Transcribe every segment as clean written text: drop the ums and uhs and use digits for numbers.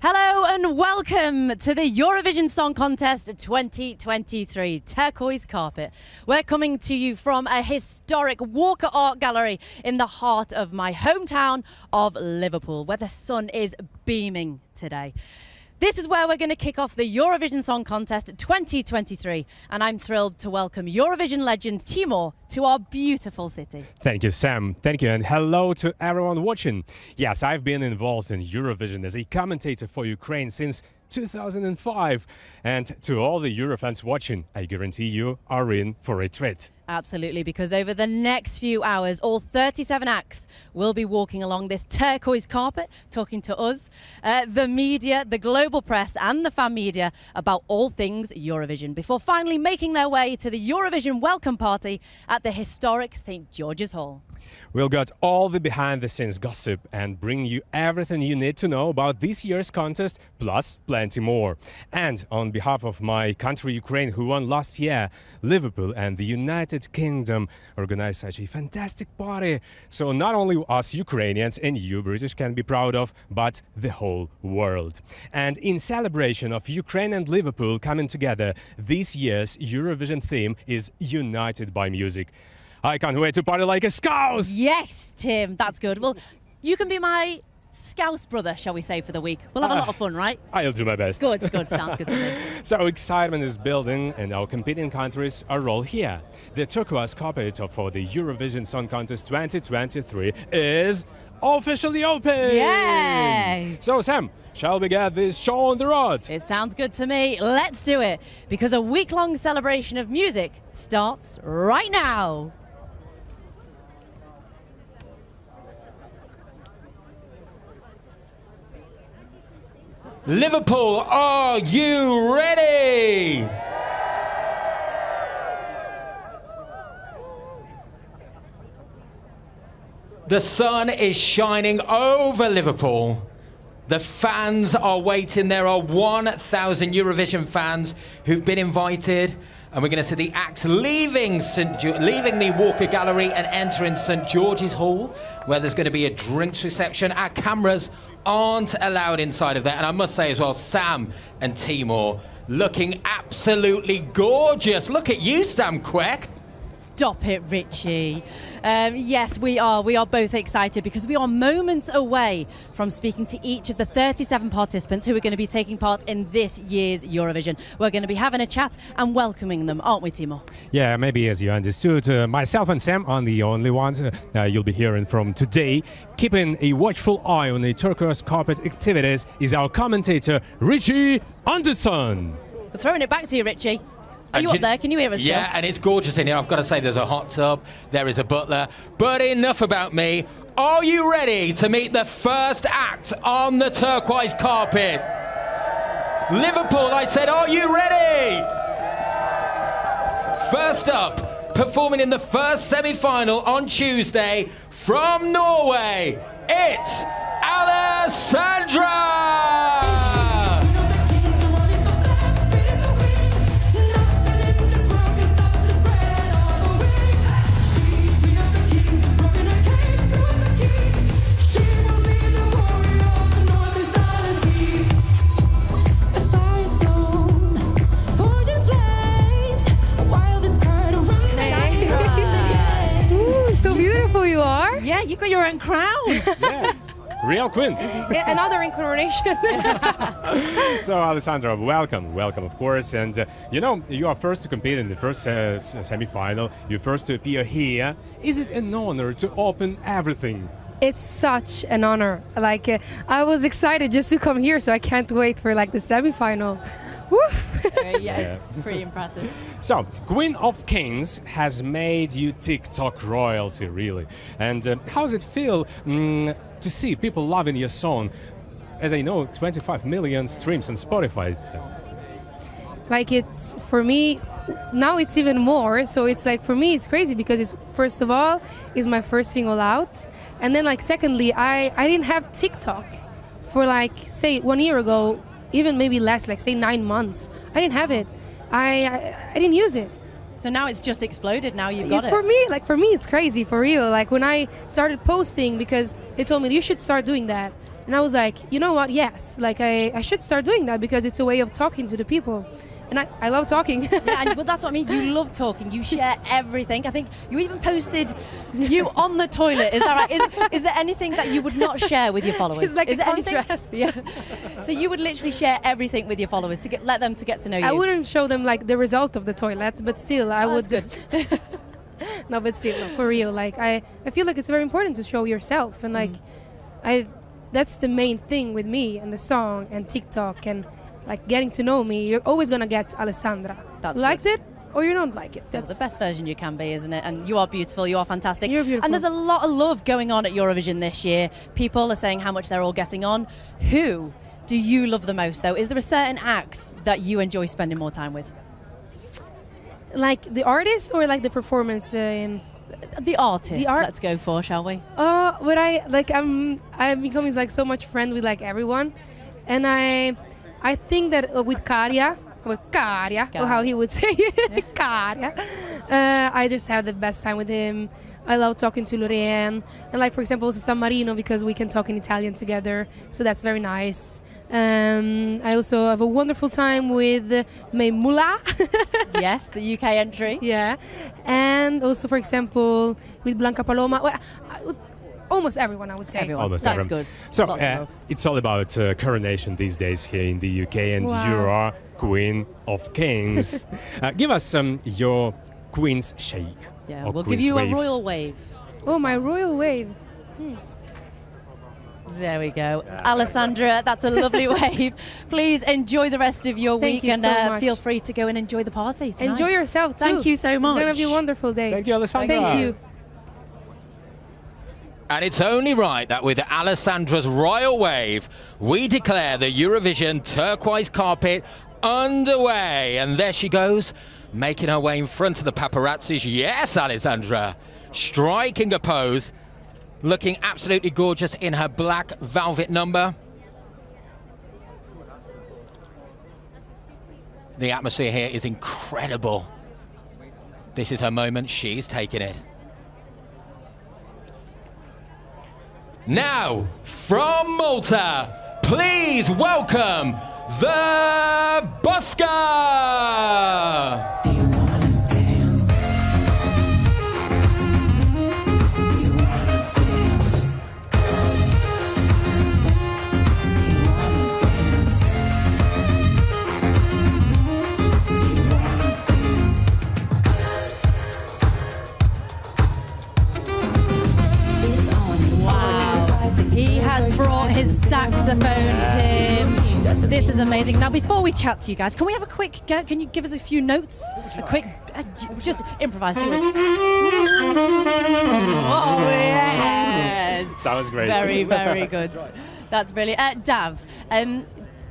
Hello and welcome to the Eurovision Song Contest 2023 Turquoise Carpet. We're coming to you from a historic Walker Art Gallery in the heart of my hometown of Liverpool, where the sun is beaming today. This is where we're going to kick off the Eurovision Song Contest 2023, and I'm thrilled to welcome Eurovision legend Timur to our beautiful city. Thank you, Sam. Thank you, and hello to everyone watching. Yes, I've been involved in Eurovision as a commentator for Ukraine since 2005. And to all the Eurofans watching, I guarantee you are in for a treat. Absolutely, because over the next few hours, all 37 acts will be walking along this turquoise carpet, talking to us, the media, the global press and the fan media about all things Eurovision, before finally making their way to the Eurovision welcome party at the historic St. George's Hall. We'll get all the behind-the-scenes gossip and bring you everything you need to know about this year's contest, plus plenty more. And on behalf of my country, Ukraine, who won last year, Liverpool and the United Kingdom organized such a fantastic party. So not only us Ukrainians and you British can be proud of, but the whole world. And in celebration of Ukraine and Liverpool coming together, this year's Eurovision theme is United by Music. I can't wait to party like a Scouse! Yes, Tim, that's good. Well, you can be my Scouse brother, shall we say, for the week. We'll have a lot of fun, right? I'll do my best. Good, sounds good to me. So excitement is building and our competing countries are all here. The turquoise carpet for the Eurovision Song Contest 2023 is officially open! Yes! So Sam, shall we get this show on the road? It sounds good to me. Let's do it, because a week-long celebration of music starts right now. Liverpool, are you ready? The sun is shining over Liverpool. The fans are waiting. There are 1,000 Eurovision fans who've been invited, and we're going to see the acts leaving the Walker Gallery and entering St. George's Hall, where there's going to be a drinks reception. Our cameras aren't allowed inside of that, and I must say as well, Sam and Timur looking absolutely gorgeous. Look at you, Sam Quek. Stop it, Richie. Yes, we are both excited because we are moments away from speaking to each of the 37 participants who are going to be taking part in this year's Eurovision. We're going to be having a chat and welcoming them, aren't we, Timur? Yeah, maybe as you understood, myself and Sam are the only ones you'll be hearing from today. Keeping a watchful eye on the turquoise carpet activities is our commentator, Richie Anderson. We're throwing it back to you, Richie. Are you up there? Can you hear us still? Yeah, and it's gorgeous in here. I've got to say, there's a hot tub, there is a butler. But enough about me. Are you ready to meet the first act on the turquoise carpet? Liverpool, I said, are you ready? First up, performing in the first semi-final on Tuesday from Norway, it's Alessandra! You are? Yeah, you got your own crown. Yeah, real queen. Yeah, another incarnation. So Alessandra, welcome, of course. And you know, you are first to compete in the first semi-final. You're first to appear here. Is it an honor to open everything? It's such an honor. Like, I was excited just to come here, so I can't wait for like the semi-final. Yeah, it's pretty impressive. So, Queen of Kings has made you TikTok royalty, really. And how does it feel to see people loving your song? As I know, 25 million streams on Spotify. Like, it's, for me, now it's even more. So it's like, for me, it's crazy because it's, first of all, it's my first single out. And then, like, secondly, I didn't have TikTok for, like, say, 1 year ago. Even maybe less, like say 9 months. I didn't have it. I didn't use it. So now it's just exploded. Now you've got it. For me, it's crazy, for real. Like when I started posting, because they told me you should start doing that. And I was like, you know what? Yes, like I should start doing that because it's a way of talking to the people. And I love talking. Yeah, but that's what I mean. You love talking. You share everything. I think you even posted you on the toilet. Is that right? Is there anything that you would not share with your followers? It's like is a there anything? contrast. Yeah. So you would literally share everything with your followers to let them to get to know you. I wouldn't show them like the result of the toilet, but still I would. That's good. No, but still, no, for real. Like I feel like it's very important to show yourself, and like that's the main thing with me and the song and TikTok and like getting to know me. You're always gonna get Alessandra. That's liked good. it or you don't like it. That's the best version you can be, isn't it? And you are beautiful. You are fantastic. You're beautiful. And there's a lot of love going on at Eurovision this year. People are saying how much they're all getting on. Who do you love the most, though? Is there a certain act that you enjoy spending more time with? Like the artist or like the performance? The artist. Let's go for, shall we? But I'm becoming like so much friend with like everyone, and I think that with Karia, or how he would say it, Karia, I just have the best time with him. I love talking to Lorraine, and like for example also San Marino because we can talk in Italian together, so that's very nice. I also have a wonderful time with Meimula. Yes, the UK entry. Yeah, and also for example with Blanca Paloma. Well, almost everyone, I would say. Everyone. Almost That's everyone. good. So it's all about coronation these days here in the UK, and you are Queen of Kings. Give us your Queen's shake. Yeah, or we'll Queen's give you wave. a royal wave. Oh, my royal wave. There we go. Alessandra, that's a lovely wave. Please enjoy the rest of your Thank week you and so much. feel free to go and enjoy the party tonight. Enjoy yourself too. Thank you so much. It's going to be a wonderful day. Thank you, Alessandra. Thank you. And it's only right that with Alessandra's royal wave, we declare the Eurovision turquoise carpet underway. And there she goes, making her way in front of the paparazzis. Yes, Alessandra, striking a pose, looking absolutely gorgeous in her black velvet number. The atmosphere here is incredible. This is her moment. She's taking it. Now, from Malta, please welcome the Bosca! He has brought his saxophone, Tim. This is amazing. Now, before we chat to you guys, can we have a quick go? Can you give us a few notes? A quick, just improvise. Do it. Oh, yes. Sounds great. Very, very good. That's brilliant. Dav,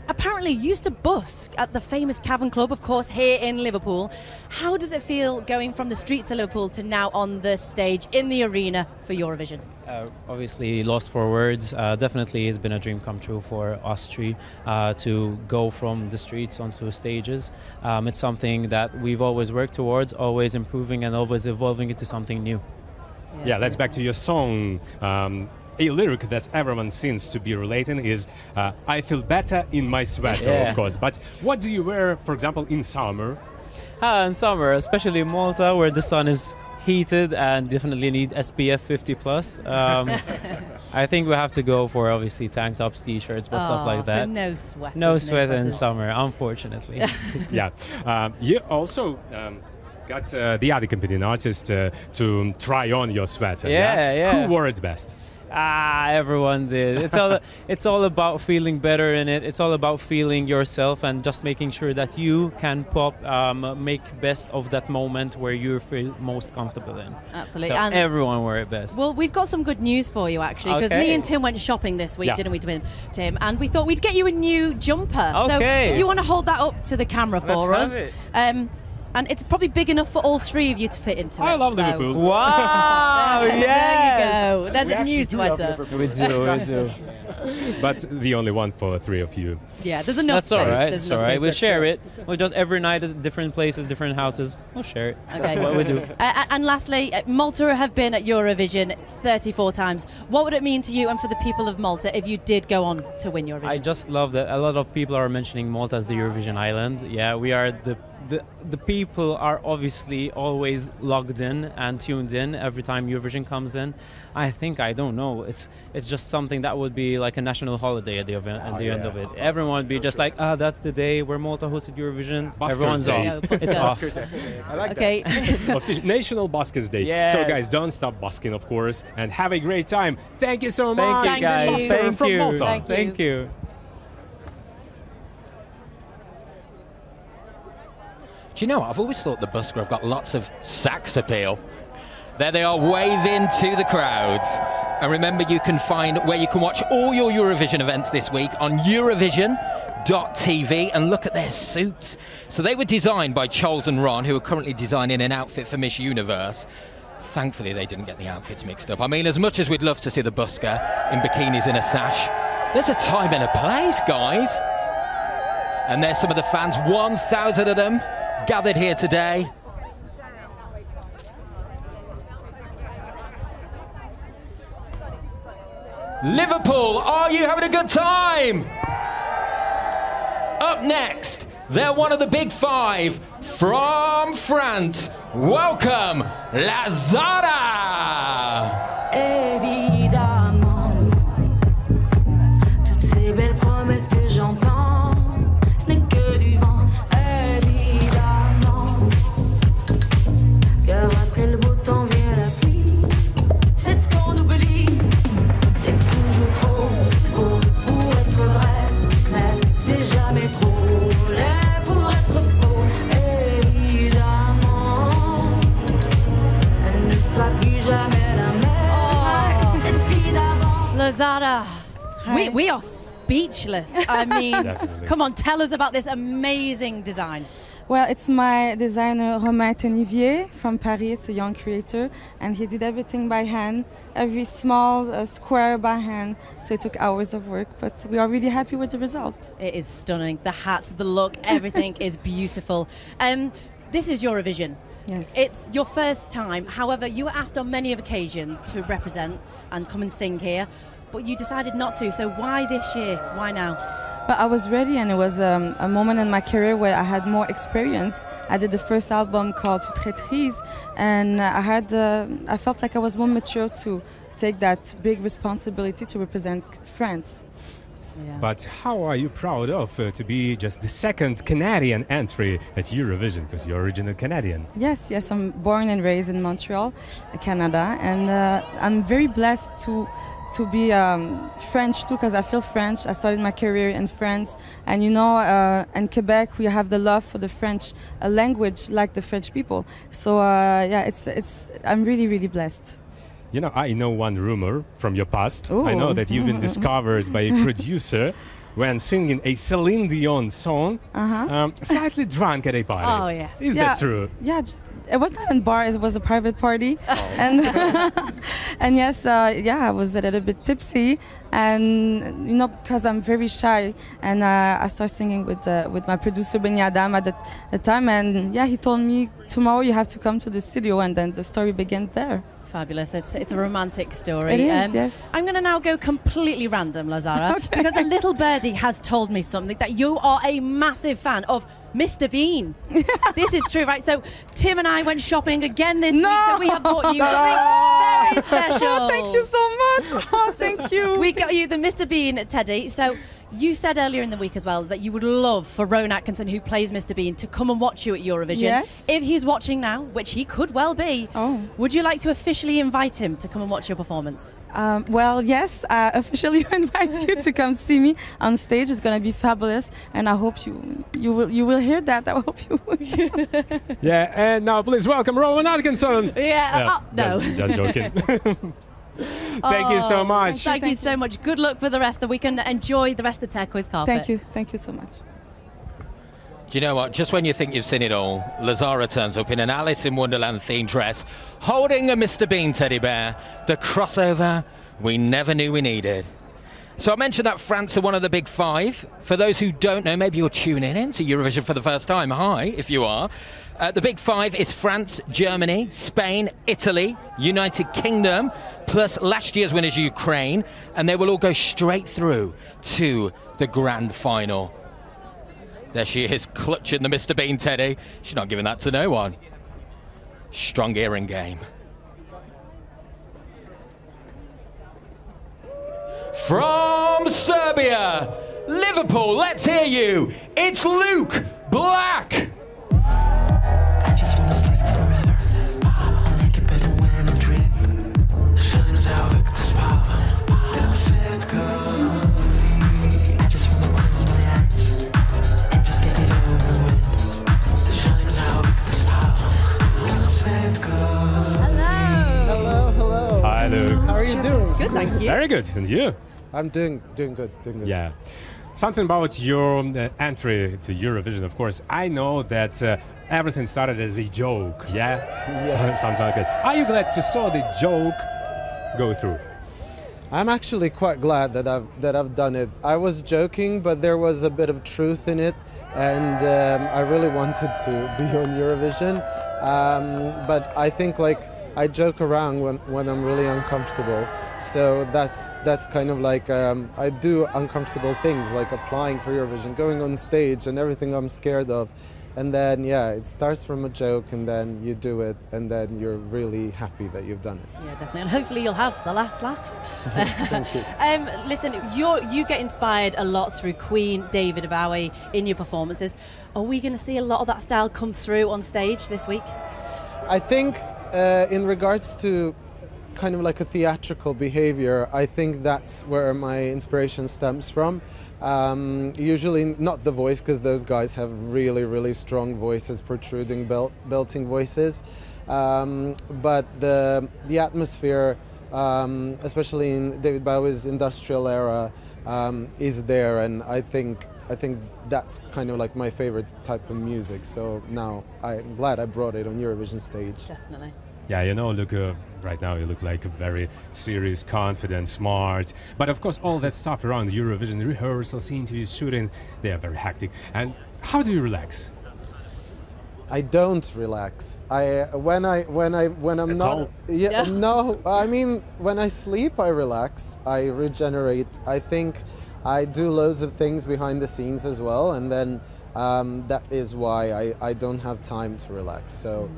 apparently you used to busk at the famous Cavern Club, of course, here in Liverpool. How does it feel going from the streets of Liverpool to now on the stage in the arena for Eurovision? Obviously, lost for words. Definitely, it's been a dream come true for us three to go from the streets onto stages. It's something that we've always worked towards, always improving and always evolving into something new. Yeah, let's back to your song. A lyric that everyone seems to be relating is I feel better in my sweater, of course. But what do you wear, for example, in summer? In summer, especially in Malta, where the sun is heated and definitely need SPF 50+. I think we have to go for obviously tank tops, t-shirts, but stuff like that. So no sweat. No sweat in summer, unfortunately. Yeah. You also got the other competing artist to try on your sweater. Yeah. Who wore it best? Everyone did. It's all about feeling better in it. It's all about feeling yourself and just making sure that you can make best of that moment where you feel most comfortable in. Absolutely. So and everyone wore it best. Well, we've got some good news for you actually, because me and Tim went shopping this week, didn't we, Tim? And we thought we'd get you a new jumper. So if you want to hold that up to the camera for us. And it's probably big enough for all three of you to fit into it. I love Liverpool. Wow, There you go. There's a new sweater. We do. But the only one for 3 of you. Yeah, there's enough That's space. all right. There's That's all enough right. space. We'll share it. We'll just every night at different places, different houses. We'll share it. Okay. That's what we do. And lastly, Malta have been at Eurovision 34 times. What would it mean to you and for the people of Malta if you did go on to win Eurovision? I just love that a lot of people are mentioning Malta as the Eurovision island. Yeah, we are the people are obviously always logged in and tuned in every time Eurovision comes in. I don't know. It's just something that would be like a national holiday at the event, at the end of it. Everyone would be just like, that's the day where Malta hosted Eurovision. Buskers Everyone's Day. off. Yeah, It's off. I like Okay. National Buskers Day. Yes. So guys, don't stop busking, of course, and have a great time. Thank you so much. Thank you, guys. Thank you. Thank from you. Malta. Thank you. Thank you. Do you know what? I've always thought the busker have got lots of sax appeal. There they are waving to the crowds. And remember, you can find where you can watch all your Eurovision events this week on Eurovision.tv, and look at their suits. So they were designed by Charles and Ron, who are currently designing an outfit for Miss Universe. Thankfully, they didn't get the outfits mixed up. I mean, as much as we'd love to see the busker in bikinis and a sash, there's a time and a place, guys. And there's some of the fans, 1,000 of them, gathered here today. Liverpool, are you having a good time? Up next, they're one of the big 5 from France. Welcome, Lazara! Évidemment, toutes ces belles promesses que j'entends, ce n'est que du vent. Évidemment, car après le beau temps vient la pluie. C'est ce qu'on oublie. C'est toujours trop beau pour être vrai, mais c'est jamais trop laid pour être faux. Évidemment, elle ne sera plus jamais la même. Cette fille d'avant. Lazara, we are speechless. I mean, Definitely. come on, tell us about this amazing design. Well, it's my designer Romain Tenivier from Paris, a young creator, and he did everything by hand, every small square by hand, so it took hours of work, but we are really happy with the result. It is stunning. The hat, the look, everything is beautiful. This is Eurovision. Yes. It's your first time. However, you were asked on many of occasions to represent and come and sing here, but you decided not to. So why this year? Why now? But I was ready, and it was a moment in my career where I had more experience. I did the first album called Traîtrise, and I felt like I was more mature to take that big responsibility to represent France. Yeah. But how are you proud of to be just the second Canadian entry at Eurovision, because you're original Canadian? Yes, I'm born and raised in Montreal, Canada, and I'm very blessed to be French too, because I feel French. I started my career in France, and in Quebec we have the love for the French language, like the French people. So I'm really, really blessed. You know, I know one rumor from your past. Ooh. I know that you've been discovered by a producer when singing a Celine Dion song, slightly drunk at a party. Oh, yes. Is that true? Yeah, it was not in bar. It was a private party, and and yes, I was a little bit tipsy, and because I'm very shy, and I started singing with my producer Benny Adam at the time, and he told me tomorrow you have to come to the studio, and then the story begins there. Fabulous. It's a romantic story. It is, yes. I'm going to now go completely random, Lazara, because the little birdie has told me something, that you are a massive fan of Mr. Bean. This is true, right? So Tim and I went shopping again this week, so we have bought you something very special. Thank you so much. Oh, thank you. We got you the Mr. Bean Teddy. So you said earlier in the week as well that you would love for Rowan Atkinson, who plays Mr. Bean, to come and watch you at Eurovision. Yes. If he's watching now, which he could well be, would you like to officially invite him to come and watch your performance? Well, yes, I officially invite you to come see me on stage. It's going to be fabulous, and I hope you will hear that. I hope you will. Yeah, and now please welcome Rowan Atkinson. No. Just joking. Thank you so much. Thank you so much. Good luck for the rest of the weekend. Enjoy the rest of the turquoise carpet. Thank you so much. Do you know what? Just when you think you've seen it all, Lazara turns up in an Alice in Wonderland themed dress, holding a Mr. Bean teddy bear, the crossover we never knew we needed. So I mentioned that France are one of the big five. For those who don't know, maybe you're tuning in to Eurovision for the first time. Hi, if you are. The big five is France, Germany, Spain, Italy, United Kingdom, plus last year's winners Ukraine, and they will all go straight through to the grand final. There she is, clutching the Mr. Bean teddy. She's not giving that to no one. Strong earring game. From Serbia, Liverpool, let's hear you. It's Luke Black. I just wanna sleep forever. I like it better when I dream. Želim zauvek da spavam. Kako svet gori. I just wanna close my eyes and just get it over with. Želim zauvek da spavam. Kako svet gori. Hello, hello. Hi, Luke. How are you doing? Good, thank you. Very good. And you? I'm doing good. Yeah. Something about your entry to Eurovision, of course. I know that everything started as a joke, yeah? Yes. Something like that. Are you glad to saw the joke go through? I'm actually quite glad that I've done it. I was joking, but there was a bit of truth in it, and I really wanted to be on Eurovision. But I think like I joke around when I'm really uncomfortable. So that's kind of like I do uncomfortable things like applying for Eurovision, going on stage and everything I'm scared of. And then, yeah, it starts from a joke and then you do it and then you're really happy that you've done it. Yeah, definitely. And hopefully you'll have the last laugh. Thank you. Listen, you get inspired a lot through Queen, David Bowie in your performances. Are we going to see a lot of that style come through on stage this week? I think in regards to kind of like a theatrical behavior, I think that's where my inspiration stems from. Usually not the voice, because those guys have really strong voices, protruding belting voices, but the atmosphere, especially in David Bowie's industrial era, is there, and I think that's kind of like my favorite type of music. So now I'm glad I brought it on Eurovision stage. Definitely. Yeah, you know, look, right now you look like a very serious, confident, smart. But of course, all that stuff around Eurovision, rehearsals, interviews, shootings, they are very hectic. And how do you relax? I don't relax. When I'm That's not. all? Yeah, no. I mean, when I sleep, I relax. I regenerate. I think I do loads of things behind the scenes as well, and then that is why I don't have time to relax. So.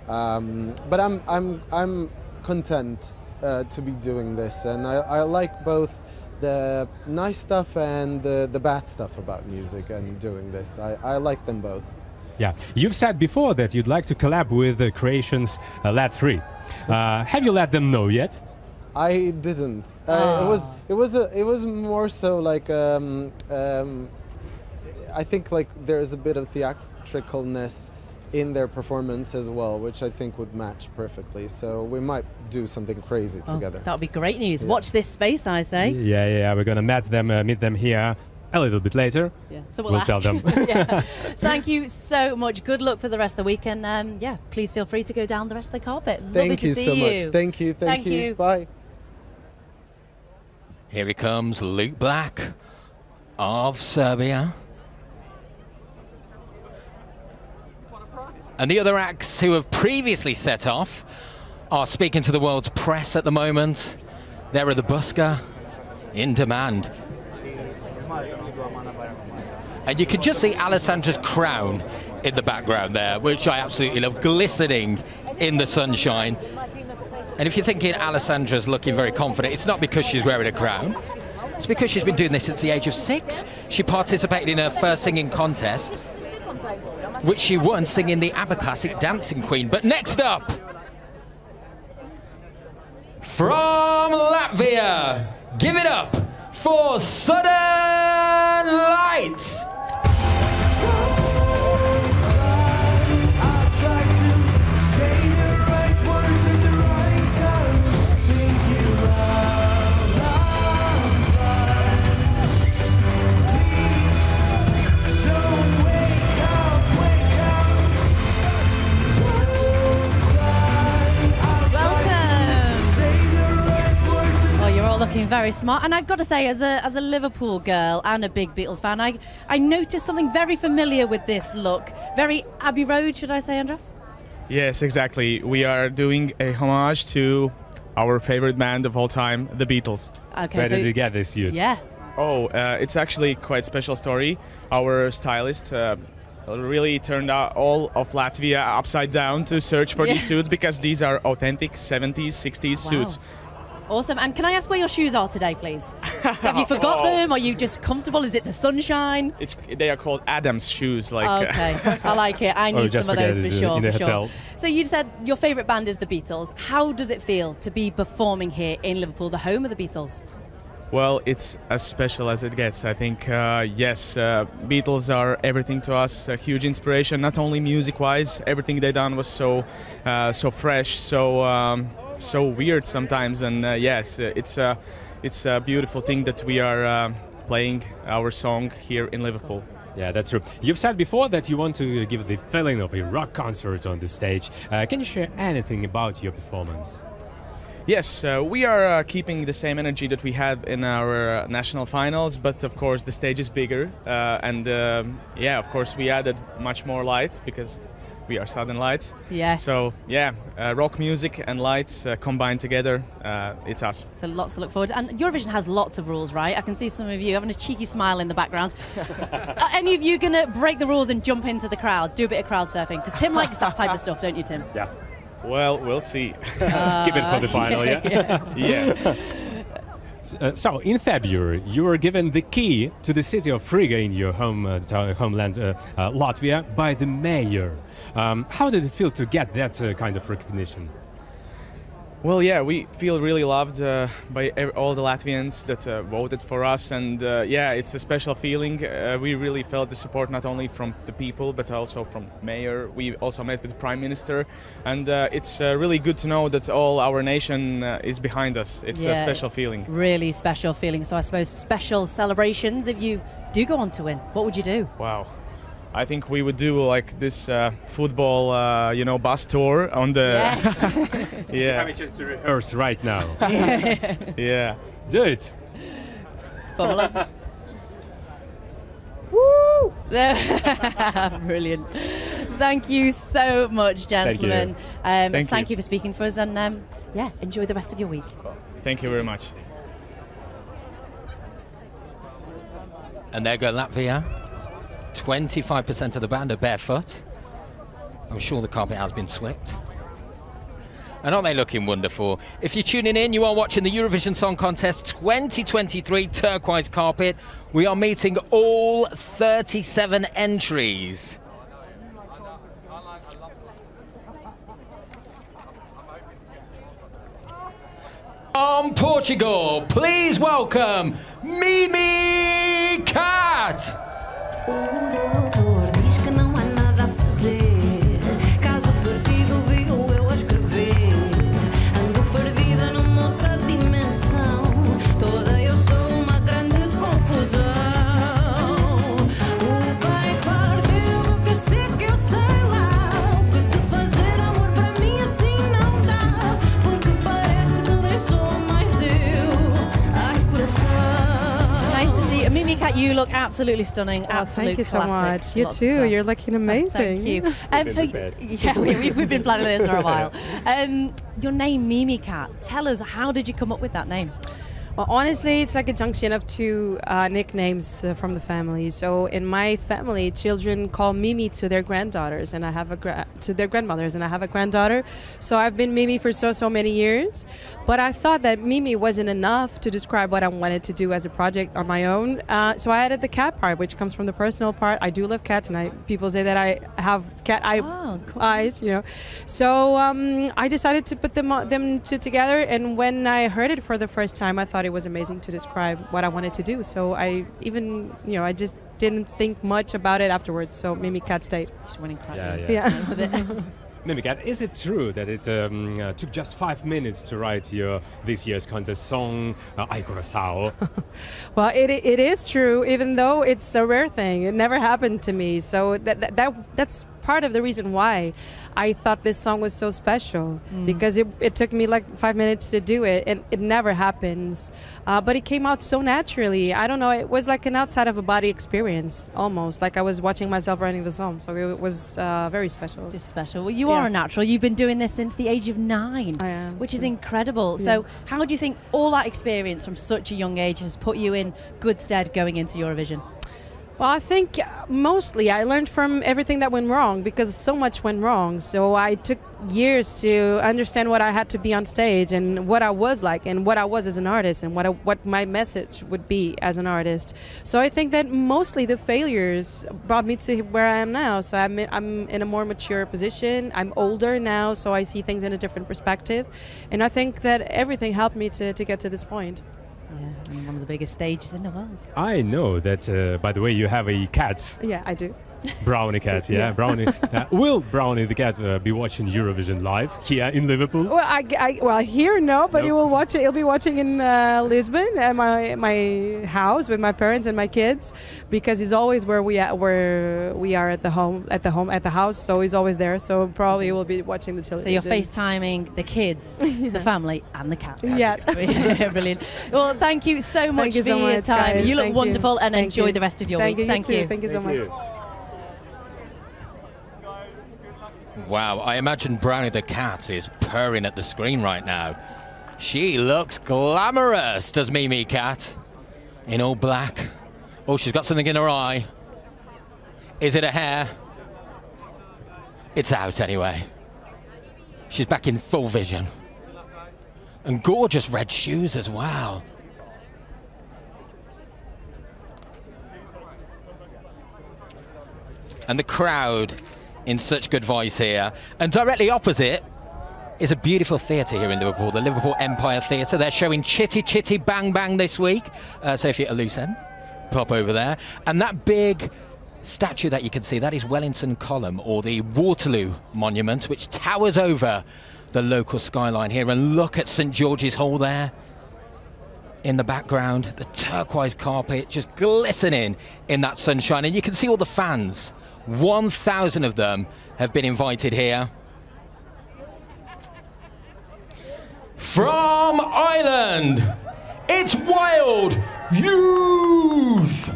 But I'm content to be doing this, and I like both the nice stuff and the bad stuff about music and doing this. I like them both. Yeah, you've said before that you'd like to collab with Croatians Lad3. Have you let them know yet? I didn't. It was more so like I think like there's a bit of theatricalness in their performance as well, which I think would match perfectly. So we might do something crazy together. That would be great news. Yeah. Watch this space, I say. Yeah, we're gonna meet them here a little bit later. Yeah, so we'll tell them. Yeah. Thank you so much. Good luck for the rest of the week, and yeah, please feel free to go down the rest of the carpet. Lovely Thank to you see so you. much. Thank you. Thank you. Bye. Here he comes, Luke Black of Serbia. And the other acts who have previously set off are speaking to the world's press at the moment. There are the Buska in demand. And you can just see Alessandra's crown in the background there, which I absolutely love, glistening in the sunshine. And if you're thinking Alessandra's looking very confident, it's not because she's wearing a crown. It's because she's been doing this since the age of 6. She participated in her first singing contest, which she won singing the ABBA classic Dancing Queen. But next up, from Latvia, give it up for Sudden Light. looking very smart. And I've got to say, as a Liverpool girl and a big Beatles fan, I noticed something very familiar with this look. Very Abbey Road, should I say, Andras? Yes, exactly. We are doing a homage to our favorite band of all time, the Beatles. Okay, Where so did you get this suit? yeah. Oh, it's actually quite a special story. Our stylist really turned all of Latvia upside down to search for these suits because these are authentic 70s, 60s suits. Awesome. And can I ask where your shoes are today, please? Have you forgot them? Are you just comfortable? Is it the sunshine? They are called Adam's shoes. Like. Okay, I like it. I need just some of those forget for it sure. in the for hotel. sure. So you said your favourite band is the Beatles. How does it feel to be performing here in Liverpool, the home of the Beatles? Well, it's as special as it gets. I think, yes, Beatles are everything to us, a huge inspiration, not only music-wise. Everything they done was so fresh, so weird sometimes. And yes, it's a beautiful thing that we are playing our song here in Liverpool. Yeah, that's true. You've said before that you want to give the feeling of a rock concert on the stage. Can you share anything about your performance? Yes, we are keeping the same energy that we had in our national finals, but of course the stage is bigger, and yeah, of course we added much more lights because we are Southern Lights. Yes. So yeah, rock music and lights combined together, it's us. So lots to look forward to. And Eurovision has lots of rules, right? I can see some of you having a cheeky smile in the background. Are any of you going to break the rules and jump into the crowd, do a bit of crowd surfing? Because Tim likes that type of stuff, don't you, Tim? Yeah. Well, we'll see. Keep it for the final, yeah? Yeah. So, in February, you were given the key to the city of Riga in your homeland, Latvia, by the mayor. How did it feel to get that kind of recognition? Well, yeah, we feel really loved by all the Latvians that voted for us, and yeah, it's a special feeling. We really felt the support not only from the people, but also from mayor. We also met with the prime minister, and it's really good to know that all our nation is behind us. It's a special feeling. Really special feeling. So I suppose special celebrations if you do go on to win. What would you do? Wow. I think we would do like this football, you know, bus tour on the. Yes. Yeah. You have a chance to rehearse right now. Yeah. Do it. But let's... Woo! Brilliant. Thank you so much, gentlemen. Thank you for speaking for us, and yeah, enjoy the rest of your week. Thank you very much. And there go Latvia. 25% of the band are barefoot. I'm sure the carpet has been swept. And aren't they looking wonderful? If you're tuning in, you are watching the Eurovision Song Contest 2023 Turquoise Carpet. We are meeting all 37 entries. From Portugal, please welcome Mimi Cat. O doutor diz que não há nada a fazer. Caso perdido viu eu a escrever. Ando perdida numa outra dimensão. Toda eu sou uma grande confusão. O pai partiu, que sei que eu sei lá. O que te fazer amor para mim assim não dá. Porque parece que nem sou mais eu. Ai, coração. Nice to see you. Mimi Cat, you look absolutely stunning. Absolute thank you so classic. much. You Lots of too. class. You're looking amazing. Thank you. So, yeah, we've been planning this for a while. Your name, Mimi Cat. Tell us, how did you come up with that name? Well, honestly, it's like a junction of two nicknames from the family. So in my family, children call Mimi to their granddaughters, and I have to their grandmothers, and I have a granddaughter. So I've been Mimi for so many years. But I thought that Mimi wasn't enough to describe what I wanted to do as a project on my own. So I added the cat part, which comes from the personal part. I do love cats, and people say that I have cat eyes, you know. So I decided to put them two together, and when I heard it for the first time, I thought it was amazing to describe what I wanted to do. So I even, you know, I just didn't think much about it afterwards. So Mimi Cat stayed. Just went incredible. Yeah. Mimi Cat, is it true that it took just 5 minutes to write this year's contest song, Ai Coração? Well, it is true, even though it's a rare thing. It never happened to me. So that's part of the reason why I thought this song was so special, because it took me like 5 minutes to do it, and it never happens. But it came out so naturally. I don't know, it was like an outside of a body experience, almost like I was watching myself writing the song. So it was very special. Just special. Well, you are a natural. You've been doing this since the age of 9, I am. which is incredible. So how do you think all that experience from such a young age has put you in good stead going into Eurovision? Well, I think mostly I learned from everything that went wrong, because so much went wrong. So I took years to understand what I had to be on stage and what I was like and what I was as an artist and what my message would be as an artist. So I think that mostly the failures brought me to where I am now. So I'm in a more mature position. I'm older now, so I see things in a different perspective. And I think that everything helped me to get to this point. Yeah, and one of the biggest stages in the world. I know that, by the way, you have a cat. Yeah, I do. Brownie cat, yeah. Brownie. Will Brownie the cat be watching Eurovision live here in Liverpool? Well, well, here no, but he will watch it. He'll be watching in Lisbon at my house with my parents and my kids, because he's always where we are at the house. So he's always there. So probably he will be watching the television. So you're FaceTiming the kids, the family, and the cat. Yes. Brilliant. Well, thank you so much for your time. Guys. You look Thank wonderful, and Thank enjoy you. the rest of your Thank week. You, Thank too. you. Thank you so much. Wow, I imagine Brownie the cat is purring at the screen right now. She looks glamorous, does Mimi Cat, in all black. Oh, she's got something in her eye. Is it a hair? It's out anyway. She's back in full vision. And gorgeous red shoes as well. And the crowd in such good voice here. And directly opposite is a beautiful theatre here in Liverpool, the Liverpool Empire Theatre. They're showing Chitty Chitty Bang Bang this week. So if you're at a loose end, pop over there. And that big statue that you can see, that is Wellington Column, or the Waterloo Monument, which towers over the local skyline here. And look at St George's Hall there in the background, the turquoise carpet just glistening in that sunshine. And you can see all the fans. 1,000 of them have been invited here. From Ireland, it's Wild Youth!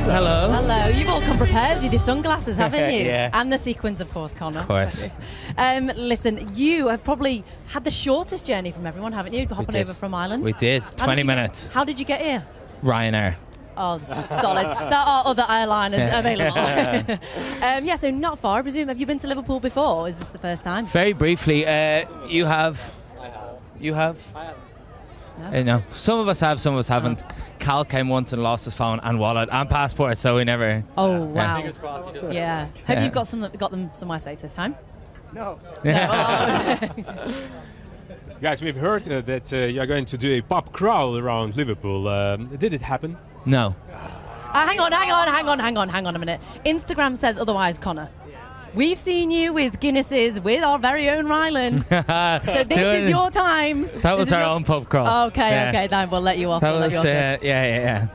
Hello. Hello. You've all come prepared with your sunglasses, haven't you? Yeah. And the sequins, of course, Connor. Of course. Listen, you have probably had the shortest journey from everyone, haven't you? Hopping over from Ireland. We did. 20 minutes. How did you get here? Ryanair. Oh, solid. There are other airliners available. Yeah, so not far, I presume. Have you been to Liverpool before, or is this the first time? Very briefly, you have? You have? No. Some of us have, some of us haven't. Cal came once and lost his phone and wallet and passport, so we never. Oh wow! Yeah. Have you got them somewhere safe this time? No. Guys, we've heard that you're going to do a pop crawl around Liverpool. Did it happen? No. Hang on a minute. Instagram says otherwise, Connor. We've seen you with Guinnesses with our very own Ryland. So this is your time. That was our own pub crawl. Okay, then we'll let you off. That was, yeah.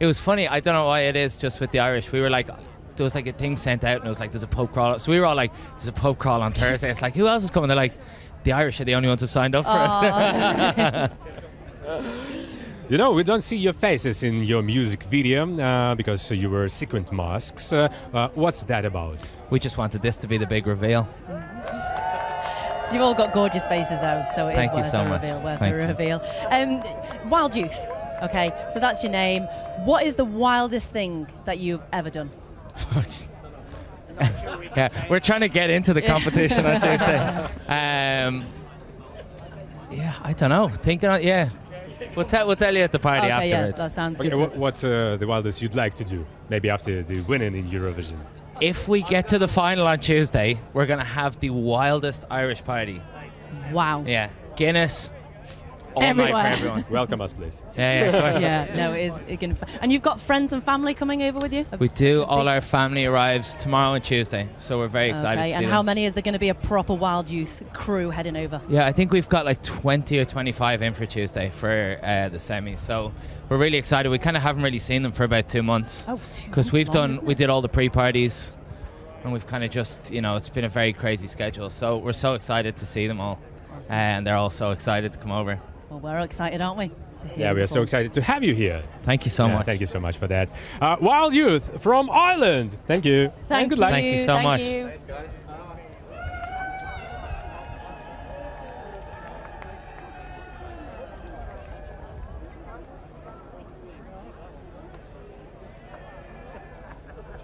It was funny. I don't know why it is just with the Irish. We were like, there was like a thing sent out and it was like, there's a pub crawl. So we were all like, there's a pub crawl on Thursday. It's like, who else is coming? They're like, the Irish are the only ones who signed up for it. You know, we don't see your faces in your music video because you wear sequined masks. What's that about? We just wanted this to be the big reveal. You've all got gorgeous faces, though, so it is worth a reveal. Wild Youth. Okay, so that's your name. What is the wildest thing that you've ever done? Yeah, we're trying to get into the competition on Tuesday. Yeah, I don't know. Yeah. We'll tell you at the party afterwards. Yeah, that sounds good. Okay, what's the wildest you'd like to do? Maybe after the winning in Eurovision. If we get to the final on Tuesday, we're going to have the wildest Irish party. Wow. Yeah. Guinness. All Everywhere. night for everyone. Welcome us, please. Yeah, of course. Yeah, no, it is. And you've got friends and family coming over with you? We do. All our family arrives tomorrow and Tuesday, so we're very excited to see and them. how many is there going to be a proper Wild Youth crew heading over? Yeah, I think we've got like 20 or 25 in for Tuesday for the semis, so we're really excited. We kind of haven't really seen them for about 2 months. Oh, 2 because months we did all the pre-parties, and we've kind of just, it's been a very crazy schedule. So we're so excited to see them all, Awesome. and they're all so excited to come over. Well, we're excited, aren't we? To hear Yeah, we are so perform. excited to have you here. Thank you so Yeah, much. Thank you so much for that. Wild Youth from Ireland. Thank you. Thank and good luck. Thank you so much. You. Thanks, guys.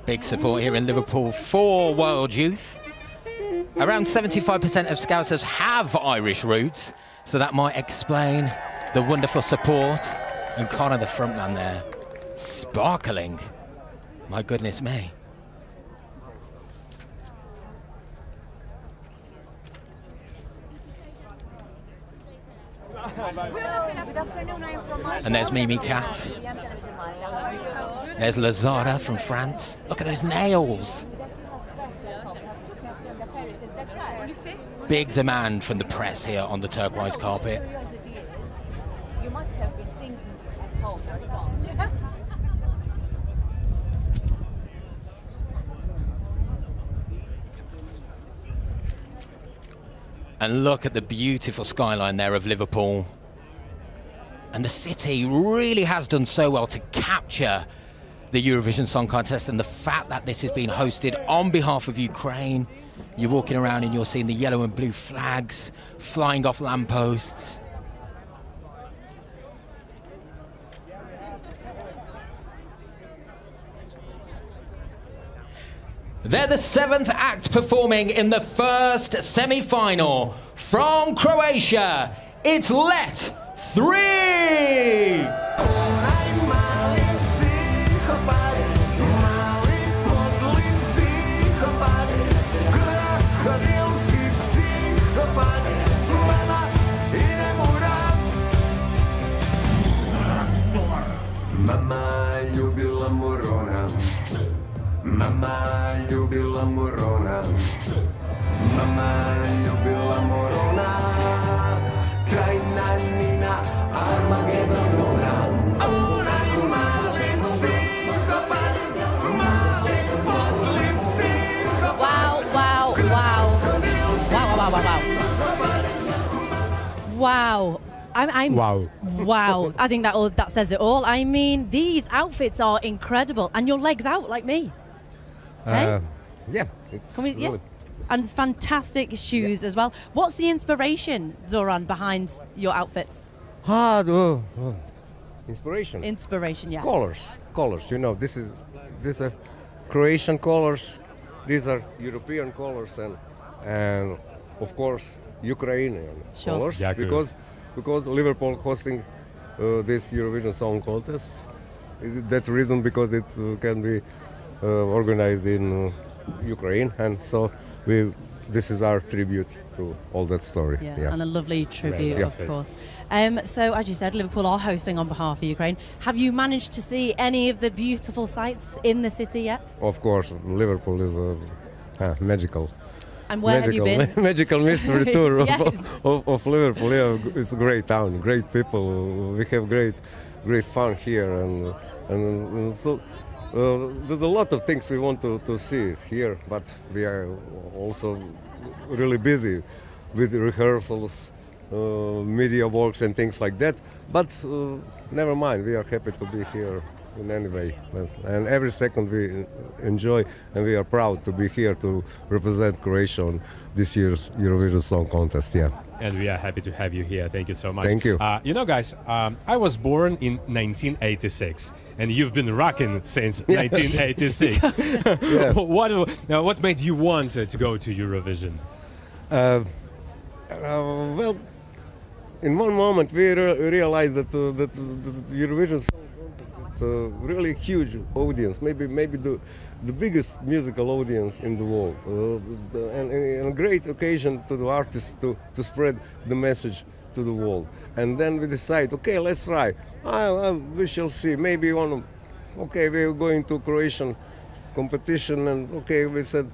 Big support here in Liverpool for Wild Youth. Around 75% of Scousers have Irish roots, so that might explain the wonderful support. And Connor, the frontman there, sparkling. My goodness me. And there's Mimi Cat. There's Lazara from France. Look at those nails. Big demand from the press here on the turquoise carpet. You must have been singing at home your song. And look at the beautiful skyline there of Liverpool. And the city really has done so well to capture the Eurovision Song Contest, and the fact that this has been hosted on behalf of Ukraine. You're walking around and you're seeing the yellow and blue flags flying off lampposts. They're the 7th act performing in the first semi-final. From Croatia, it's Let 3! Mama ljubila Morona, mama ljubila Morona, mama ljubila Morona, krajna Nina Armagedonona. Onaj mali psihopat, mali podli psihopat. Wow, wow, wow. Wow, wow, wow, wow. Wow. Wow. I think that says it all. I mean, these outfits are incredible, and your legs out like me. Hey? Yeah. Can we? Yeah. And it's fantastic shoes as well. What's the inspiration, Zoran, behind your outfits? Inspiration. Inspiration, yes. Colors. You know, these are Croatian colors. These are European colors, and of course Ukrainian colors. Yeah, because Liverpool hosting this Eurovision Song Contest. That reason because it can be organized in Ukraine, and so this is our tribute to all that story. Yeah, and a lovely tribute, Yeah. of course. So, as you said, Liverpool are hosting on behalf of Ukraine. Have you managed to see any of the beautiful sights in the city yet? Of course, Liverpool is magical. And where have you been? Magical mystery tour Yes. of Liverpool. Yeah, it's a great town, great people. We have great fun here, and so there's a lot of things we want to see here, but we are also really busy with rehearsals, media works, and things like that. But never mind, we are happy to be here in any way, and every second we enjoy, and we are proud to be here to represent Croatia on this year's Eurovision Song Contest. Yeah. And we are happy to have you here. Thank you so much. Thank you. You know, guys, I was born in 1986, and you've been rocking since 1986. Yeah. What made you want to go to Eurovision? Well, in one moment we realized that the Eurovision Song Contest is a really huge audience, maybe the biggest musical audience in the world, and a great occasion to the artists to spread the message to the world. And then we decide, okay, let's try. We shall see. Maybe okay, we're going to Croatian competition, and okay, we said,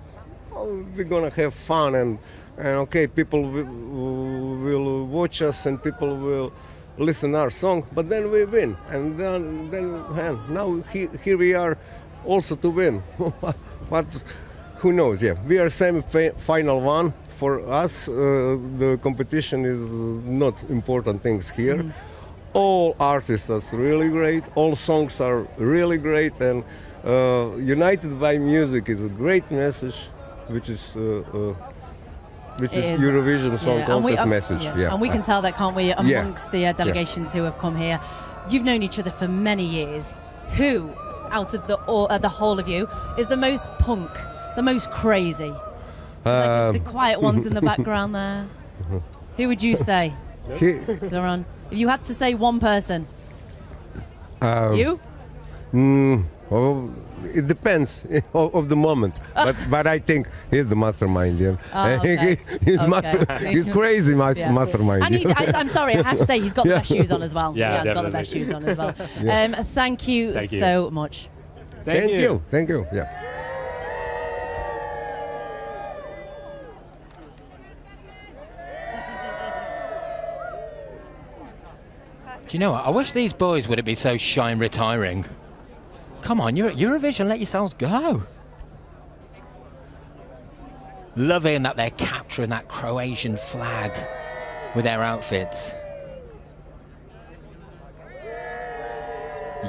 oh, we're gonna have fun, and okay, people will watch us, and people will listen our song, but then we win, and then now here we are also to win. But who knows? Yeah, we are semi-final one. For us, the competition is not important things here. All artists are really great. All songs are really great, and United by Music is a great message, which is Eurovision Song Contest message. Yeah. And we can tell that, can't we, amongst the delegations who have come here. You've known each other for many years. Who, out of the whole of you, is the most punk, the most crazy? Like the quiet ones in the background there. Who would you say? Zoran, if you had to say one person. You? Well, it depends of the moment, but I think he's the mastermind. Yeah, okay. He's crazy mastermind. And I'm sorry, I have to say he's got the best shoes on as well. Yeah, he's got the best shoes on as well. Thank you so much. Thank you. Thank you. Yeah. Do you know what? I wish these boys wouldn't be so shy and retiring. Come on, you're at Eurovision, let yourselves go. Loving that they're capturing that Croatian flag with their outfits.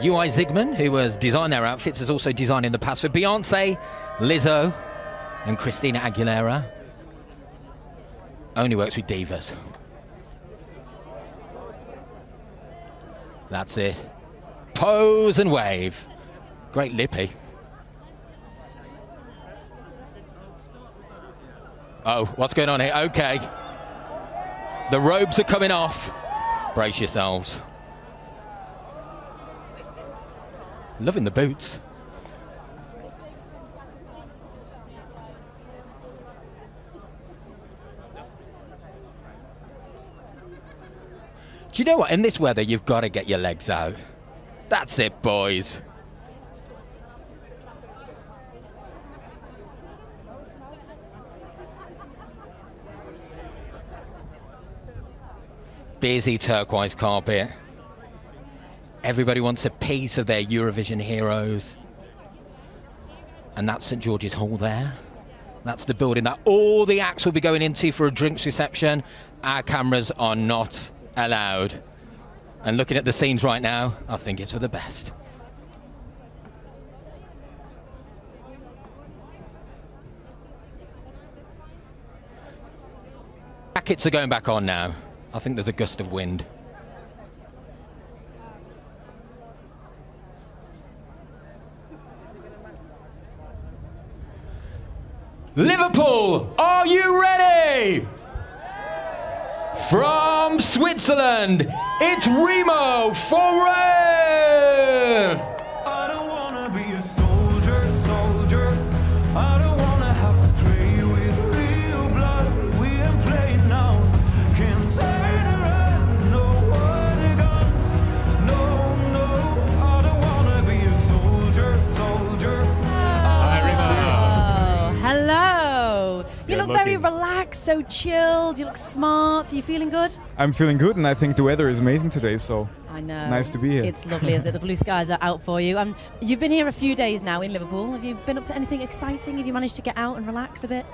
UI Zygmunt, who has designed their outfits, has also designed in the past for Beyonce, Lizzo, and Christina Aguilera. Only works with divas. That's it. Pose and wave. Great lippy. Oh, what's going on here? Okay. The robes are coming off. Brace yourselves. Loving the boots. Do you know what? In this weather, you've got to get your legs out. That's it, boys. Busy turquoise carpet. Everybody wants a piece of their Eurovision heroes. And that's St. George's Hall there. That's the building that all the acts will be going into for a drinks reception. Our cameras are not allowed. And looking at the scenes right now, I think it's for the best. Jackets are going back on now. I think there's a gust of wind. Liverpool, are you ready? From Switzerland, it's Remo Foray! I don't wanna be a soldier, soldier. I don't wanna have to play with real blood. We ain't playing now. Can't turn around, no water guns. No, no, I don't wanna be a soldier, soldier. Hello. You look very relaxed, so chilled. You look smart. Are you feeling good? I'm feeling good, and I think the weather is amazing today, so I know. Nice to be here. It's lovely, isn't it? The blue skies are out for you. You've been here a few days now in Liverpool. Have you been up to anything exciting? Have you managed to get out and relax a bit?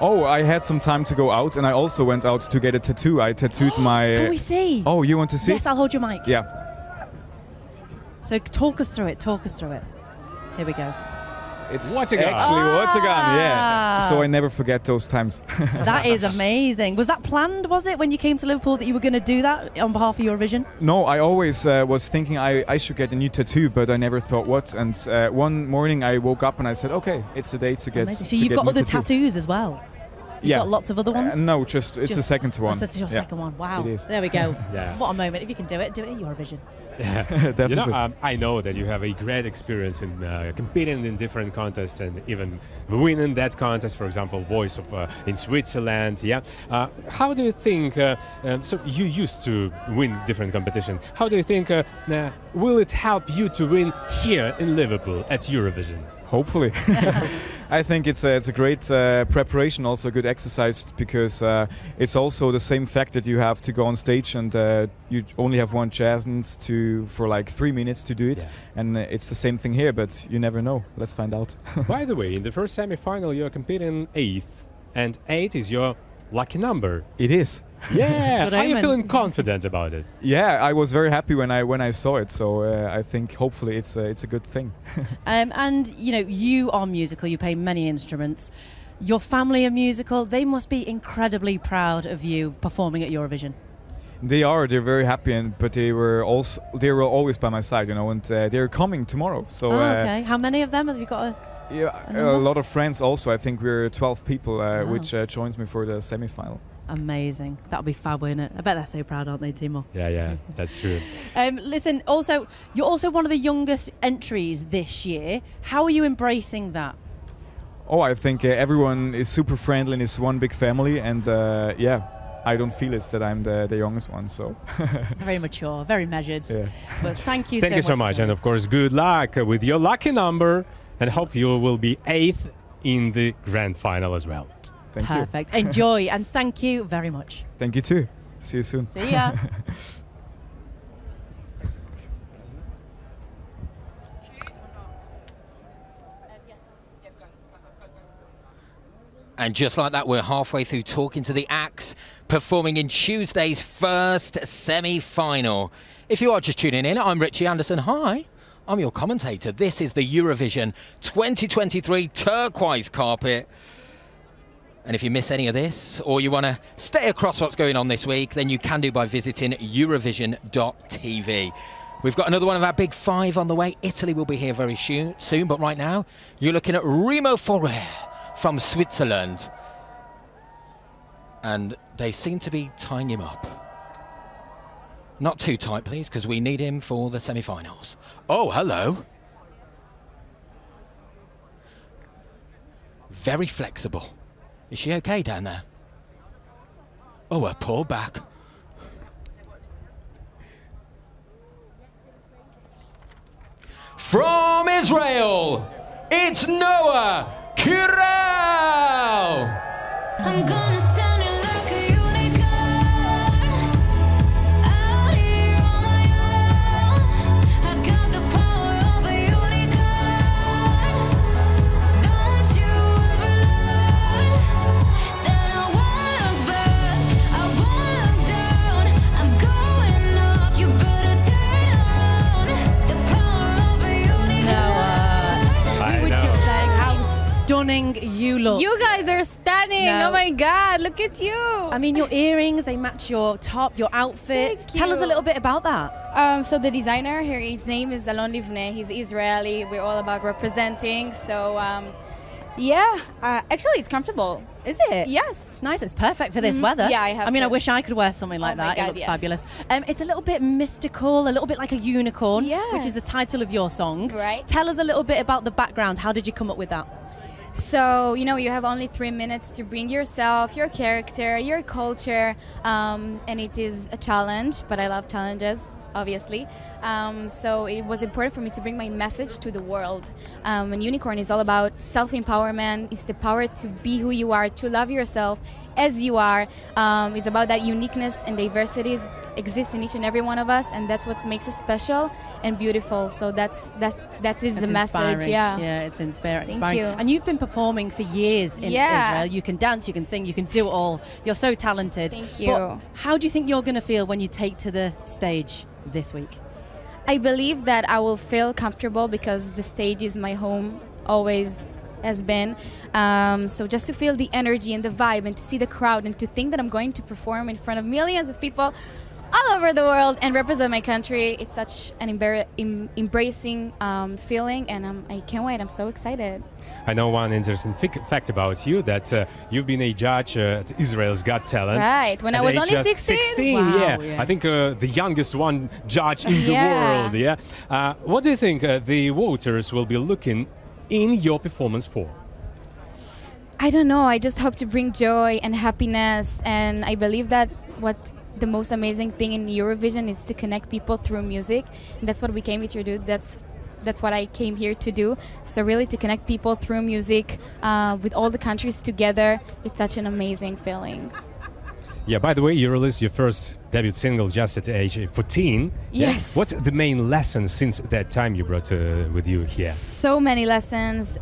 Oh, I had some time to go out, and I also went out to get a tattoo. I tattooed my... Can we see? Oh, you want to see? Yes, I'll hold your mic. Yeah. So talk us through it. Talk us through it. Here we go. It's actually What's-A-Gun, yeah. So I never forget those times. That is amazing. Was that planned, was it, when you came to Liverpool, that you were going to do that on behalf of Eurovision? No, I always was thinking I should get a new tattoo, but I never thought what. And one morning I woke up and I said, okay, it's the day to get amazing. So you've got other tattoos as well? You've got lots of other ones? No, it's the second one. Oh, so it's your second one. Wow. It is. There we go. What a moment. If you can do it at Eurovision. Definitely. You know, I know that you have a great experience in competing in different contests and even winning that contest, for example, Voice of in Switzerland. Yeah. How do you think? So you used to win different competitions. How do you think? Will it help you to win here in Liverpool at Eurovision? Hopefully. I think it's a great preparation, also a good exercise, because it's also the same fact that you have to go on stage and you only have one chance for like 3 minutes to do it. Yeah. And it's the same thing here, but you never know. Let's find out. By the way, in the first semi-final you're competing 8th, and 8 is your lucky number. It is. Yeah. Good Are you omen. feeling confident about it? Yeah, I was very happy when I saw it. So I think hopefully it's a good thing. And you know, you are musical. You play many instruments. Your family are musical. They must be incredibly proud of you performing at Eurovision. They're very happy, but they were always by my side, you know, and they're coming tomorrow. So okay. How many of them have you got? a lot of friends also. I think we're 12 people, which joins me for the semi-final. Amazing. That'll be fab, won't it? I bet they're so proud, aren't they, Timo? Yeah, that's true. Listen, also, you're also one of the youngest entries this year. How are you embracing that? Oh, I think everyone is super friendly and it's one big family, and yeah, I don't feel it that I'm the youngest one, so. Very mature, very measured. Yeah. But thank you Thank you so much, and of course, good luck with your lucky number, and hope you will be 8th in the grand final as well. Thank you. Perfect. Enjoy, and thank you very much. Thank you too. See you soon. See ya. And just like that, we're halfway through talking to the acts performing in Tuesday's first semi-final. If you are just tuning in, I'm Richie Anderson. Hi, I'm your commentator. This is the Eurovision 2023 turquoise carpet. And if you miss any of this, or you want to stay across what's going on this week, then you can do by visiting Eurovision.tv. We've got another one of our big 5 on the way. Italy will be here very soon, but right now, you're looking at Remo Forer from Switzerland. And they seem to be tying him up. Not too tight, please, because we need him for the semi-finals. Oh, hello. Very flexible. Is she okay down there? Oh, her poor back. From Israel, it's Noah Kirel! I'm gonna stand it like a unicorn out here on my own. I got the power of a unicorn. Don't you ever learn that I won't look back, I won't look down. I'm going up, you better turn around. The power of a unicorn. We were just saying how stunning you look. You guys are stunning. No. Oh my God, look at you. I mean, your earrings, they match your top, your outfit. Thank Tell us a you. little bit about that. So the designer here, his name is Alon Livne. He's Israeli. We're all about representing. So yeah, actually it's comfortable. Is it? Yes. Nice, it's perfect for this Mhm. weather. Yeah, I have mean, to. I wish I could wear something like Oh my that. God, It looks yes. fabulous. It's a little bit mystical, a little bit like a unicorn, which is the Yes. title of your song. Right. Tell us a little bit about the background. How did you come up with that? So, you know, you have only 3 minutes to bring yourself, your character, your culture, and it is a challenge, but I love challenges, obviously. So it was important for me to bring my message to the world. And Unicorn is all about self-empowerment. It's the power to be who you are, to love yourself as you are. It's about that uniqueness and diversities exist in each and every one of us, and that's what makes us special and beautiful. So that is It's the message. inspiring. Yeah. Yeah, it's inspiring. Thank you. And you've been performing for years in Yeah. Israel. You can dance, you can sing, you can do it all. You're so talented. Thank But you. how do you think you're going to feel when you take to the stage this week? I believe that I will feel comfortable because the stage is my home, always has been. So just to feel the energy and the vibe and to see the crowd and to think that I'm going to perform in front of millions of people all all over the world and represent my country. It's such an embracing feeling, and I can't wait. I'm so excited. I know one interesting fact about you, that you've been a judge at Israel's Got Talent. Right, when I at was age only just 16? Wow, Yeah. I think the youngest one judge in the Yeah. world. Yeah. What do you think the voters will be looking in your performance for? I don't know. I just hope to bring joy and happiness, and I believe that what the most amazing thing in Eurovision is to connect people through music. And that's what we came here to do. That's what I came here to do. So really to connect people through music with all the countries together. It's such an amazing feeling. Yeah, by the way, you released your first debut single just at age 14. Yes. What's the main lesson since that time you brought with you here? So many lessons,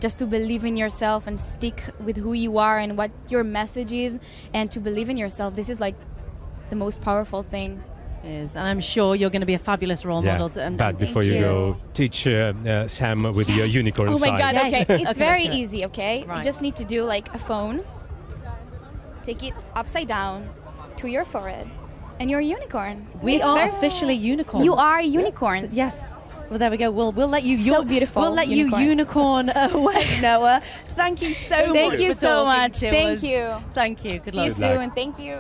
just to believe in yourself and stick with who you are and what your message is, and to believe in yourself. This is like the most powerful thing. Is, and I'm sure you're going to be a fabulous role model. But before you go, teach Sam with your unicorn Oh my side. God, okay. It's Okay, very let's do it. easy, okay? Right. You just need to do like a phone, take it upside down to your forehead, and you're a unicorn. We It's are very- officially unicorns. You are unicorns. Yes. Well, there we go. We'll let you. So beautiful. We'll let unicorns. you unicorn away, Noah. Thank you so much. Thank you for so talking much. to Thank us. you. Thank you. Good See you luck. soon. Thank you.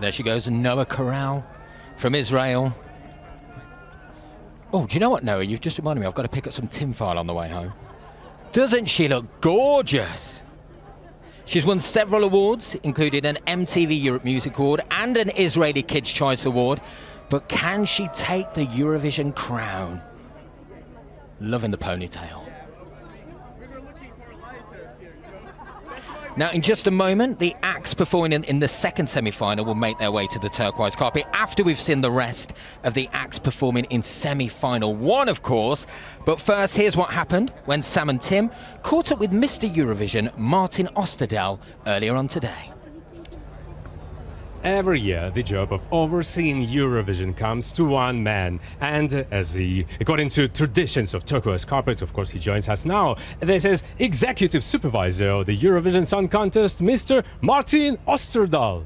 There she goes, Noah Corral from Israel. Oh, do you know what, Noah? You've just reminded me, I've got to pick up some tinfoil on the way home. Doesn't she look gorgeous? She's won several awards, including an MTV Europe Music Award and an Israeli Kids' Choice Award. But can she take the Eurovision crown? Loving the ponytail. Now, in just a moment, the acts performing in the second semi-final will make their way to the turquoise carpet after we've seen the rest of the acts performing in semi-final one, of course. But first, here's what happened when Sam and Tim caught up with Mr. Eurovision, Martin Osterdahl, earlier on today. Every year, the job of overseeing Eurovision comes to one man, and according to traditions of turquoise carpet, of course, he joins us now. This is executive supervisor of the Eurovision Song Contest, Mr. Martin Osterdahl.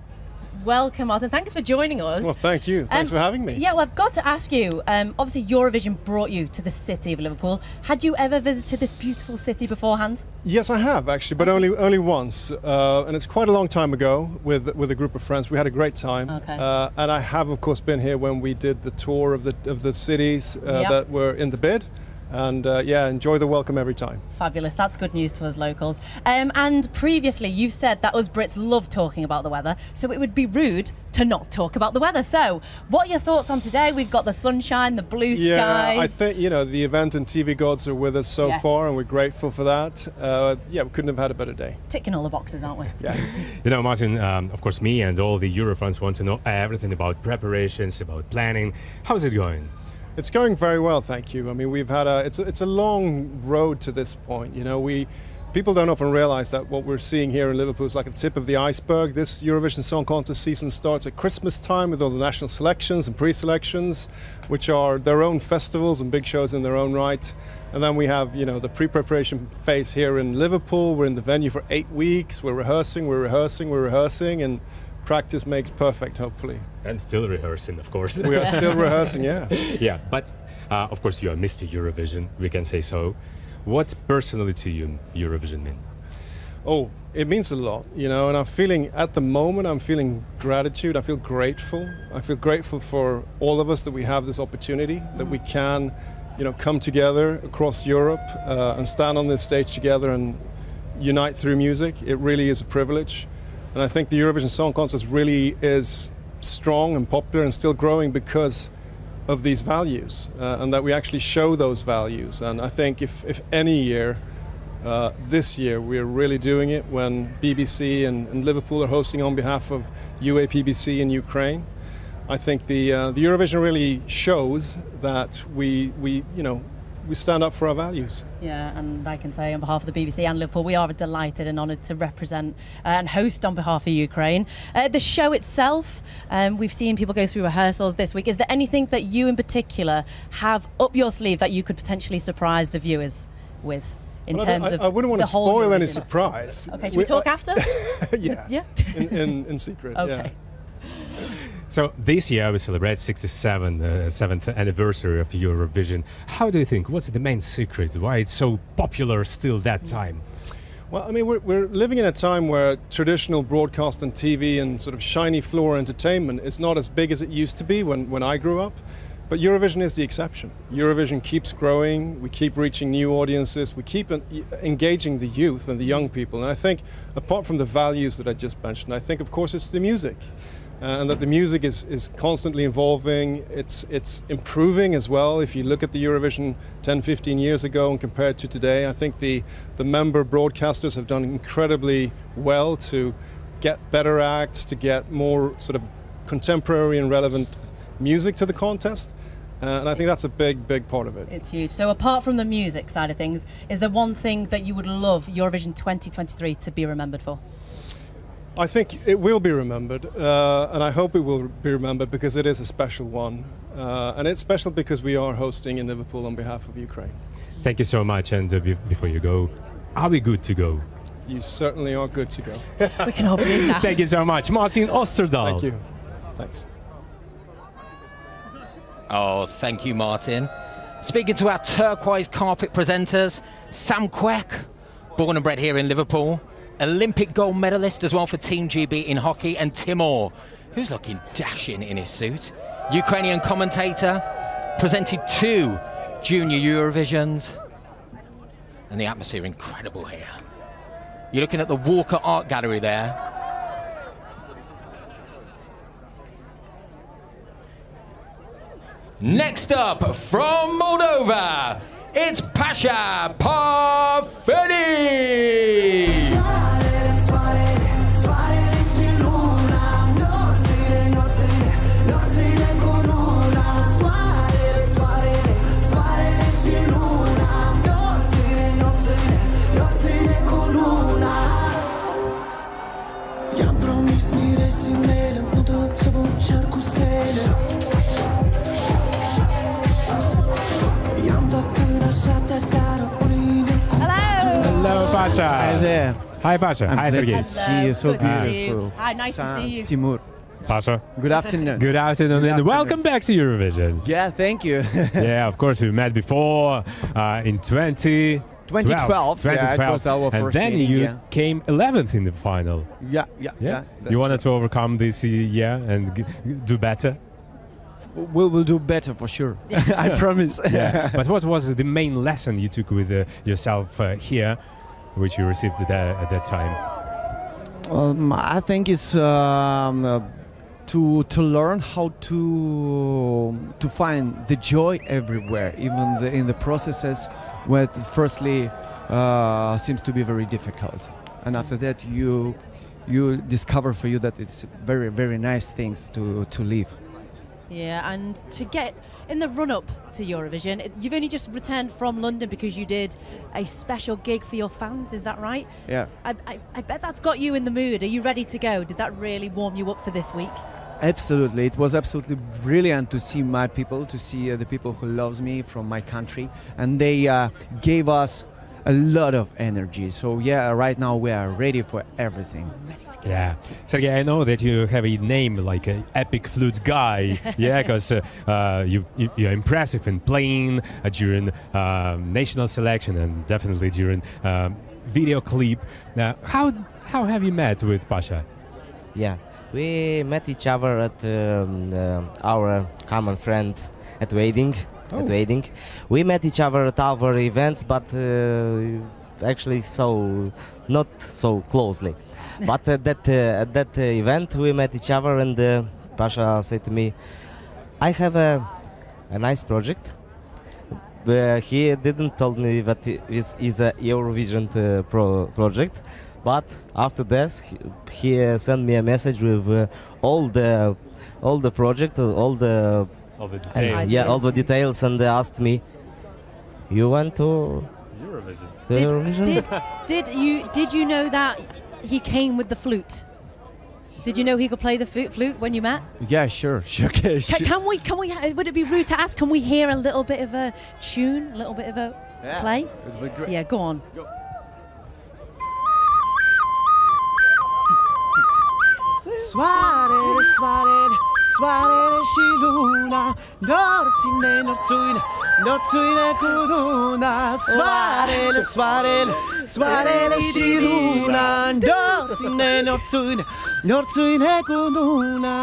Welcome, Martin. Thanks for joining us. Well, thank you. Thanks for having me. Yeah, well, I've got to ask you, obviously Eurovision brought you to the city of Liverpool. Had you ever visited this beautiful city beforehand? Yes, I have actually, but only once, and it's quite a long time ago with a group of friends. We had a great time, and I have, of course, been here when we did the tour of the cities that were in the bid. And yeah, enjoy the welcome every time. Fabulous. That's good news to us locals. And previously, you've said that us Brits love talking about the weather, so it would be rude to not talk about the weather. So, what are your thoughts on today? We've got the sunshine, the blue skies. Yeah, I think, you know, the event and TV gods are with us so far, and we're grateful for that. Yeah, we couldn't have had a better day. Ticking all the boxes, aren't we? Yeah. You know, Martin, of course, me and all the Eurofans want to know everything about preparations, about planning. How's it going? It's going very well, thank you. I mean, we've had it's a long road to this point. You know, people don't often realize that what we're seeing here in Liverpool is like a tip of the iceberg. This Eurovision Song Contest season starts at Christmas time with all the national selections and pre-selections, which are their own festivals and big shows in their own right. And then we have, you know, the pre-preparation phase here in Liverpool. We're in the venue for 8 weeks. We're rehearsing, and practice makes perfect, hopefully. And still rehearsing, of course. We are still rehearsing, yeah. Yeah, but of course you are Mr. Eurovision, we can say so. What personally to you Eurovision mean? Oh, it means a lot, you know, and I'm feeling, at the moment, I'm feeling gratitude. I feel grateful. I feel grateful for all of us that we have this opportunity, that we can, you know, come together across Europe and stand on this stage together and unite through music. It really is a privilege. And I think the Eurovision Song Contest really is strong and popular and still growing because of these values and that we actually show those values. And I think if any year, this year we're really doing it when BBC and Liverpool are hosting on behalf of UAPBC in Ukraine. I think the Eurovision really shows that we stand up for our values. Yeah, and I can say on behalf of the BBC and Liverpool, we are delighted and honoured to represent and host on behalf of Ukraine. The show itself, we've seen people go through rehearsals this week. Is there anything that you in particular have up your sleeve that you could potentially surprise the viewers with? In terms of I wouldn't want to spoil any surprise. Okay, should we talk after? Yeah. Yeah. In secret. Okay. Yeah. So this year we celebrate 7th anniversary of Eurovision. How do you think? What's the main secret? Why it's so popular still that time? Well, I mean, we're living in a time where traditional broadcast and TV and sort of shiny floor entertainment is not as big as it used to be when I grew up. But Eurovision is the exception. Eurovision keeps growing, we keep reaching new audiences, we keep engaging the youth and the young people. And I think, apart from the values that I just mentioned, I think, of course, it's the music. And that the music is constantly evolving, it's improving as well. If you look at the Eurovision 10, 15 years ago and compare it to today, I think the member broadcasters have done incredibly well to get better acts, to get more sort of contemporary and relevant music to the contest. And I think that's a big part of it. It's huge. So apart from the music side of things, is there one thing that you would love Eurovision 2023 to be remembered for? I think it will be remembered, and I hope it will be remembered because it is a special one. And it's special because we are hosting in Liverpool on behalf of Ukraine. Thank you so much, and before you go, are we good to go? You certainly are good to go. We can open it now. Thank you so much, Martin Osterdahl. Thank you. Thanks. Oh, thank you, Martin. Speaking to our turquoise carpet presenters, Sam Kwek, born and bred here in Liverpool, Olympic gold medalist as well for Team GB in hockey, and Timur, who's looking dashing in his suit. Ukrainian commentator, presented 2 Junior Eurovisions, and the atmosphere incredible here. You're looking at the Walker Art Gallery there. Next up, from Moldova, it's Pasha Parfeni! Hello, Pasha. Hi there. Hi, Pasha. I'm Hi, glad Sergey. to see you. So Good to see beautiful. you. Hi, nice to see you. Timur. Pasha. Good afternoon. Good afternoon, and welcome back to Eurovision. Yeah, thank you. Yeah, of course, we met before in 2012. 2012. Yeah, it was our and first then meeting, you yeah. came 11th in the final. Yeah. That's You wanted to overcome this year and do better? We'll do better for sure. I promise. Yeah. But what was the main lesson you took with yourself here, which you received at that time? I think it's to learn how to find the joy everywhere, even in the processes, where firstly seems to be very difficult, and after that you discover for you that it's very nice things to live. Yeah, and to get in the run-up to Eurovision, you've only just returned from London because you did a special gig for your fans, is that right? Yeah. I bet that's got you in the mood. Are you ready to go? Did that really warm you up for this week? Absolutely. It was absolutely brilliant to see my people, to see the people who loves me from my country, and they gave us a lot of energy. So yeah, right now we are ready for everything. Yeah, Sergey, I know that you have a name like an epic flute guy. Yeah, because you're impressive in playing during national selection and definitely during video clip. How have you met with Pasha? Yeah, we met each other at our common friend at Wading. At Wading, we met each other at our events, but actually not so closely. But at that event we met each other, and Pasha said to me, "I have a nice project." He didn't tell me that this is a Eurovision project, but after this he sent me a message with all the project, all the details. Yeah, all the details, and they asked me, "You went to Eurovision?" Did you know that he came with the flute? Did you know he could play the flute when you met? Yeah, sure. Okay, sure. Can we? Would it be rude to ask? Can we hear a little bit of a tune, a little bit of a play? It would be great. Yeah, go on. Go. Swatted, Swarele shiluna, nortsine nortsuine, nortsuine kuduna. Swarele, swarele, swarele shiluna, nortsine nortsuine, nortsuine kuduna.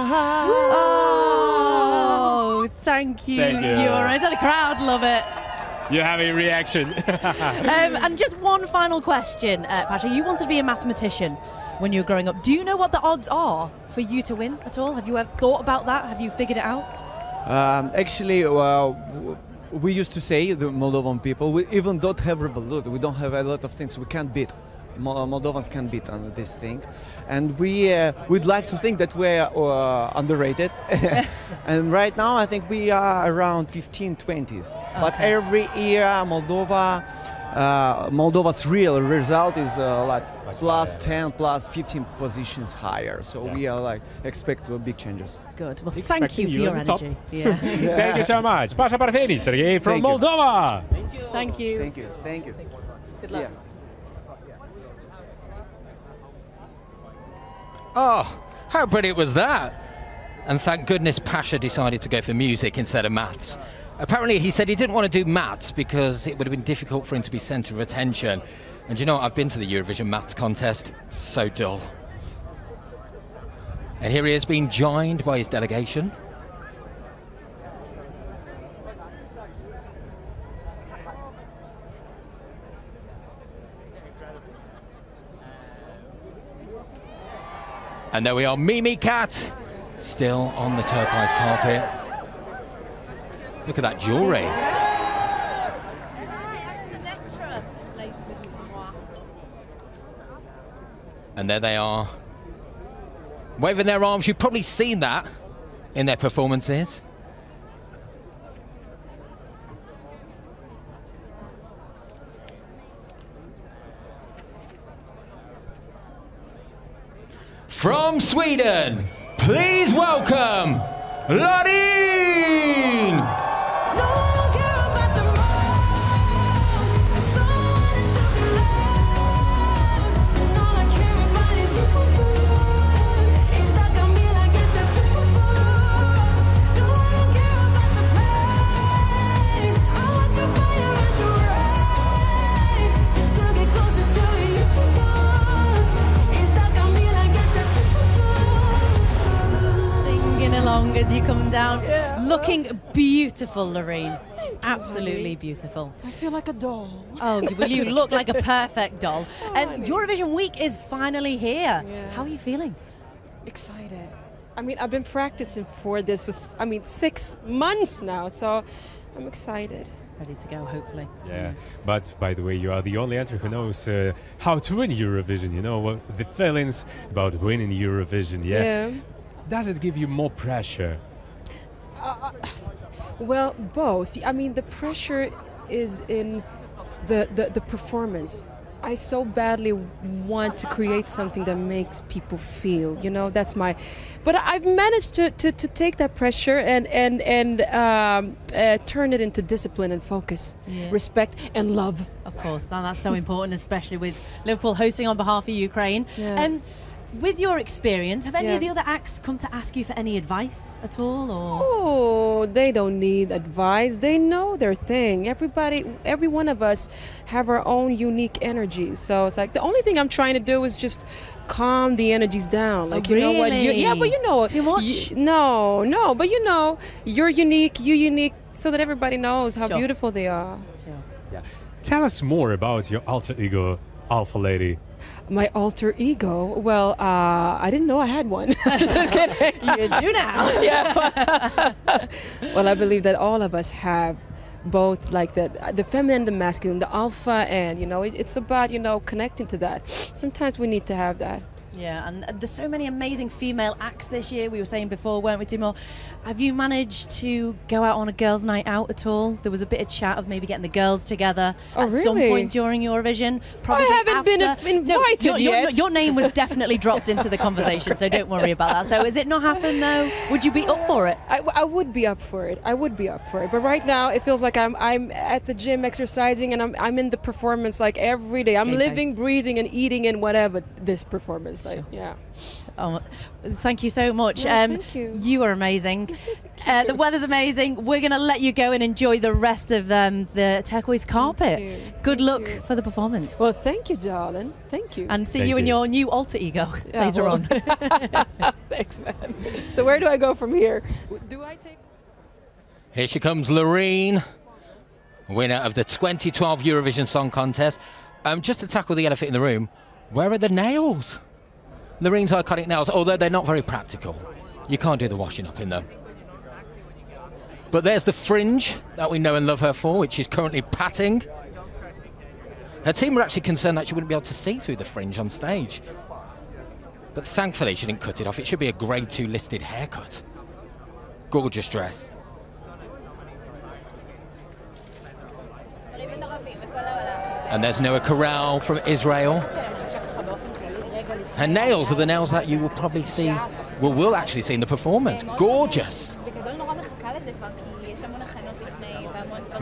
Oh, thank you, Thank you. Euro. The crowd love it. You have a reaction. And just one final question, Pasha. You wanted to be a mathematician when you were growing up. Do you know what the odds are for you to win at all? Have you ever thought about that? Have you figured it out? Actually, we used to say, the Moldovan people, we even don't have revolut. We don't have a lot of things we can't beat. Moldovans can beat on this thing, and we'd like to think that we're underrated. And right now, I think we are around 15, 20s. But every year, Moldova's real result is like plus 10, plus 15 positions higher. So we are like expect big changes. Good. Well, thank you for your energy. Yeah. Thank you so much. Pasha Parfeni, Sergei from Thank you. Moldova. Thank you. Thank you. Thank you. Good luck. Oh, how brilliant was that? And thank goodness Pasha decided to go for music instead of maths. Apparently he said he didn't want to do maths because it would have been difficult for him to be centre of attention. And you know what? I've been to the Eurovision Maths contest. So dull. And here he has been joined by his delegation. And there we are, Mimikat, still on the turquoise carpet. Look at that jewellery. And there they are, waving their arms. You've probably seen that in their performances. From Sweden, please welcome Loreen! Along as you come down, looking beautiful, Loreen. Absolutely beautiful. I feel like a doll. Oh, well, you look like a perfect doll. Eurovision week is finally here. How are you feeling? Excited. I mean, I've been practicing for this for, 6 months now, so I'm excited. Ready to go, hopefully. Yeah, but by the way, you are the only entry who knows how to win Eurovision. You know the feelings about winning Eurovision. Yeah. Does it give you more pressure? Well, both. I mean, the pressure is in the performance. I so badly want to create something that makes people feel, you know, that's my... But I've managed to take that pressure and turn it into discipline and focus, respect and love. Of course, and that's so important, especially with Liverpool hosting on behalf of Ukraine. With your experience, have any of the other acts come to ask you for any advice at all? Or? Oh, they don't need advice. They know their thing. Every one of us have our own unique energy. So it's like the only thing I'm trying to do is just calm the energies down. Like, you know what? But you know. Too much? No. But you know, you're unique, so that everybody knows how beautiful they are. Yeah. Tell us more about your alter ego, Alpha Lady. My alter ego? Well, I didn't know I had one. Just kidding. You do now. Well, I believe that all of us have both, like the feminine and the masculine, the alpha, and you know, it's about, you know, connecting to that. Sometimes we need to have that. Yeah, and there's so many amazing female acts this year. We were saying before, weren't we, Timur? Have you managed to go out on a girls' night out at all? There was a bit of chat of maybe getting the girls together at some point during Eurovision. Probably I haven't been invited yet. Your name was definitely dropped into the conversation, so don't worry about that. So has it not happened though? Would you be up for it? I would be up for it. I would be up for it. But right now, it feels like I'm at the gym exercising, and I'm in the performance like every day. I'm living, breathing, and eating in whatever this performance. So, yeah. Oh, thank you so much. Thank you. You are amazing. The weather's amazing. We're going to let you go and enjoy the rest of the turquoise carpet. Good luck for the performance. Well, thank you, darling. Thank you. And see you in your new alter ego later on. Thanks, man. So where do I go from here? Do I take... Here she comes, Loreen, winner of the 2012 Eurovision Song Contest. Just to tackle the elephant in the room, where are the nails? Loreen's iconic nails, although they're not very practical. You can't do the washing up in them. But there's the fringe that we know and love her for, which she's currently patting. Her team were actually concerned that she wouldn't be able to see through the fringe on stage. But thankfully she didn't cut it off. It should be a grade 2 listed haircut. Gorgeous dress. And there's Noah Corral from Israel. Her nails are the nails that you will probably see, well, we'll actually see in the performance. Gorgeous. We've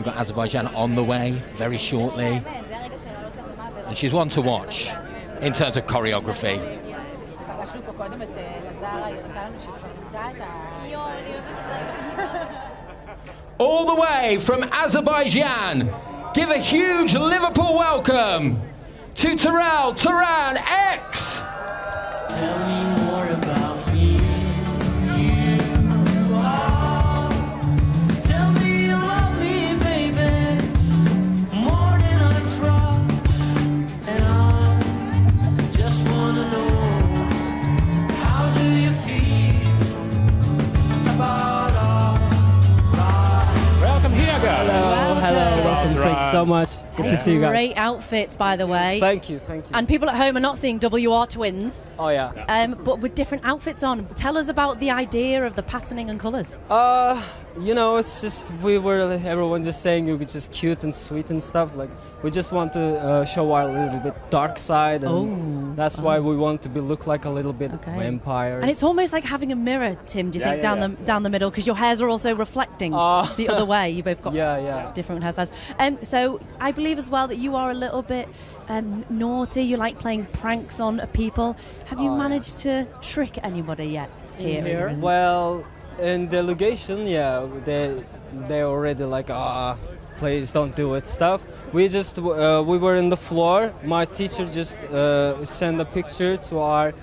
got Azerbaijan on the way very shortly. And she's one to watch in terms of choreography. All the way from Azerbaijan, give a huge Liverpool welcome to Terrell Turan X. Tell me more about me. You are. Tell me you love me, baby, more than I try. And I just wanna know, how do you feel about us? Welcome here, girl. Hello. Welcome. Thank you so much. Good to see you guys. Great outfits, by the way. Thank you. And people at home are not seeing WR twins. Oh yeah. But with different outfits on. Tell us about the idea of the patterning and colours. You know, it's just everyone just saying you're just cute and sweet and stuff. Like we just want to show our little bit dark side, and that's why we want to look like a little bit vampires. And it's almost like having a mirror, Tim. Do you think down the middle, because your hairs are also reflecting the other way. You both got different hairstyles. So I believe as well that you are a little bit naughty. You like playing pranks on people. Have you managed to trick anybody yet here? Well, in delegation, they already like please don't do it stuff. We just we were in the floor. My teacher just sent a picture to our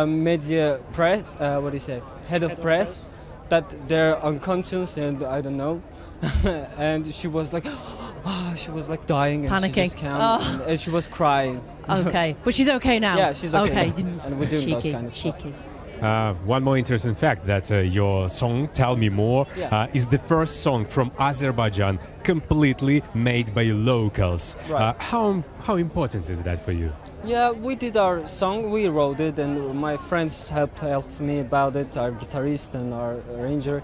media press. What do you say? Head of press, that they're unconscious and I don't know. And she was like, dying, and panicking. She just came, and she was crying. Okay, but she's okay now. Yeah, she's okay. Okay, and we're doing those kind of stuff. One more interesting fact, that your song, Tell Me More, is the first song from Azerbaijan completely made by locals. Right. How important is that for you? Yeah, we did our song, we wrote it, and my friends helped me about it, our guitarist and our arranger.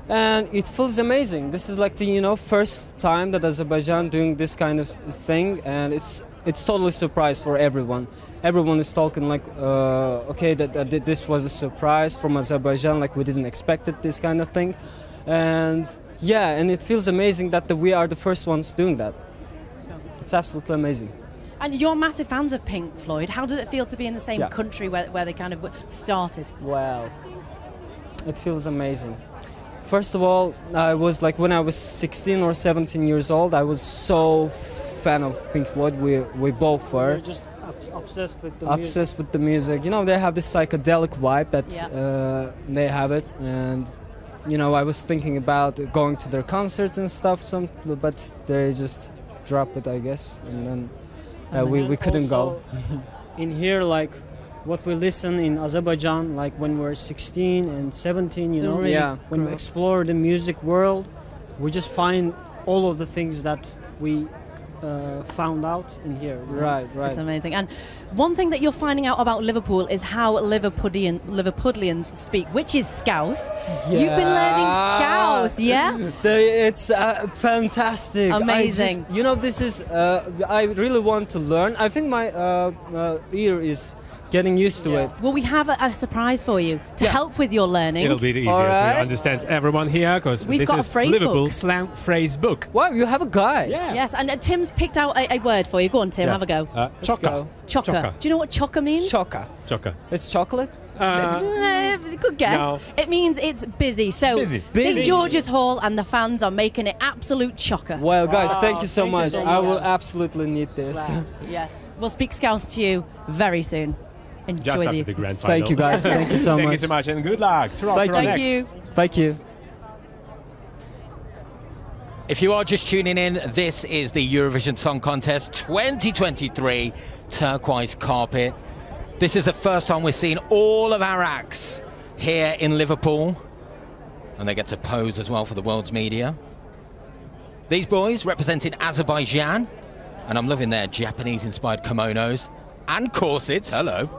And it feels amazing. This is like the first time that Azerbaijan doing this kind of thing, and it's totally surprise for everyone. Everyone is talking like, okay, that this was a surprise from Azerbaijan, like we didn't expect it, this kind of thing. And yeah, and it feels amazing that we are the first ones doing that. It's absolutely amazing. And you're massive fans of Pink Floyd. How does it feel to be in the same country where they kind of started? Well, it feels amazing. First of all, I was like, when I was 16 or 17 years old, I was so fan of Pink Floyd. We both were. We're just obsessed with the music. Obsessed with the music. You know, they have this psychedelic vibe that they have it. And, I was thinking about going to their concerts and stuff, but they just dropped it, I guess. And then we couldn't go. In here, like, what we listen in Azerbaijan, like when we're 16 and 17, when we explore the music world, we just find all of the things that we found out in here. Right. It's amazing. And one thing that you're finding out about Liverpool is how Liverpudlians speak, which is Scouse. Yeah. You've been learning Scouse, yeah? It's fantastic. Amazing. This is, I really want to learn. I think my ear is getting used to it. Well, we have a surprise for you to help with your learning. It'll be easier to understand everyone here, because this is Liverpool Slang Phrase Book. Wow, you have a guide. Yeah. Yes, and Tim's Tim's picked out a word for you. Go on, Tim, Yeah. have a go. Choca. Choca. Choca. Do you know what choca means? Choca. Choca. It's chocolate? Good guess. No. It means it's busy. So Busy. St. George's Hall and the fans are making it absolute chocker. Well, guys, thank you so Thank you much. so I will much. absolutely need this. Yes. We'll speak Scouse to you very soon. Enjoy Just after the grand final. Thank you, guys. Thank you so Thank much. you so much, and good luck. Thank you. Thank you. If you are just tuning in, this is the Eurovision Song Contest 2023 Turquoise Carpet. This is the first time we're seeing all of our acts here in Liverpool, and they get to pose as well for the world's media. These boys representing Azerbaijan, and I'm loving their Japanese-inspired kimonos and corsets. Hello.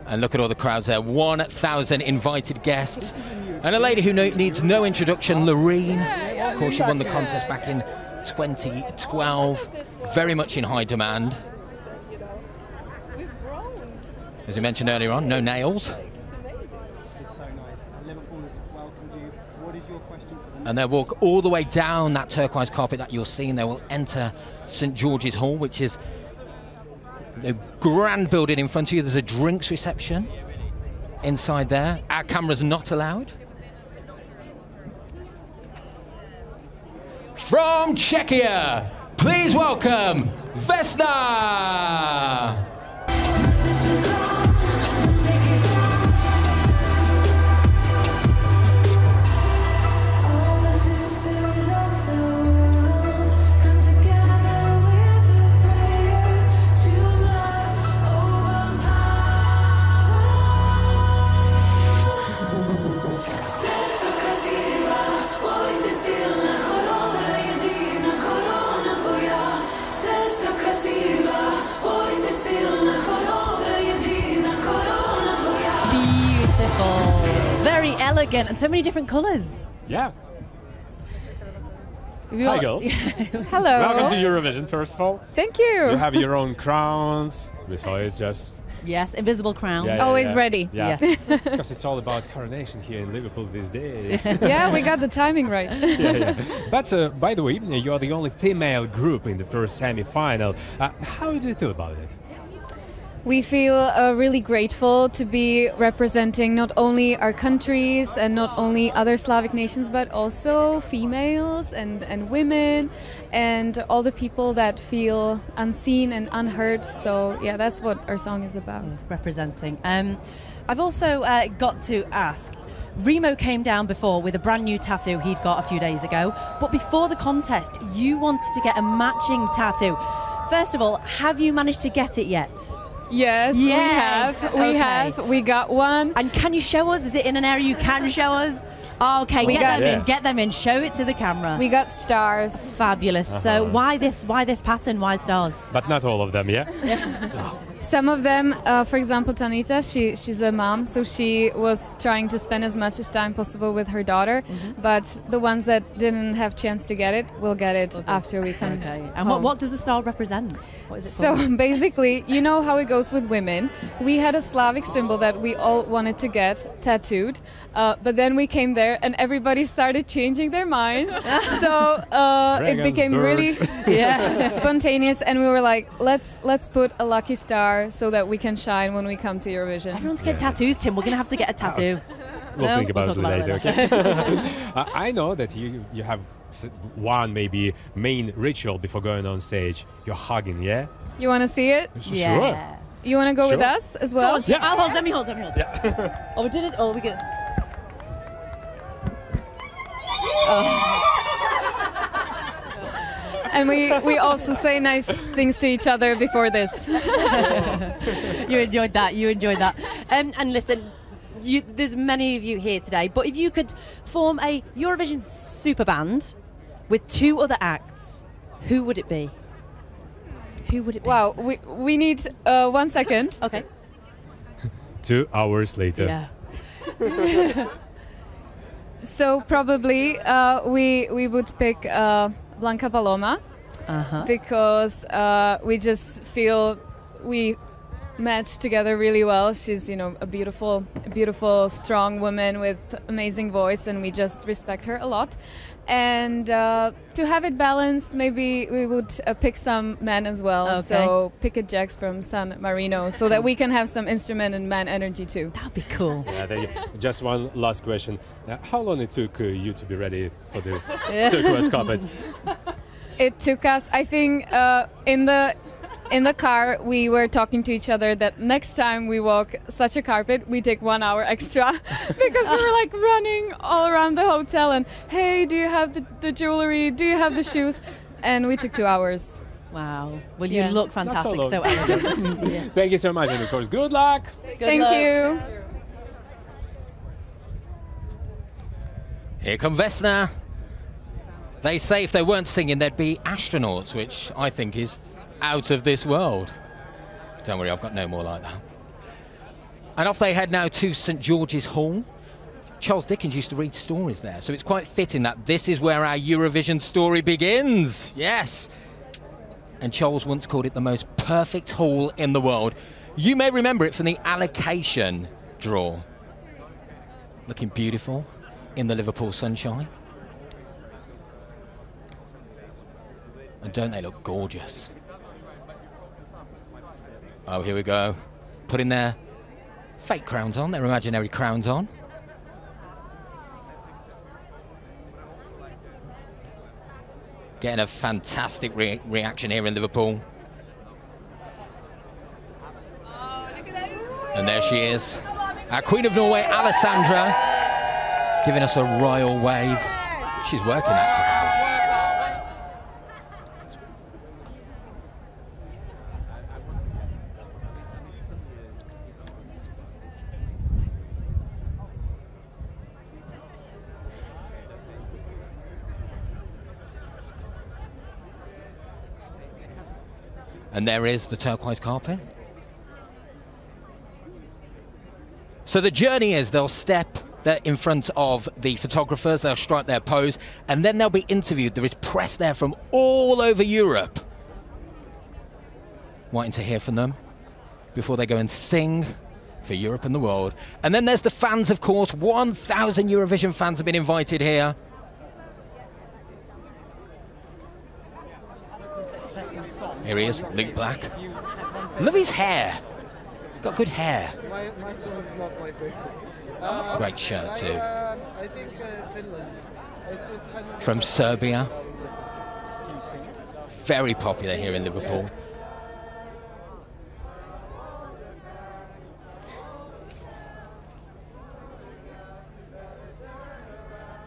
And look at all the crowds there, 1,000 invited guests. And a lady who needs no introduction, Loreen. Of course, she won the contest back in 2012, very much in high demand. As we mentioned earlier on, no nails. And they'll walk all the way down that turquoise carpet that you're seeing. They will enter St. George's Hall, which is the grand building in front of you. There's a drinks reception inside there. Our cameras not allowed. From Czechia, please welcome Vesna! Very elegant and so many different colours. Yeah. Hi, girls. Hello. Welcome to Eurovision, first of all. Thank you. You have your own crowns. Besides, just Yes, invisible crown. Yeah, Always ready. Yeah. Yes. Because it's all about coronation here in Liverpool these days. Yeah, we got the timing right. Yeah. But by the way, you're the only female group in the first semi-final. How do you feel about it? We feel really grateful to be representing not only our countries and not only other Slavic nations, but also females and women and all the people that feel unseen and unheard. So yeah, that's what our song is about. Representing. I've also got to ask, Remo came down before with a brand new tattoo he'd got a few days ago, but before the contest you wanted to get a matching tattoo. First of all, have you managed to get it yet? Yes, Yes, we okay. have. We got one. And can you show us? Is it in an area you can show us? Oh, okay, get them in. Show it to the camera. We got stars. Fabulous. So why this pattern? Why stars? But not all of them, yeah? Some of them, for example, Tanita, she's a mom, so she was trying to spend as much as time possible with her daughter. But the ones that didn't have chance to get it will get it after we come. Okay. And home. what does the star represent? What is it So called? basically, you know how it goes with women. We had a Slavic symbol that we all wanted to get tattooed, but then we came there and everybody started changing their minds. So it became really spontaneous, and we were like, let's put a lucky star so that we can shine when we come to Eurovision. Everyone's getting tattoos, Tim. We're going to have to get a tattoo. We'll think about talk it later, it okay? I know that you have one maybe main ritual before going on stage. You're hugging, yeah? You want to see it? Sure. You want to go with Sure. us as well? Go on, Tim. I'll hold. Let me hold. Yeah. Oh, we did it. Oh, we get it. And we also say nice things to each other before this. You enjoyed that. You enjoyed that. And listen, there's many of you here today, but if you could form a Eurovision super band with two other acts, who would it be? Who would it be? Wow, we need 1 second. Okay. 2 hours later. Yeah. So probably we would pick Blanca Paloma because we just feel we match together really well. She's, you know, a beautiful, strong woman with amazing voice, and we just respect her a lot. And to have it balanced, maybe we would pick some men as well. Okay. So pick a Jax from San Marino, so that we can have some instrument and man energy too. That'd be cool. Yeah, there you- just one last question. How long it took you to be ready for the Yeah. turquoise carpet? It took us, I think, in the car, we were talking to each other that next time we walk such a carpet, we take 1 hour extra because we were like running all around the hotel and, hey, do you have the jewelry? Do you have the shoes? And we took 2 hours. Wow. Well, Yeah. you look Not fantastic, so so long. elegant. Yeah. Thank you so much, and of course, good luck. Thank you. Here come Vesna. They say if they weren't singing, they'd be astronauts, which I think is out of this world. Don't worry, I've got no more like that. And off they head now to St George's Hall. Charles Dickens used to read stories there, so it's quite fitting that this is where our Eurovision story begins. Yes. And Charles once called it the most perfect hall in the world. You may remember it from the allocation draw. Looking beautiful in the Liverpool sunshine. And don't they look gorgeous? Oh, here we go. Putting their fake crowns on, their imaginary crowns on. Getting a fantastic reaction here in Liverpool. And there she is. Our Queen of Norway, Alessandra, giving us a royal wave. She's working that crowd. And there is the turquoise carpet. So the journey is they'll step there in front of the photographers, they'll strike their pose, and then they'll be interviewed. There is press there from all over Europe, wanting to hear from them before they go and sing for Europe and the world. And then there's the fans, of course. 1,000 Eurovision fans have been invited here. Here he is, Luke Black. Love his hair. Got good hair. My song is not my favorite. Great shirt too. I think Finland. It's kind of From Serbia. Very popular here in Liverpool.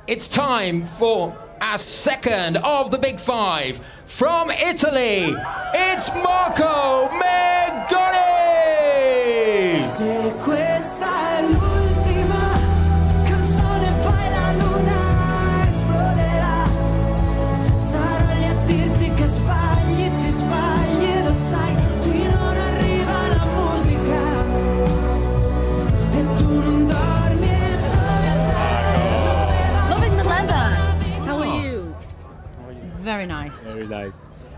It's time for our second of the big five. From Italy, it's Marco Mengoni! Se questa è l'ultima canzone, poi la luna esploderà. Sarò lì a dirti che sbagli, ti sbagli, lo sai. Qui non arriva la musica e tu non dormi e dove sei? Loving the leather. How are you? Very nice. Very nice.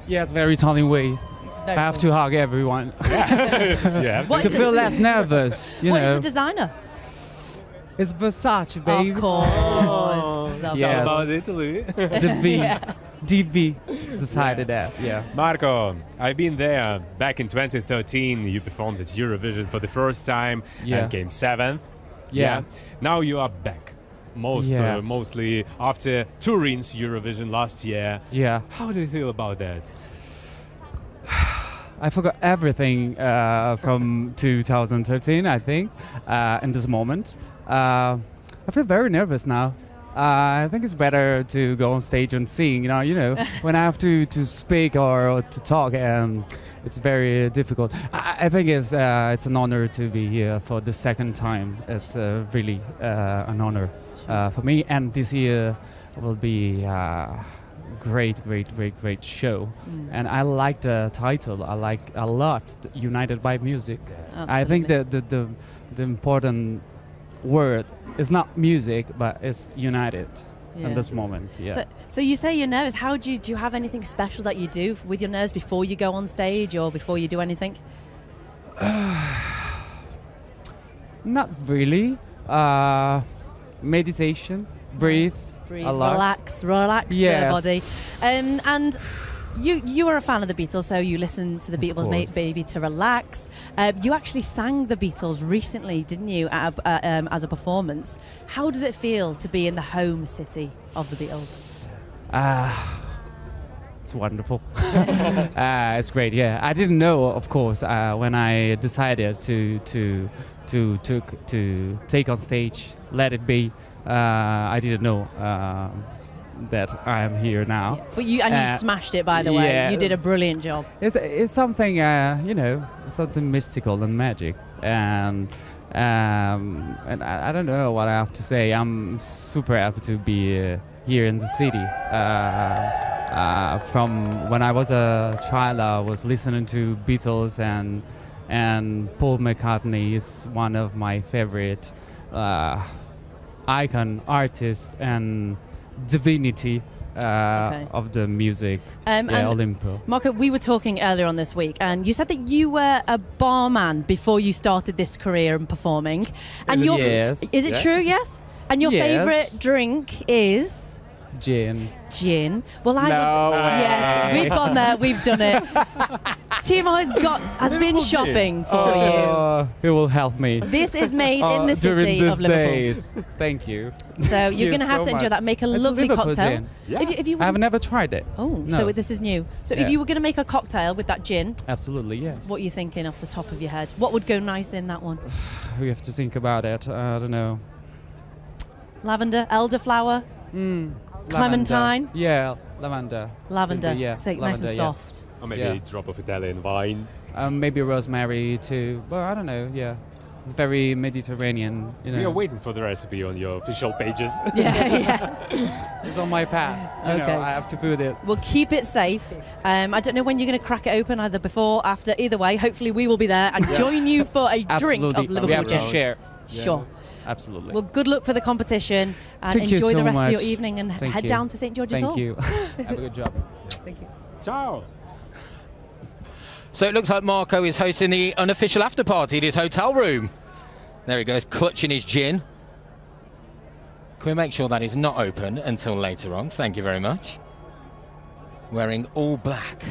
Yeah, it's very Italian way. Very I have cool. to hug everyone. Yeah, What to is feel it? less nervous, you What is know. the designer? It's Versace, baby. Of course. It's all Yes. about Italy. The V. Yeah. DV decided that, yeah. Marco, I've been there back in 2013. You performed at Eurovision for the first time Yeah. and came 7th. Yeah. Now you are back. Yeah. Mostly after Turin's Eurovision last year. Yeah. How do you feel about that? I forgot everything from 2013, I think, in this moment. I feel very nervous now. I think it's better to go on stage and sing. You know, when I have to speak or to talk, it's very difficult. I think it's an honor to be here for the second time. It's really an honor for me, and this year will be great show. And I like the title. I like a lot, United by Music. I think that the important word is not music, but it's united in this moment. Yeah. So you say you're nervous. How do you have anything special that you do with your nerves before you go on stage or before you do anything? Not really. Meditation, breathe, Breathe, a lot. relax Yes. the body. And you are a fan of the Beatles, so you listen to the Beatles maybe to relax. You actually sang the Beatles recently, didn't you, as a performance? How does it feel to be in the home city of the Beatles? It's wonderful. It's great. Yeah, I didn't know, of course, when I decided to take on stage, Let It Be. I didn't know that I am here now. But you smashed it, by the way. yeah. You did a brilliant job. It's something something mystical and magic, and I don't know what I have to say. I'm super happy to be here in the city. From when I was a child, I was listening to Beatles, and Paul McCartney is one of my favorite icon artists and divinity of the music. And Olimpo. Marco, we were talking earlier on this week, and you said that you were a barman before you started this career in performing. And Yes. Is it true? Yes. And your Yes. favourite drink is Gin. Gin. Well, No way. Yes, we've gone there. We've done it. Timo has been shopping for you. It will help me. This is made in the during city these of Liverpool. days. Thank you. So you're going to have to enjoy that. Make a It's lovely Liverpool cocktail. gin. If you I've never tried it. Oh, no. so this is new. So Yeah. if you were going to make a cocktail with that gin, Absolutely, yes. what are you thinking off the top of your head? What would go nice in that one? We have to think about it. I don't know. Lavender, elderflower, clementine. Lavender. Yeah, lavender. Lavender. Maybe, yeah. So nice lavender, and yeah. soft. Or maybe Yeah. a drop of Italian wine. Maybe rosemary too. Well, I don't know. Yeah, it's very Mediterranean. You know. We are waiting for the recipe on your official pages. Yeah. It's on my past. You know, Okay. I have to put it. We'll keep it safe. I don't know when you're going to crack it open, either before, after. Either way, hopefully we will be there and join you for a drink Absolutely. of Liverpool We have to gin. share. Sure. Absolutely. Well, good luck for the competition and Thank you enjoy the so rest of your much. evening and Thank head you. down to St. George's Hall. Thank you. Have a good job. Thank you. Ciao. So it looks like Marco is hosting the unofficial after party in his hotel room. There he goes, clutching his gin. Can we make sure that is not open until later on? Thank you very much. Wearing all black.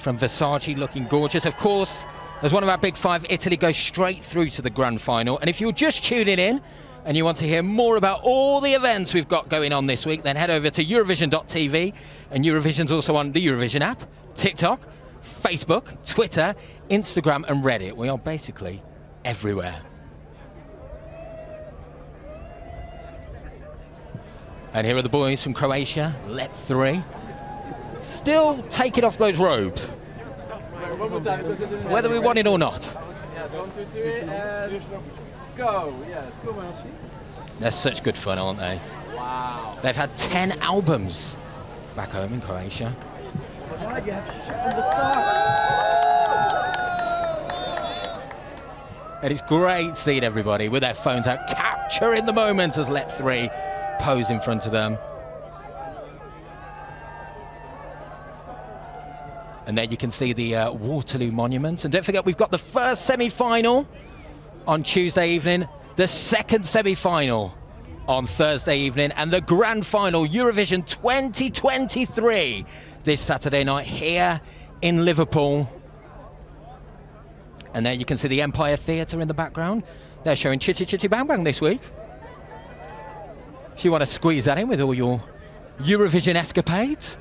From Versace, looking gorgeous. Of course, as one of our big five, Italy goes straight through to the grand final. And if you're just tuning in and you want to hear more about all the events we've got going on this week, then head over to Eurovision.tv. And Eurovision's also on the Eurovision app, TikTok, Facebook, Twitter, Instagram and Reddit. We are basically everywhere. And here are the boys from Croatia, Let 3. Still taking off those robes, whether we want it or not. Yes, 1, 2, 3, and go. Yes. They're such good fun, aren't they? Wow. They've had 10 albums back home in Croatia. You have to shut the socks. And it's great seeing everybody with their phones out, capturing the moment as Let 3 pose in front of them. And there you can see the Waterloo Monument. And don't forget, we've got the first semi-final on Tuesday evening, the second semi-final on Thursday evening, and the grand final, Eurovision 2023, this Saturday night here in Liverpool. And there you can see the Empire Theatre in the background. They're showing Chitty Chitty Bang Bang this week. If you want to squeeze that in with all your Eurovision escapades.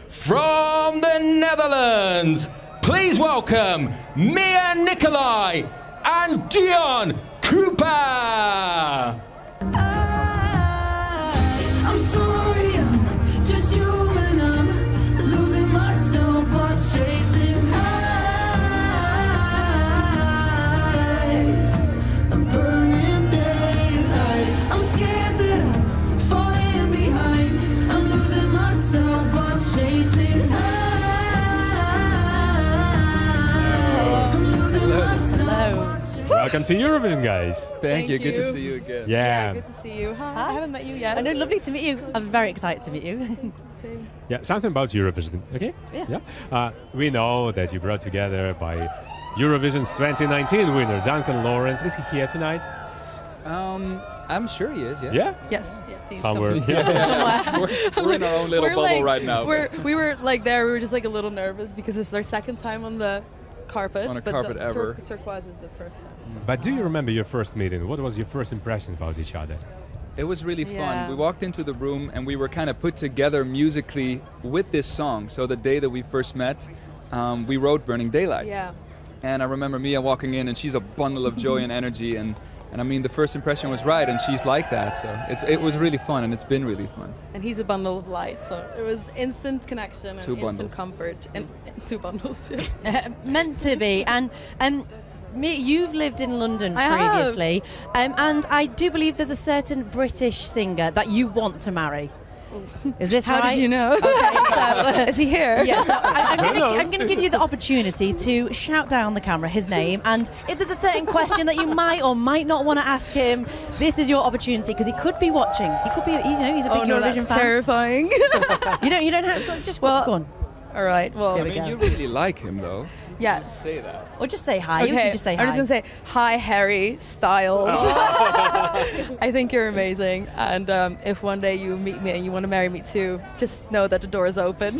From the Netherlands, please welcome Mia Nicolai and Dion Cooper. I'm sorry, I'm just human. I'm losing myself while chasing highs. A burning daylight. I'm scared that I'm falling behind. I'm losing myself while chasing highs. I'm losing myself. Welcome to Eurovision, guys. Thank you. Good to see you again. Yeah. Good to see you. Hi. I haven't met you yet. I know, lovely to meet you. I'm very excited to meet you. Same. Yeah, something about Eurovision, okay? Yeah. We know that you brought together by Eurovision's 2019 winner, Duncan Lawrence. Is he here tonight? I'm sure he is, yeah. Yeah? Yes, he's Somewhere. coming. We're in our own little bubble like, right now. We were like there. We were just like a little nervous because it's our second time on the carpet. On a but carpet the ever. turquoise is the first time. So. But do you remember your first meeting? What was your first impression about each other? It was really fun. Yeah. We walked into the room and we were kind of put together musically with this song. So the day that we first met, we wrote Burning Daylight. Yeah. And I remember Mia walking in and she's a bundle of joy and energy. And I mean, the first impression was right and she's like that. So it was really fun and it's been really fun. And he's a bundle of light, so it was instant connection and Two instant bundles. comfort. And 2 bundles, yes. Meant to be. And you've lived in London I have. previously, and I do believe there's a certain British singer that you want to marry. Is this How right? did you know? Okay, so, Is he here? Yeah, so I'm Who knows? going to give you the opportunity to shout down the camera his name, and if there's a certain question that you might or might not want to ask him, this is your opportunity because he could be watching. He could be, he's a big Eurovision that's fan. terrifying. You don't have just go on. All right. Well, I mean, you really like him though. yes. Say that. Or just say hi. You Okay, can just say hi. I'm just gonna say hi, Harry Styles. I think you're amazing, and if one day you meet me and you want to marry me too, just know that the door is open.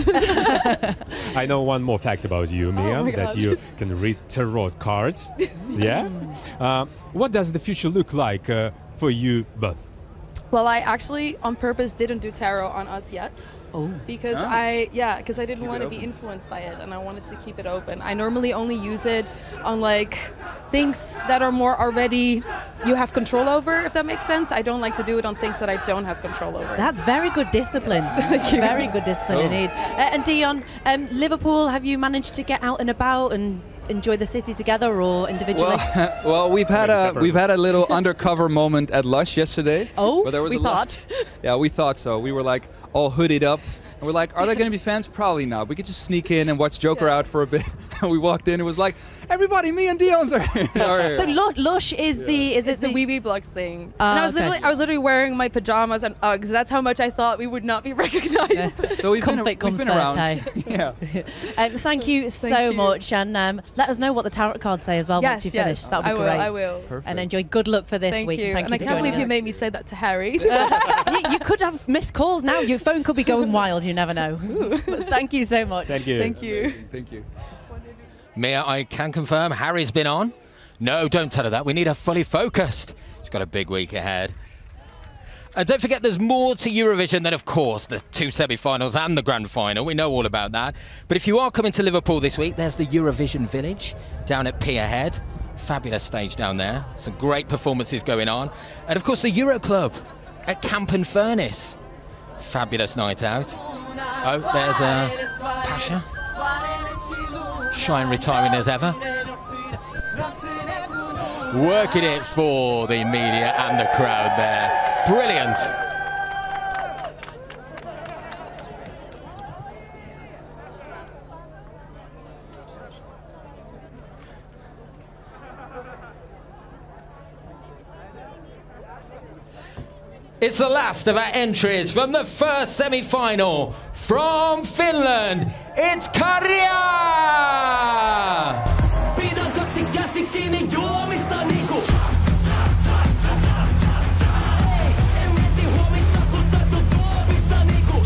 I know one more fact about you, Mia, my that God. you can read tarot cards. Yeah? What does the future look like for you both? Well, I actually on purpose didn't do tarot on us yet. Oh. Because Oh. I didn't Keep want it to be open. influenced by it, and I wanted to keep it open. I normally only use it on like things that are more already you have control over, if that makes sense. I don't like to do it on things that I don't have control over. That's very good discipline. Thank you. Very good discipline Oh. indeed. And Dion, Liverpool, have you managed to get out and about and enjoy the city together or individually? Well, we've had Maybe a separately. little undercover moment at Lush yesterday. Oh, where there was we a lot- thought. Yeah, we thought so. We were like all hoodied up. And we're like, are there going to be fans? Probably not. We could just sneak in and watch Joker out for a bit. And we walked in. It was like, everybody, me and Dion's are here. So Lush is It's the wee wee blocks thing. Ah, And okay. I was literally wearing my pajamas and Uggs. That's how much I thought we would not be recognized. So we've Comfort been comes around. first, hey? Yeah. Thank you so much, and let us know what the tarot cards say as well once you finish. That would be great. I will. Perfect. And enjoy. Good luck for this Thank week. you. Thank And you I for can't joining believe you us. made me say that to Harry. You could have missed calls now. Your phone could be going wild. You never know. But thank you so much. Thank you. Thank you. Thank you. Mia, I can confirm Harry's been on. No, don't tell her that. We need her fully focused. She's got a big week ahead. And don't forget, there's more to Eurovision than, of course, the 2 semi-finals and the grand final. We know all about that. But if you are coming to Liverpool this week, there's the Eurovision Village down at Pier Head. Fabulous stage down there. Some great performances going on. And, of course, the Euro Club at Camp and Furnace. Fabulous night out. Oh, there's Pasha. Shine retiring as ever. Working it for the media and the crowd there. Brilliant. It's the last of our entries from the first semi-final. From Finland, it's Karja! Pidän kaksi käsi kiinni juomista niinku. En mieti huomista, kun tarttu tuomista niinku.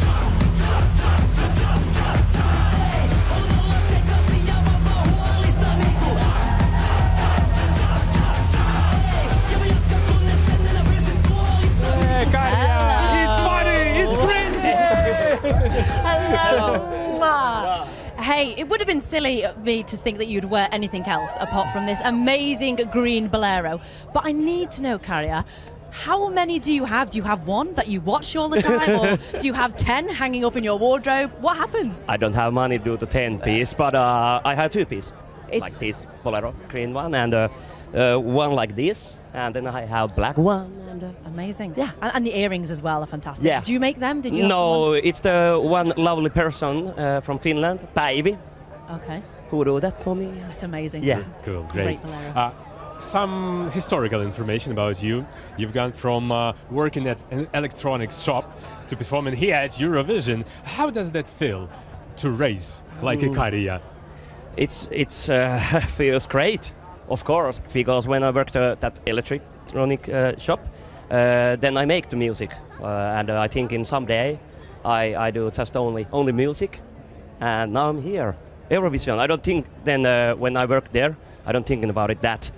On olla sekaisin ja vapaa huolista niinku. Ja mä jatkan kunnes ennen mä pysyn tuolissa niinku. It's funny! It's crazy! Hello. Mwah. Hey, it would have been silly of me to think that you'd wear anything else apart from this amazing green bolero. But I need to know, Karja, how many do you have? Do you have one that you watch all the time? Or do you have 10 hanging up in your wardrobe? What happens? I don't have money to do the 10 piece, but I have 2 piece. Like It's- this bolero green one and one like this, and then I have black one. And Amazing. Yeah. And the earrings as well are fantastic. Yeah. Did you make them? Did you? have no, it's the one lovely person from Finland, Päivi, someone? Okay. who do that for me. That's amazing. Yeah. Cool, Great great. bolero. some historical information about you. You've gone from working at an electronics shop to performing here at Eurovision. How does that feel to race like a Kariya? It's feels great, of course, because when I worked at that electronic shop, then I make the music, and I think in some day I do just only music, and now I'm here, Eurovision. I don't think then when I worked there, I don't thinking about it that,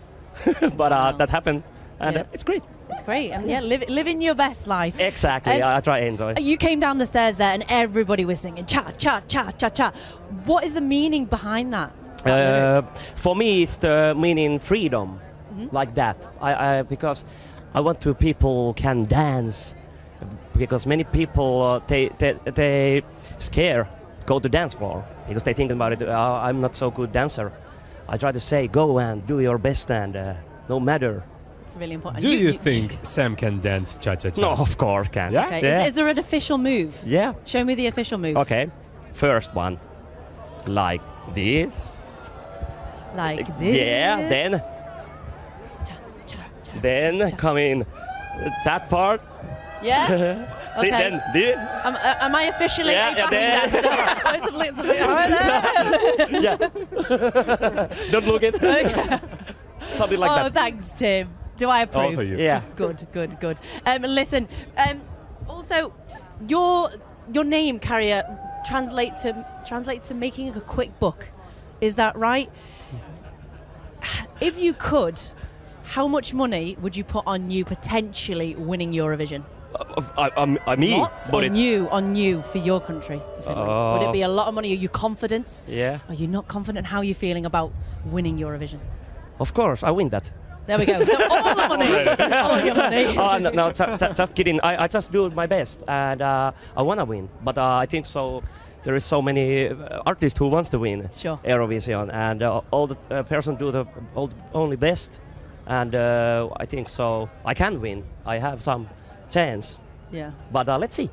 but that happened, and it's great. It's great, and yeah, living your best life. Exactly, I try to enjoy. You came down the stairs there, and everybody was singing cha cha cha cha cha. What is the meaning behind that? For me, it's the meaning freedom, like that. I because I want to people can dance, because many people they scare go to dance floor because they think about it. I'm not so good dancer. I try to say go and do your best, and no matter. It's really important. Do you think Sam can dance cha-cha-cha? No, of course can. Yeah? Okay. Yeah. Is there an official move? Yeah. Show me the official move. Okay. First one, like this. Like this. Yeah. Then come in that part. Yeah. See, Okay. then this. Am I officially Yeah, a yeah, backing dancer? Yeah. Don't look it. Something like Oh, that. thanks, Tim. Do I approve? All for you. Yeah. Good. Listen. Also, your name, Kariya, translate to making a quick buck. Is that right? If you could, how much money would you put on you potentially winning Eurovision? I mean, Lots but on you for your country, for Finland. Would it be a lot of money? Are you confident? Yeah. Are you not confident? How are you feeling about winning Eurovision? Of course, I win that. There we go. So all the money, all your money. Oh, no, just kidding. I just do my best, and I want to win. But I think so. There is so many artists who wants to win Eurovision, and all the person do the only best, and I think so. I can win. I have some chance. Yeah. But let's see.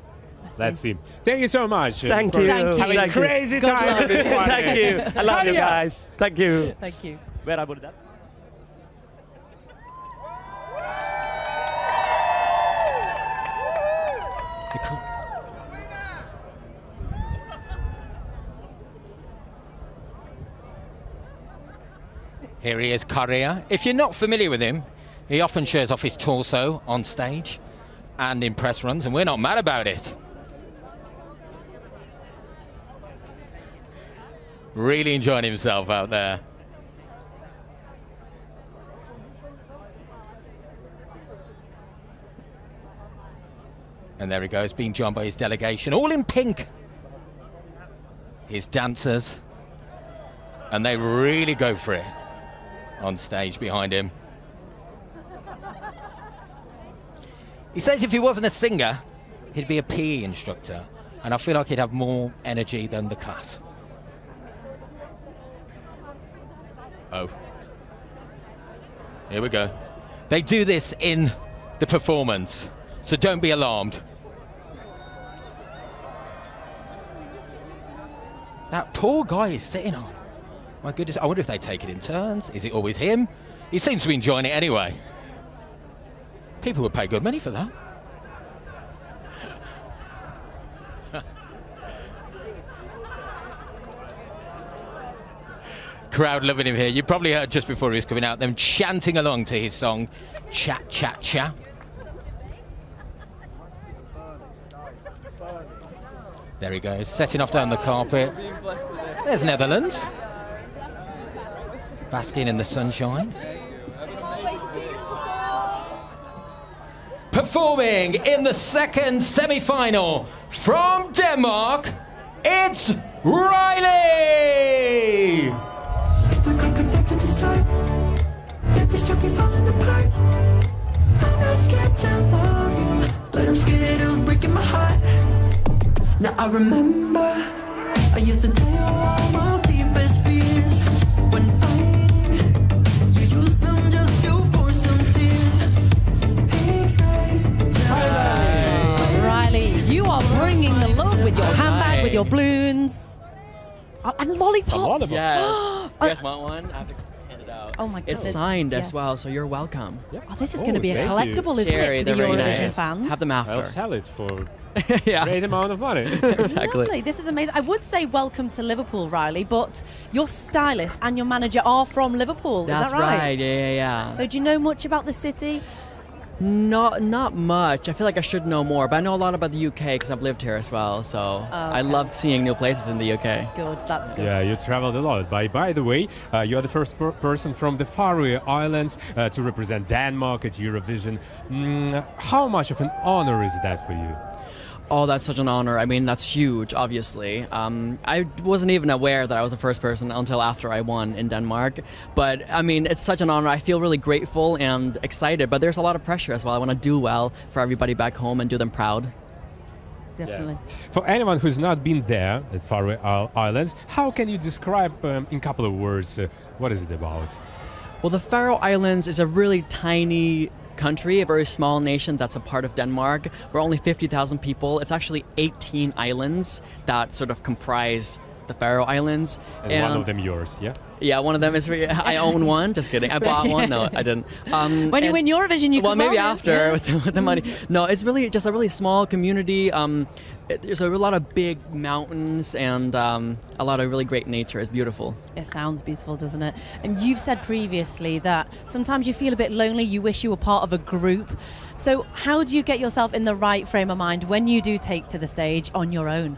Let's see. Thank you so much. Thank you. Having a crazy Good time luck. with this one. Thank you. I love you guys. Thank you. Thank you. Where I put that? Here he is, Kariya. If you're not familiar with him, he often shows off his torso on stage and in press runs, and we're not mad about it. Really enjoying himself out there. And there he goes, being joined by his delegation, all in pink. His dancers. And they really go for it on stage behind him. He says if he wasn't a singer, he'd be a PE instructor. And I feel like he'd have more energy than the class. Oh. Here we go. They do this in the performance, so don't be alarmed. That poor guy is sitting on. My goodness, I wonder if they take it in turns. Is it always him? He seems to be enjoying it anyway. People would pay good money for that. Crowd loving him here. You probably heard just before he was coming out them chanting along to his song, Cha Cha Cha. There he goes, setting off down the carpet. There's Netherlands. Basking in the sunshine. Performing in the second semi-final from Denmark, it's Riley! If we could get back to the start, every step we falling apart. I'm not scared to love you, but I'm scared of breaking my heart. Now I remember I used to tell you all my deepest fears. When fighting, you use them just to force some tears. Peace rise, Riley, you are bringing the love with your handbag, with your balloons. Oh, and lollipops. Yes. You guys want one? I have to hand it out. Oh my goodness. It's signed Yes. as well, so you're welcome. Oh, this is going to be a collectible, isn't Cherry, it, to the they're very Eurovision nice. fans? Have them after. I'll sell it for yeah. great amount of money. Exactly. Lovely. This is amazing. I would say welcome to Liverpool, Riley, but your stylist and your manager are from Liverpool. That's is that right? Yeah. So do you know much about the city? Not much. I feel like I should know more, but I know a lot about the UK because I've lived here as well. So I loved seeing new places in the UK. Good, that's good. Yeah, you traveled a lot. By the way, you are the first person from the Faroe Islands to represent Denmark at Eurovision. How much of an honor is that for you? Oh, that's such an honor. I mean, that's huge, obviously. I wasn't even aware that I was the first person until after I won in Denmark. But, I mean, it's such an honor. I feel really grateful and excited, but there's a lot of pressure as well. I want to do well for everybody back home and do them proud. Definitely. Yeah. For anyone who's not been there at Faroe Islands, how can you describe in a couple of words what is it about? Well, the Faroe Islands is a really tiny country, a very small nation that's a part of Denmark. We're only 50,000 people. It's actually 18 islands that sort of comprise the Faroe Islands. And one of them yours, yeah? Yeah, one of them is. I own one. Just kidding. I bought one. No, I didn't. When you win Eurovision, you well, can maybe buy it, after yeah. with the money. No, it's really just a really small community. There's a lot of big mountains and a lot of really great nature. It's beautiful. It sounds beautiful, doesn't it? And you've said previously that sometimes you feel a bit lonely. You wish you were part of a group. So how do you get yourself in the right frame of mind when you do take to the stage on your own?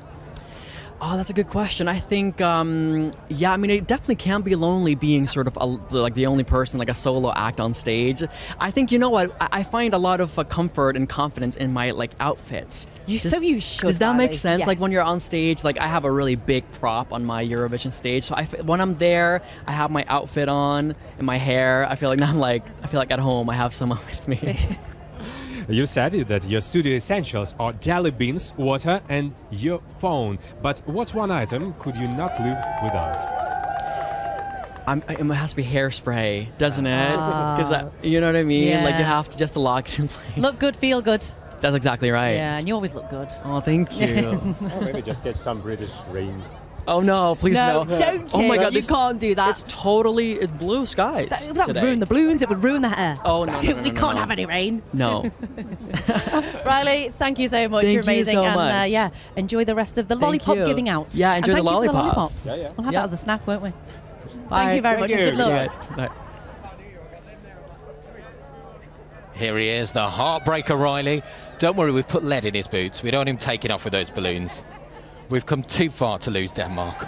Oh, that's a good question. I think, yeah, I mean, it definitely can be lonely being sort of like the only person, like a solo act on stage. I think, you know what, I find a lot of comfort and confidence in my like outfits. You should. Does that make Riley. sense? Yes. Like when you're on stage, like I have a really big prop on my Eurovision stage. So when I'm there, I have my outfit on and my hair. I feel like at home. I have someone with me. You said that your studio essentials are jelly beans, water and your phone. But what one item could you not live without? It has to be hairspray, doesn't it? Because you know what I mean? Yeah. Like you have to just lock it in place. Look good, feel good. That's exactly right. Yeah, and you always look good. Oh, thank you. Or maybe just get some British rain. Oh no, please no. Don't Oh my God, you can't do that. It's blue skies. That would ruin the balloons, it would ruin the hair. Oh no, We can't have any rain. No. Riley, thank you so much. Thank You're you amazing. so and much. yeah, enjoy the rest of the Thank lollipop you. giving out. Yeah, And enjoy the thank you for lollipops. lollipops. We'll have Yeah. that as a snack, won't we? Bye. Thank you very much and good luck. Bye. Here he is, the heartbreaker Riley. Don't worry, we've put lead in his boots. We don't want him taking off with those balloons. We've come too far to lose Denmark.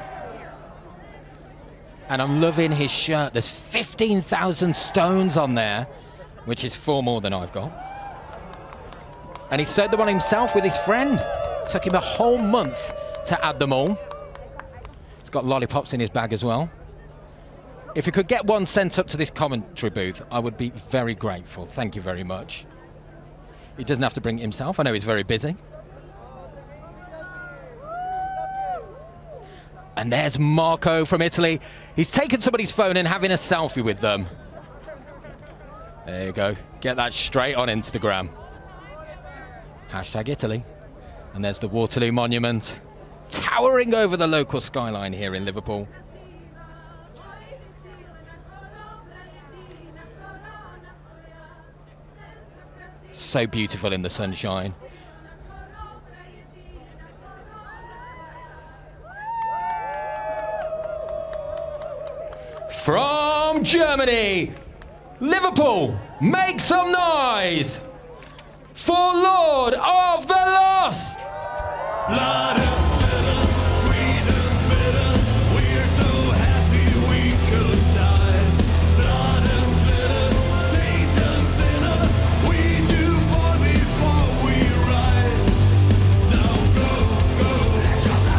And I'm loving his shirt. There's 15,000 stones on there, which is 4 more than I've got. And he sewed them on himself with his friend. It took him a whole month to add them all. He's got lollipops in his bag as well. If you could get one sent up to this commentary booth, I would be very grateful. Thank you very much. He doesn't have to bring it himself. I know he's very busy. And there's Marco from Italy. He's taken somebody's phone and having a selfie with them. There you go. Get that straight on Instagram. Hashtag Italy. And there's the Waterloo Monument, towering over the local skyline here in Liverpool. So beautiful in the sunshine. From Germany, Liverpool, make some noise for Lord of the Lost. Blood and glitter, freedom bitter. We're so happy we could die. Blood and glitter, Satan sinner. We do fall before we rise. Now go, go,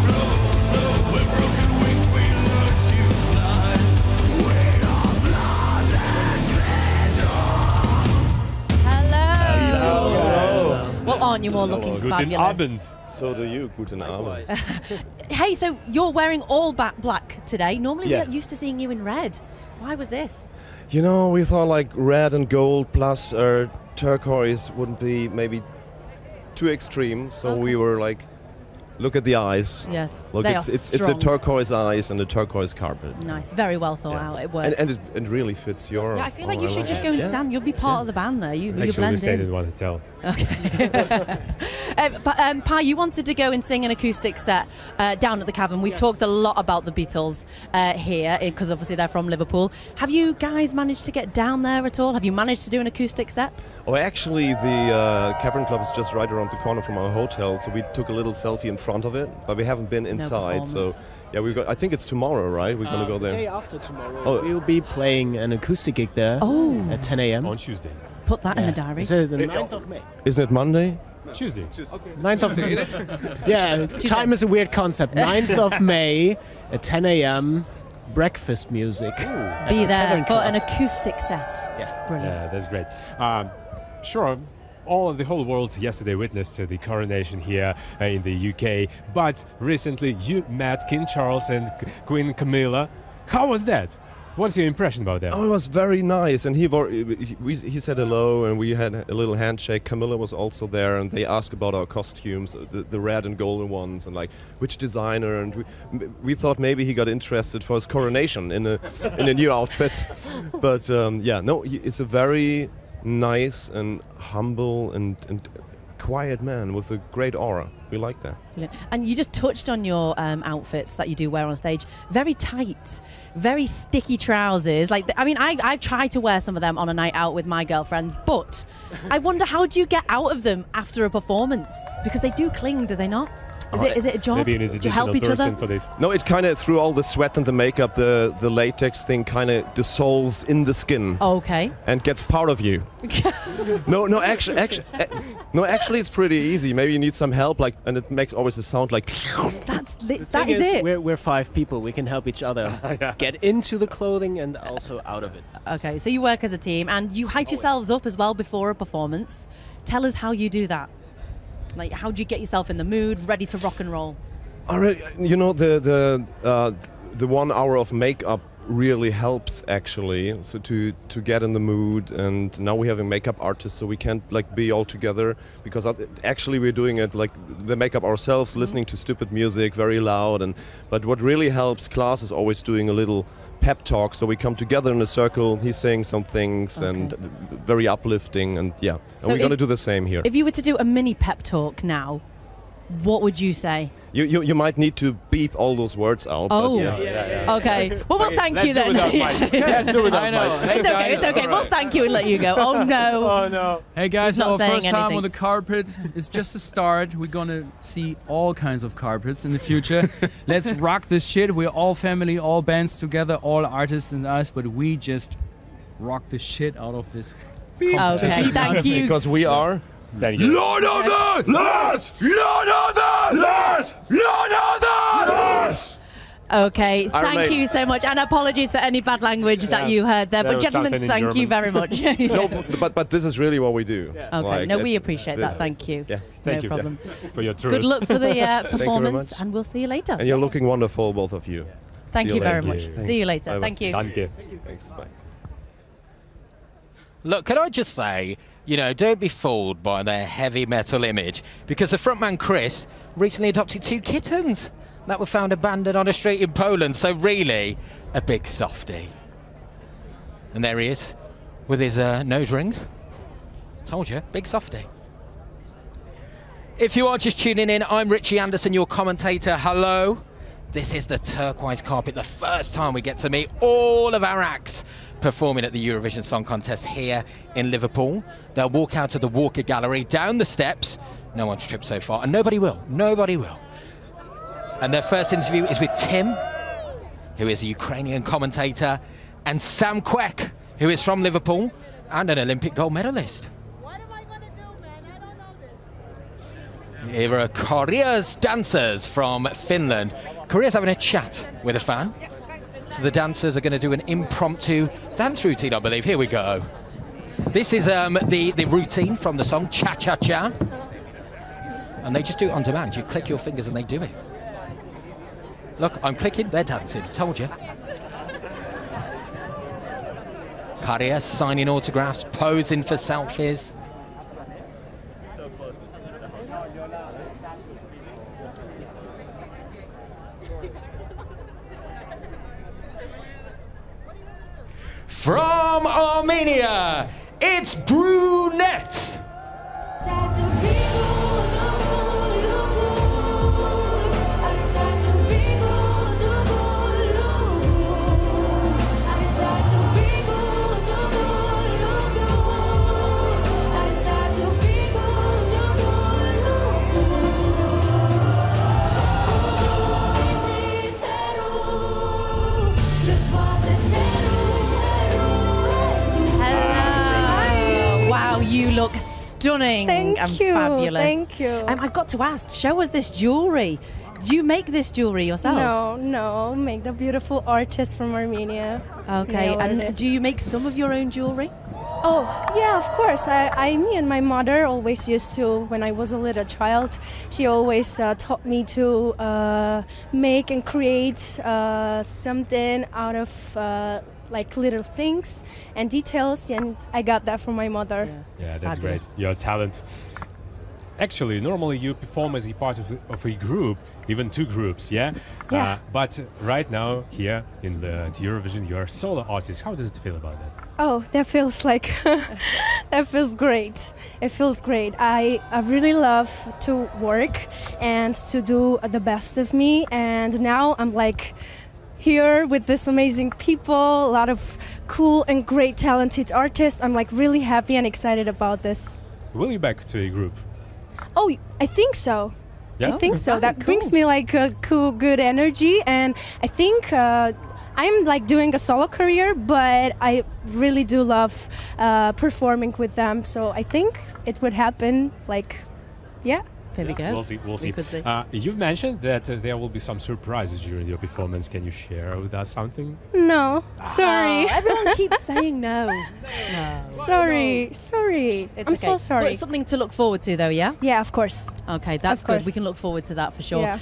flow, flow. With broken wings we learn to fly. We are blood and glitter. Hello. Well, aren't you all looking Guten fabulous? Abend. So do you. Guten Abend. Hey, so you're wearing all black today. Normally Yeah. we're used to seeing you in red. Why was this? You know, we thought like red and gold plus turquoise wouldn't be maybe too extreme, so we were like Look at the eyes. Yes, Look, they it's are it's a strong. turquoise eyes and a turquoise carpet. Nice, very well thought out. It works. And it really fits your. Yeah, I feel like you should just go and stand. You'll be part of the band there. You Actually, we blend stayed in. in one hotel. Pi, you wanted to go and sing an acoustic set down at the Cavern. We've talked a lot about the Beatles here because obviously they're from Liverpool. Have you guys managed to get down there at all? Have you managed to do an acoustic set? Oh, actually, the Cavern Club is just right around the corner from our hotel, so we took a little selfie in front of it, but we haven't been inside. So, yeah, we got. I think it's tomorrow, right? We're gonna go there. The day after tomorrow, Oh. we'll be playing an acoustic gig there at 10 a.m. on Tuesday. Put that in the diary. Is it the 9th of May? Isn't it Monday? Tuesday. 9th of May. Yeah, time is a weird concept. 9th of May at 10 a.m. Breakfast music. at Be the there Cavern for Club. an acoustic set. Yeah. Brilliant. Yeah, that's great. Sure, the whole world yesterday witnessed the coronation here in the UK, but recently you met King Charles and Queen Camilla. How was that? What's your impression about that? Oh, it was very nice, and he said hello, and we had a little handshake. Camilla was also there, and they asked about our costumes, the red and golden ones, and like which designer, and we thought maybe he got interested for his coronation in a new outfit, but yeah, no, it's a very nice and humble and quiet man with a great aura. We like that. And you just touched on your outfits that you do wear on stage. Very tight, very sticky trousers. Like, I mean, I've tried to wear some of them on a night out with my girlfriends, but I wonder, how do you get out of them after a performance? Because they do cling, do they not? Is it a job? Maybe an Do you additional help each person other? for this. No, it kind of, through all the sweat and the makeup, the latex thing kind of dissolves in the skin. Okay. And gets part of you. Actually, it's pretty easy. Maybe you need some help, like, and it makes always a sound like. That Thing is it. We're 5 people. We can help each other get into the clothing and also out of it. Okay, so you work as a team and you hype yourselves up as well before a performance. Tell us how you do that. Like, how do you get yourself in the mood, ready to rock and roll? All right, you know, the 1 hour of makeup really helps actually, so to get in the mood. And now we have a makeup artist, so we can't like be all together because actually we're doing it like the makeup ourselves, listening to stupid music very loud. But what really helps, Klaas is always doing a little pep talk, so we come together in a circle. He's saying some things and very uplifting, and yeah, and So we're gonna do the same here. If you were to do a mini pep talk now, what would you say? You might need to beep all those words out. Oh, but yeah. Okay. Well, we'll thank you then. Let's do it without Mike. It's okay. It's okay. We'll thank you and let you go. Oh no. Oh no. Hey guys, He's not our saying first time anything. on the carpet. It's just a start. We're gonna see all kinds of carpets in the future. Let's rock this shit. We're all family, all bands together, all artists and us, but we just rock the shit out of this. Okay, thank you. Because we are. Lord of the Lost! Lord of the Lost! Lord of the Lost! Okay, Iron thank Maiden. you so much, and apologies for any bad language that you heard there. There But was gentlemen, something in thank you German. very much. No, but this is really what we do. Okay, Like, no, we it's- appreciate this- that. Thank you. Yeah. Thank no you problem. for your truth. Good luck for the Thank you very performance, much. and we'll see you later. And you're looking wonderful, both of you. Thank See you very later. much. Thanks. See you later. Bye-bye. Thank you. Danke. Thanks. Bye. Look, can I just say, you know, don't be fooled by their heavy metal image, because the frontman Chris recently adopted 2 kittens that were found abandoned on a street in Poland, so really a big softie. And there he is with his nose ring. Told you, big softie. If you are just tuning in, I'm Richie Anderson, your commentator. Hello. This is the Turquoise Carpet, the first time we get to meet all of our acts performing at the Eurovision Song Contest here in Liverpool. They'll walk out of the Walker Gallery, down the steps. No one's tripped so far, and nobody will. Nobody will. And their first interview is with Tim, who is a Ukrainian commentator, and Sam Kwek, who is from Liverpool and an Olympic gold medalist. Here are Korea's dancers from Finland. Korea's having a chat with a fan. So the dancers are going to do an impromptu dance routine, I believe. Here we go. This is the routine from the song Cha Cha Cha. And they just do it on demand. You click your fingers and they do it. Look, I'm clicking, they're dancing. Told you. Korea signing autographs, posing for selfies. From Armenia, it's Brunette. You look stunning and fabulous. Thank you. I've got to ask, show us this jewelry. Do you make this jewelry yourself? No, make the beautiful artist from Armenia. Okay, and do you make some of your own jewelry? Oh, yeah, of course. Me and my mother always used to, when I was a little child, she always taught me to make and create something out of like little things and details, and I got that from my mother. Yeah, that's great. Your talent. Actually, normally you perform as a part of a group, even two groups, yeah? Yeah. But right now, here in the Eurovision, you're a solo artist. How does it feel about that? Oh, that feels like, that feels great. It feels great. I really love to work and to do the best of me, and now I'm like, here with this amazing people, a lot of cool and great talented artists. I'm like really happy and excited about this. Will you back to a group? Oh, I think so. Yeah? I think so. That brings me like a cool, good energy, and I think I'm like doing a solo career, but I really do love performing with them. So I think it would happen. Like, yeah. There we go. We'll see. We'll see. You've mentioned that there will be some surprises during your performance. Can you share with us something? No, sorry. Everyone keeps saying no. Sorry. It's I'm so sorry. But something to look forward to, though, yeah? Yeah, of course. Okay, that's Of good. course. We can look forward to that for sure. Yeah.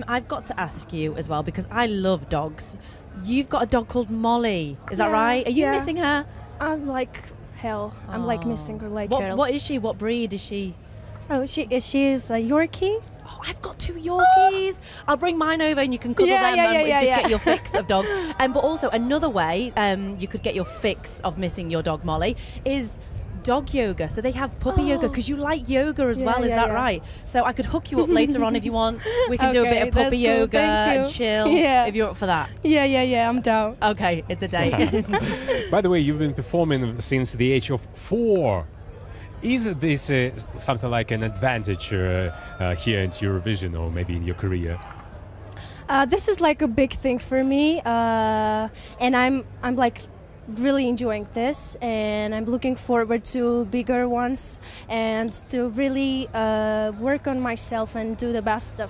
I've got to ask you as well, because I love dogs. You've got a dog called Molly. Is that right? Are you missing her? I'm like hell. I'm like missing her like hell. What is she? What breed is she? Oh, she is a Yorkie. Oh, I've got 2 Yorkies. I'll bring mine over and you can cuddle them and just get your fix of dogs. But also another way you could get your fix of missing your dog Molly is dog yoga. So they have puppy yoga because you like yoga as well. Is that right? So I could hook you up later on if you want. We can do a bit of puppy yoga and chill. If you're up for that. Yeah. I'm down. Okay, it's a date. By the way, you've been performing since the age of 4. Is this something like an advantage here in Eurovision or maybe in your career? This is like a big thing for me, and I'm like really enjoying this, and I'm looking forward to bigger ones and to really work on myself and do the best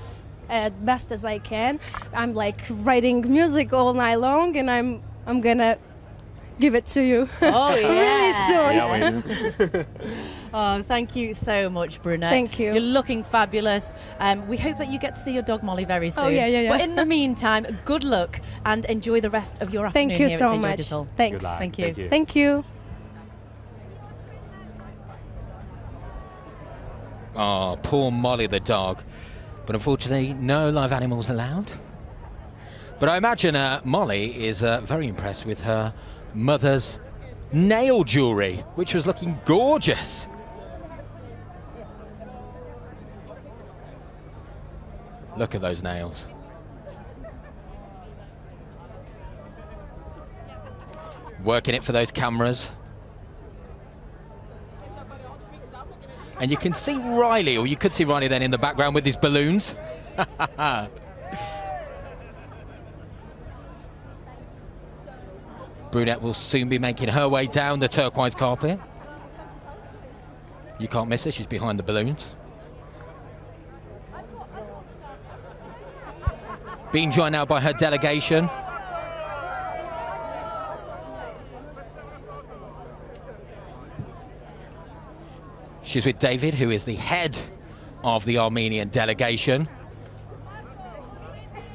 as I can. I'm like writing music all night long, and I'm gonna give it to you. Oh really soon. Oh, thank you so much, Brunette. Thank you. You're looking fabulous. We hope that you get to see your dog Molly very soon. Oh, yeah. But in the meantime, good luck and enjoy the rest of your afternoon. Thank you here so at St. much. George's Hall. Thanks. Thank you. Thank you. Oh, poor Molly the dog. But unfortunately, no live animals allowed. But I imagine Molly is very impressed with her mother's nail jewelry, which was looking gorgeous. Look at those nails. Working it for those cameras. And you can see Riley, or you could see Riley then in the background with his balloons. Brunette will soon be making her way down the turquoise carpet. You can't miss her, she's behind the balloons. Being joined now by her delegation. She's with David, who is the head of the Armenian delegation.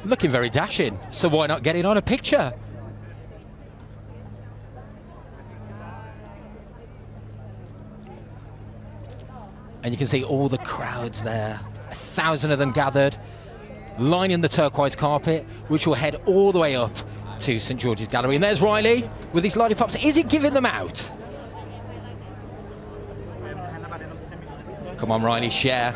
Looking very dashing, so why not get in on a picture? And you can see all the crowds there, 1,000 of them gathered, lining the turquoise carpet, which will head all the way up to St George's Gallery. And there's Riley with his lollipops. Is he giving them out? Come on, Riley, share.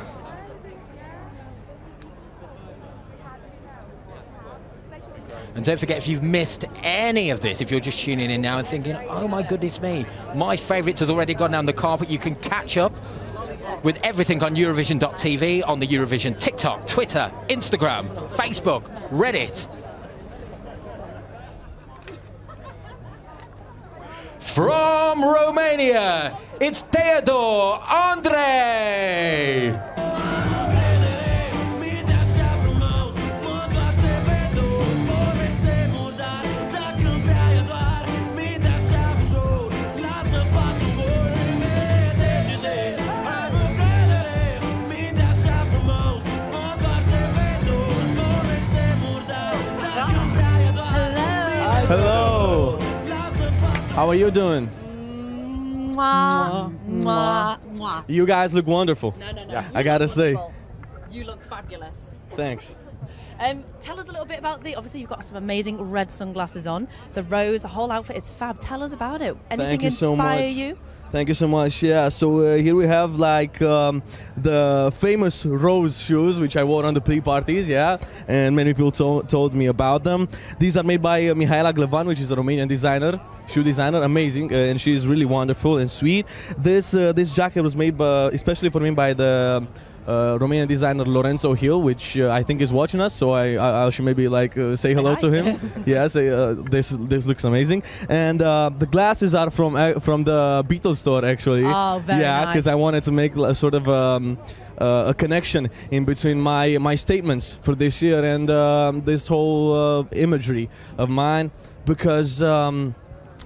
And don't forget, if you've missed any of this, if you're just tuning in now and thinking, oh my goodness me, my favourites has already gone down the carpet, you can catch up with everything on Eurovision.tv, on the Eurovision TikTok, Twitter, Instagram, Facebook, Reddit. From Romania, it's Theodor Andrei. Hello. How are you doing? Mwah, mwah, mwah. You guys look wonderful. No. I gotta say. You look fabulous. Thanks. Tell us a little bit about obviously you've got some amazing red sunglasses on, the rose, the whole outfit, it's fab. Tell us about it. Anything Thank you so inspire much. you? Thank you so much. Yeah, so here we have like the famous rose shoes, which I wore on the pre-parties, yeah, and many people told me about them. These are made by Mihaela Glevan, which is a Romanian designer, shoe designer, amazing, and she's really wonderful and sweet. This jacket was made especially for me by the Romanian designer Lorenzo Hill, which I think is watching us, so I should maybe like say hello to him. Yeah, say this looks amazing. And the glasses are from the Beatles store actually. Oh, very yeah, nice. because I wanted to make a sort of a connection in between my statements for this year and this whole imagery of mine, because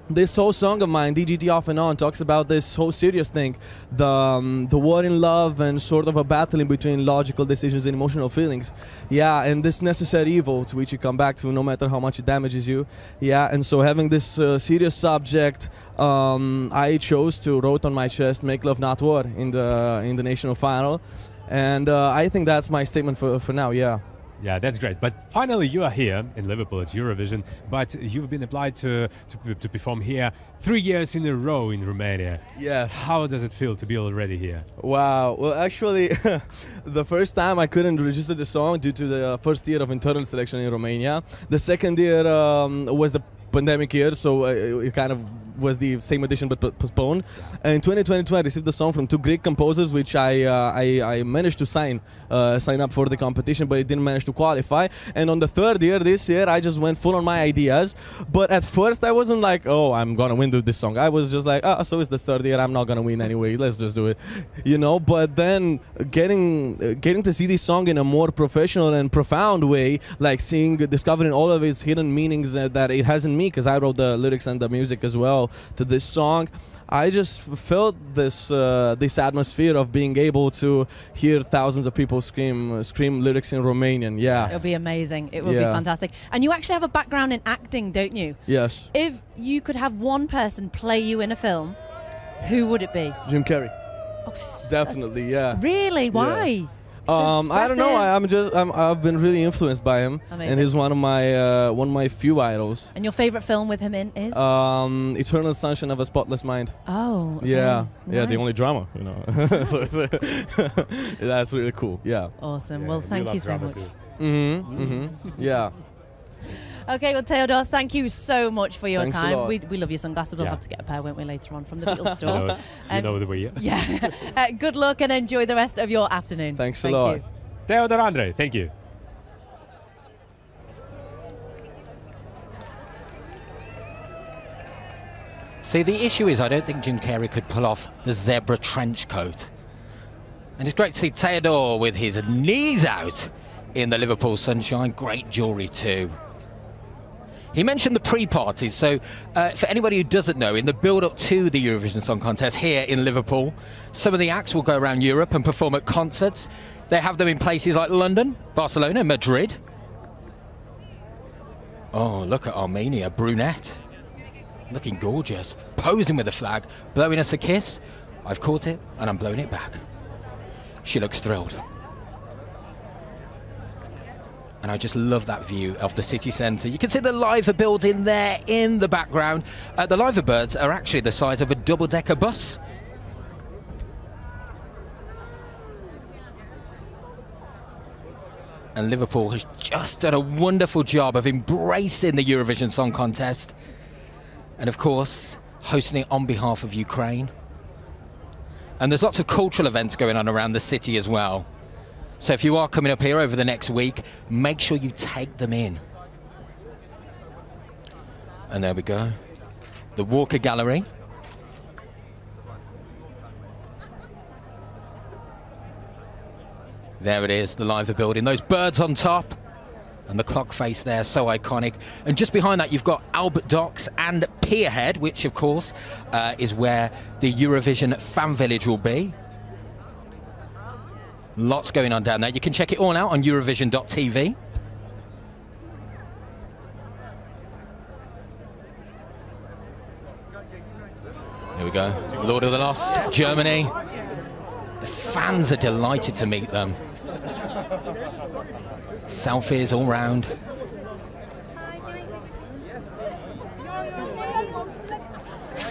this whole song of mine, DGT Off and On, talks about this whole serious thing, the war in love and sort of a battle in between logical decisions and emotional feelings. Yeah, and this necessary evil to which you come back to no matter how much it damages you. Yeah, and so having this serious subject, I chose to wrote on my chest, "Make love, not war," in the national final, and I think that's my statement for now. Yeah. Yeah, that's great. But finally, you are here in Liverpool at Eurovision, but you've been applied to perform here 3 years in a row in Romania. Yes. How does it feel to be already here? Wow. Well, actually, the first time I couldn't register the song due to the first year of internal selection in Romania. The second year was the pandemic year, so it kind of was the same edition but postponed. And in 2022, I received the song from 2 Greek composers, which I managed to sign up for the competition, but it didn't manage to qualify. And on the third year, this year, I just went full on my ideas. But at first, I wasn't like, oh, I'm gonna win this song. I was just like, oh, so it's the third year, I'm not gonna win anyway. Let's just do it, you know. But then getting to see this song in a more professional and profound way, like discovering all of its hidden meanings that it has in me, because I wrote the lyrics and the music as well to this song. I just felt this atmosphere of being able to hear thousands of people scream lyrics in Romanian. Yeah, it'll be amazing. It will be fantastic. And you actually have a background in acting, don't you? Yes. If you could have one person play you in a film, who would it be? Jim Carrey. Oh, definitely, yeah. Really? Why? Yeah. I don't know. I've been really influenced by him, Amazing. and he's one of my few idols. And your favorite film with him in is? Eternal Sunshine of a Spotless Mind. Oh. Yeah, okay. yeah, the Nice. only drama, you know. So that's really cool. Yeah. Awesome. Well, thank you so much. Yeah. Okay, well, Theodor, thank you so much for your Thanks a time. lot. We love your sunglasses. We'll Yeah. have to get a pair, won't we, later on from the Beatles store. You know the way. Yeah. Good luck and enjoy the rest of your afternoon. Thanks a lot. You. Theodor Andrei, thank you. See, the issue is I don't think Jim Carrey could pull off the zebra trench coat. And it's great to see Theodor with his knees out in the Liverpool sunshine. Great jewellery too. He mentioned the pre-parties, so for anybody who doesn't know, in the build-up to the Eurovision Song Contest here in Liverpool, some of the acts will go around Europe and perform at concerts. They have them in places like London, Barcelona, Madrid. Oh, look at Armenia, brunette. Looking gorgeous, posing with the flag, blowing us a kiss. I've caught it and I'm blowing it back. She looks thrilled. And I just love that view of the city centre. You can see the Liver building there in the background. The Liver birds are actually the size of a double-decker bus. And Liverpool has just done a wonderful job of embracing the Eurovision Song Contest. And of course, hosting it on behalf of Ukraine. And there's lots of cultural events going on around the city as well. So if you are coming up here over the next week, make sure you take them in. And there we go. The Walker Gallery. There it is, the Liver building. Those birds on top. And the clock face there, so iconic. And just behind that, you've got Albert Docks and Pierhead, which, of course, is where the Eurovision Fan Village will be. Lots going on down there. You can check it all out on Eurovision.tv. Here we go. Lord of the Lost, Germany. The fans are delighted to meet them. Selfies all round.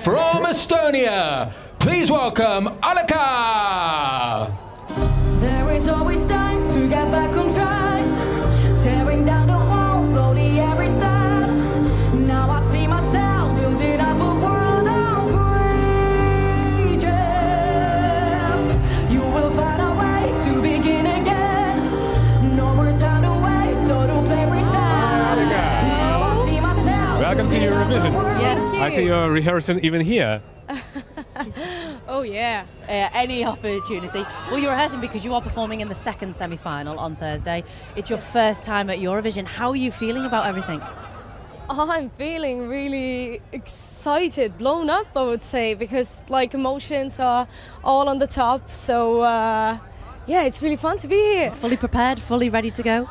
From Estonia, please welcome Alika! There is always time to get back on track, tearing down the walls slowly every step. Now I see myself building up a world of bridges. You will find a way to begin again. No more time to waste or to play pretend. Now I see myself. Welcome to Eurovision. Yes. I see you're rehearsing even here. Oh yeah, any opportunity. Well, you're rehearsing because you are performing in the second semi-final on Thursday. It's your first time at Eurovision. How are you feeling about everything? I'm feeling really excited, blown up, I would say, because like emotions are all on the top. So yeah, it's really fun to be here. Fully prepared, fully ready to go?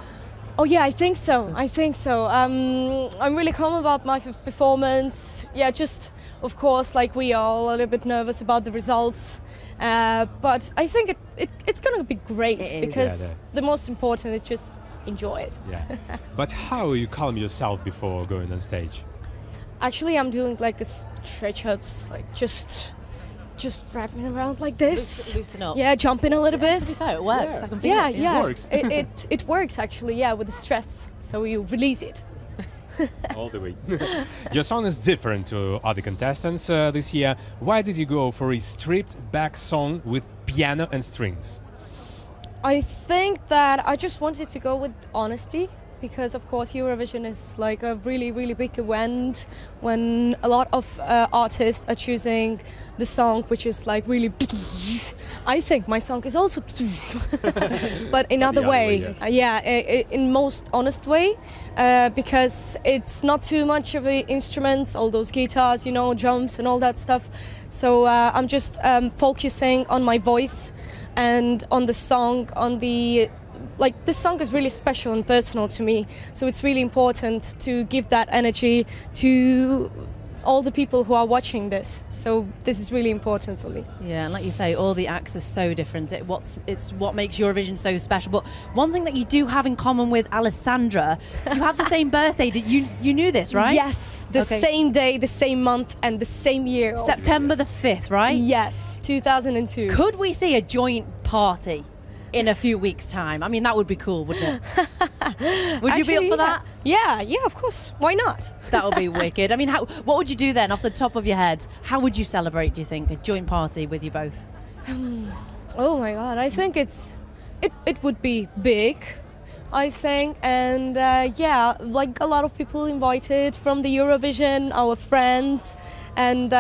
Oh yeah, I think so. I think so. I'm really calm about my performance. Yeah, just of course, like we are all a little bit nervous about the results, but I think it's gonna be great because the most important is just enjoy it. Yeah. But how you calm yourself before going on stage? Actually, I'm doing like a stretch ups, like just wrapping around like this. Loosen up. Yeah, jumping a little bit. To be fair, it works. Yeah. I can feel it. Yeah. It works. It works actually. Yeah, with the stress, so you release it. All the way. Your song is different to other contestants this year. Why did you go for a stripped back song with piano and strings? I think that I just wanted to go with honesty, because of course Eurovision is like a really, really big event when a lot of artists are choosing the song which is like really I think my song is also but in other way, in most honest way, because it's not too much of the instruments, all those guitars, you know, drums and all that stuff. So I'm just focusing on my voice and on the song, on the like this song is really special and personal to me, so it's really important to give that energy to all the people who are watching this. So this is really important for me. Yeah, and like you say, all the acts are so different. It's what makes Eurovision so special. But one thing that you do have in common with Alessandra, you have the same birthday. You knew this, right? Yes, the same day, the same month, and the same year. September the 5th, right? Yes, 2002. Could we see a joint party in a few weeks' time? I mean, that would be cool, wouldn't it? Would you be up for that? Yeah, of course. Why not? That would be wicked. I mean, what would you do then, off the top of your head? How would you celebrate, do you think, a joint party with you both? Oh my God, I think it would be big, I think, and yeah, like a lot of people invited from the Eurovision, our friends, and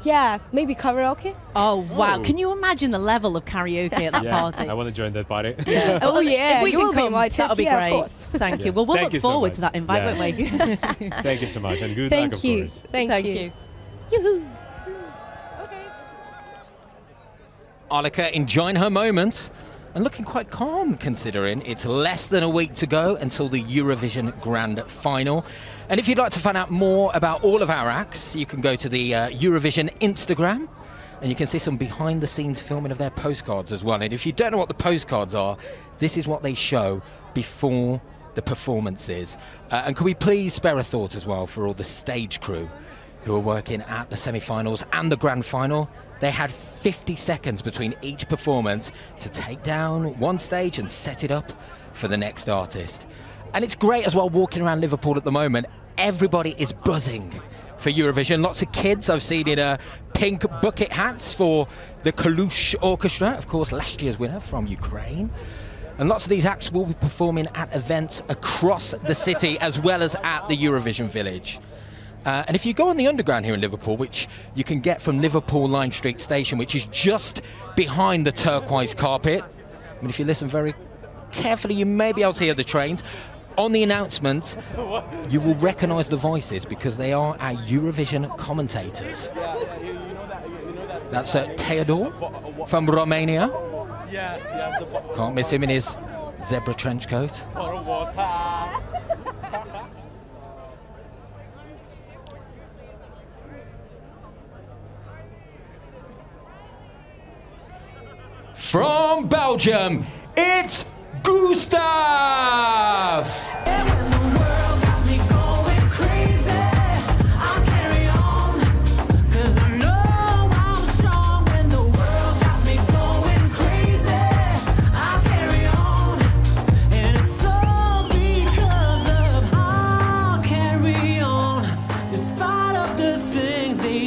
yeah, maybe karaoke. Oh wow! Can you imagine the level of karaoke at that party? I want to join that party. Yeah. Oh yeah, if we you can will be come, invited. that'll be great. Of course. Thank you. Well, we'll look forward to that invite, won't we? Thank you so much, and good luck, of course. Thank you. Yoo-hoo. Alika enjoying her moments and looking quite calm, considering it's less than a week to go until the Eurovision Grand Final. And if you'd like to find out more about all of our acts, you can go to the Eurovision Instagram, and you can see some behind-the-scenes filming of their postcards as well. And if you don't know what the postcards are, this is what they show before the performances. And could we please spare a thought as well for all the stage crew who are working at the semi-finals and the grand final? They had 50 seconds between each performance to take down one stage and set it up for the next artist. And it's great as well walking around Liverpool at the moment. Everybody is buzzing for Eurovision. Lots of kids I've seen in pink bucket hats for the Kalush Orchestra, of course last year's winner from Ukraine. And lots of these acts will be performing at events across the city as well as at the Eurovision Village. And if you go on the underground here in Liverpool, which you can get from Liverpool Lime Street Station, which is just behind the turquoise carpet, I mean, if you listen very carefully, you may be able to hear the trains. On the announcement, you will recognise the voices because they are our Eurovision commentators. That's Theodore from Romania. Yes. Can't miss him in his zebra trench coat. From Belgium, it's Gustav!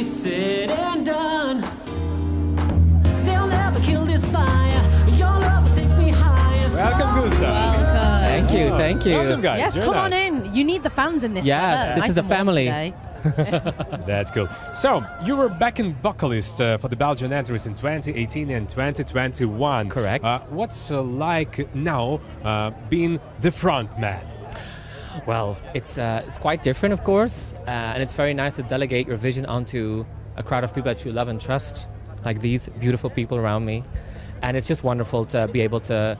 Said and done, they'll never kill this fire. Your love will take me higher. Welcome, Gustav. Welcome. Thank you. Welcome, guys. Yes, Very come nice. on in. You need the fans in this. Yes, weather. this Nice is a and warm family. today. That's cool. So, you were backing vocalist for the Belgian entries in 2018 and 2021. Correct. What's like now being the front man? Well, it's quite different, of course, and it's very nice to delegate your vision onto a crowd of people that you love and trust, like these beautiful people around me. And it's just wonderful to be able to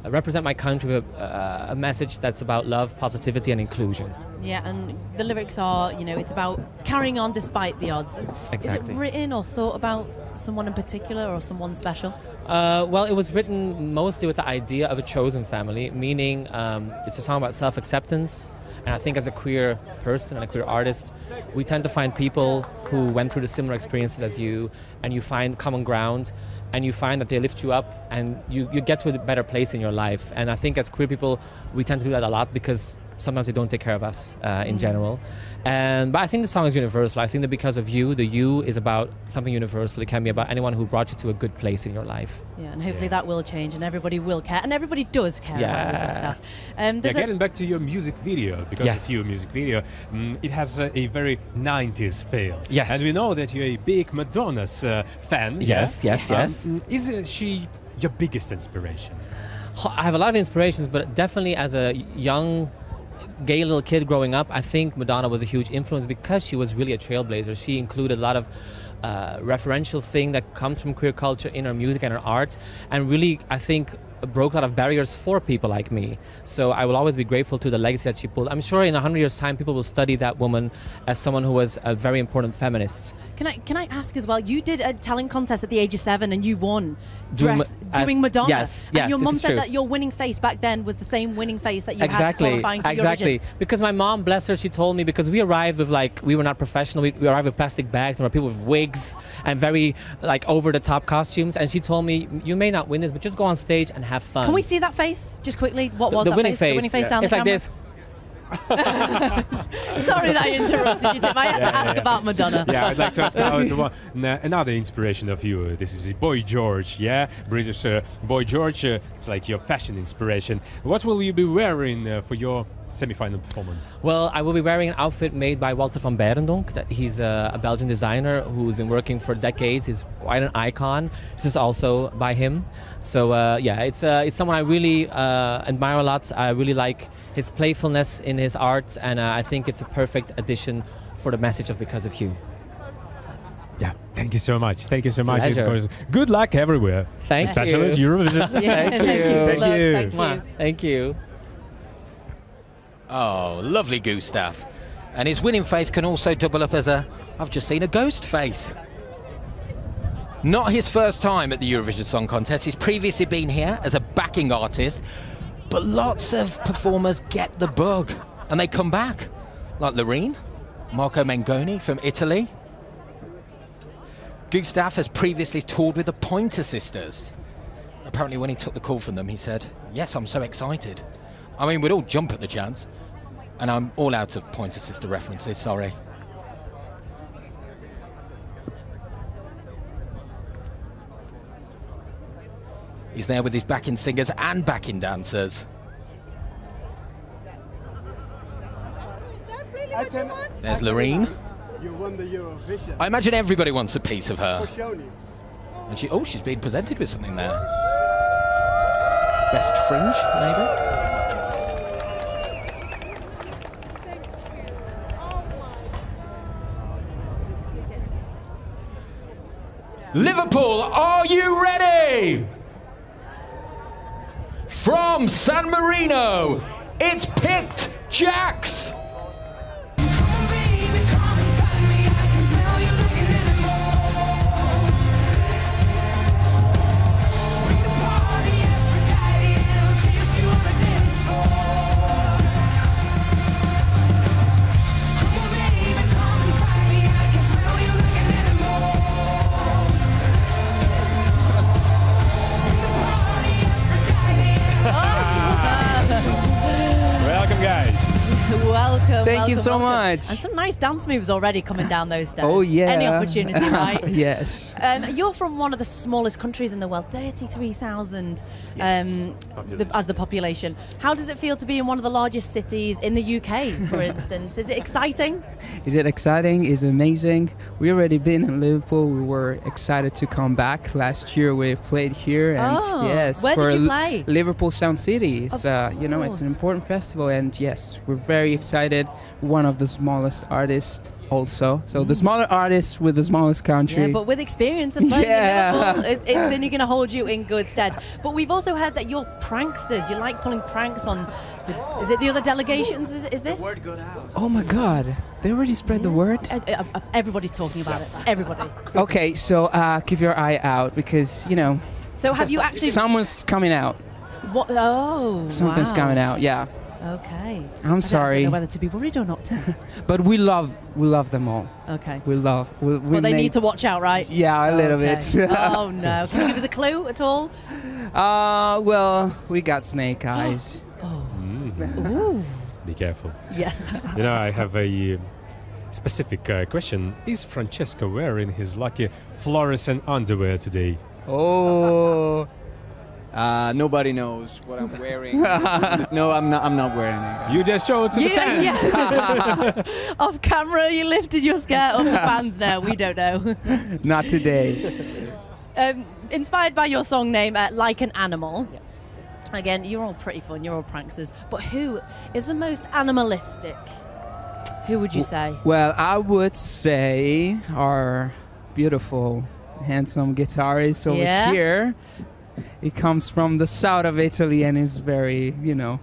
represent my country with a message that's about love, positivity, and inclusion. Yeah, and the lyrics are, you know, it's about carrying on despite the odds. Exactly. Is it written or thought about someone in particular or someone special? Well, it was written mostly with the idea of a chosen family, meaning it's a song about self-acceptance. And I think as a queer person and a queer artist, we tend to find people who went through the similar experiences as you, and you find common ground, and you find that they lift you up, and you get to a better place in your life. And I think as queer people, we tend to do that a lot because sometimes they don't take care of us in general. But I think the song is universal. I think that because of you, the you is about something universal. It can be about anyone who brought you to a good place in your life. Yeah, and hopefully that will change and everybody will care. And everybody does care about all this stuff. Getting back to your music video, because Yes. it's your music video, it has a very 90s feel. Yes. And we know that you're a big Madonna's fan. Yes, yeah? yes. Is she your biggest inspiration? I have a lot of inspirations, but definitely as a young gay little kid growing up, I think Madonna was a huge influence because she was really a trailblazer. She included a lot of referential thing that comes from queer culture in her music and her art, and really, I think, broke a lot of barriers for people like me. So I will always be grateful to the legacy that she pulled. I'm sure in 100 years' time, people will study that woman as someone who was a very important feminist. Can I ask as well, you did a talent contest at the age of 7 and you won Doing doing Madonna. yes, And your this mum is said true. that your winning face back then was the same winning face that you had Exactly, qualifying for exactly. Eurovision. Because my mom, bless her, she told me, because we arrived with we were not professional, we arrived with plastic bags and we were people with wigs and very over-the-top costumes, and she told me, you may not win this, but just go on stage and have fun. Can we see that face just quickly? What was the that winning face? face? The winning face down it's the like camera. this. Sorry that I interrupted you, Tim. I had to ask about Madonna. Yeah, I'd like to ask about another inspiration of you. This is Boy George, yeah? British Boy George. It's like your fashion inspiration. What will you be wearing for your semi-final performance? Well, I will be wearing an outfit made by Walter van Beirendonck. He's a Belgian designer who's been working for decades. He's quite an icon. This is also by him. So yeah, it's someone I really admire a lot. I really like his playfulness in his art, and I think it's a perfect addition for the message of Because of You. Yeah, thank you so much. Thank you so much. Pleasure. Of course, good luck everywhere. Thank Especially at you. Eurovision. Yeah, thank you. Thank you. Thank you. Thank you. Oh, lovely Gustav. And his winning face can also double up as I've just seen a ghost face. Not his first time at the Eurovision Song Contest. He's previously been here as a backing artist. But lots of performers get the bug and they come back, like Loreen, Marco Mengoni from Italy. Gustav has previously toured with the Pointer Sisters. Apparently when he took the call from them, he said, yes, I'm so excited. I mean, we'd all jump at the chance. And I'm all out of Pointer Sister references, sorry. He's there with his backing singers and backing dancers. There's Loreen. You won the Eurovision. I imagine everybody wants a piece of her. For show news. And she's being presented with something there. Best fringe, maybe? Liverpool, are you ready? From San Marino, it's Picked Jacks. Welcome, guys. Welcome. Thank you welcome, so welcome. much. And some nice dance moves already coming down those stairs. Oh, yeah. Any opportunity, right? Yes. You're from one of the smallest countries in the world, 33,000 as the population. How does it feel to be in one of the largest cities in the UK, for instance? Is it exciting? Is it exciting? Is amazing. We already been in Liverpool. We were excited to come back. Last year we played here, and yes, where for did you play? Liverpool Sound City. It's you know, it's an important festival, and yes, we're very excited. One of the smallest artists also. So the smaller artists with the smallest country. Yeah, but with experience of playing in Liverpool, it's only going to hold you in good stead. But we've also heard that you're pranksters. You like pulling pranks on, is it the other delegations? Is this? The word got out. Oh my God, they already spread the word? Everybody's talking about it. Everybody. Okay, so keep your eye out because, you know. So have you actually... Someone's coming out. What? Oh, Something's wow. coming out, yeah. Okay. I'm sorry. I don't know whether to be worried or not. But we love them all. Okay. We love. Well, they need to watch out, right? Yeah, a little Okay. bit. Oh no! Can you give us a clue at all? Well, we got snake eyes. Ooh. Be careful. Yes. You know, I have a specific question. Is Francesco wearing his lucky fluorescent underwear today? Oh. Nobody knows what I'm wearing. No, I'm not wearing it. You just show it to the fans. Yeah. Off camera, you lifted your skirt up. The fans know. We don't know. Not today. Inspired by your song name, Like an Animal. Yes. Again, you're all pretty fun. You're all pranksters. But who is the most animalistic? Who would you say? Well, I would say our beautiful, handsome guitarist over here. He comes from the south of Italy and is very, you know,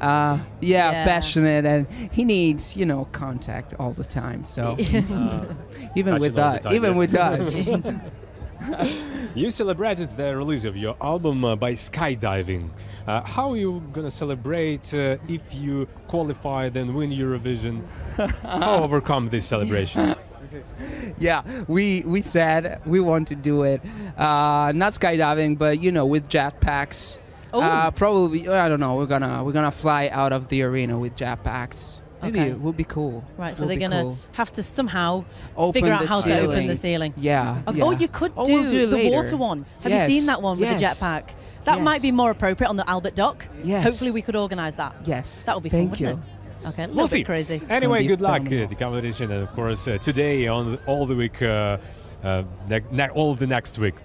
passionate, and he needs, you know, contact all the time. So even with us. You celebrated the release of your album by skydiving. How are you gonna celebrate if you qualified and win Eurovision? How overcome this celebration? Yeah, we said we want to do it, not skydiving, but you know, with jetpacks. Probably, I don't know. We're gonna fly out of the arena with jetpacks. Maybe it would be cool. Right, so they're gonna have to somehow Open figure out the how to ceiling. open the ceiling. Yeah. Okay. yeah. Or you could Or do we'll do it the later. water one. Have Yes, you seen that one with the yes. jetpack? That might be more appropriate on the Albert Dock. Yes. Hopefully we could organise that. Yes. That would be fun, Thank wouldn't you. it? Okay, a We'll little see. bit crazy. Anyway, good luck. phenomenal. The competition, and of course today on all the week, all the next week.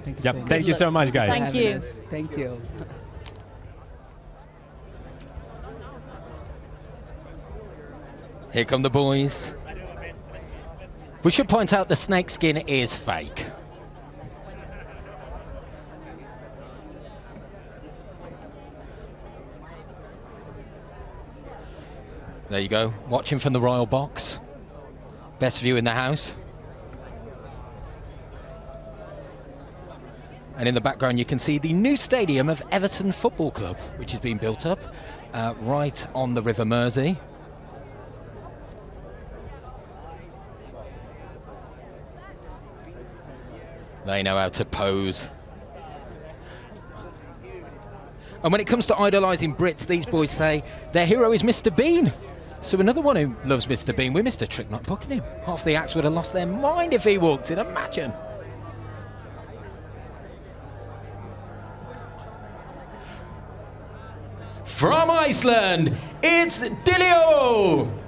Thank you Yep. so much. Thank you so much, guys. Thank you. Thank you. Here come the boys. We should point out the snakeskin is fake. There you go, watching from the royal box. Best view in the house. And in the background, you can see the new stadium of Everton Football Club, which is being built up right on the River Mersey. They know how to pose. And when it comes to idolising Brits, these boys say their hero is Mr. Bean. So another one who loves Mr. Bean, we missed a trick not booking him. Half the acts would have lost their mind if he walked in, imagine. From Iceland, it's Dilio!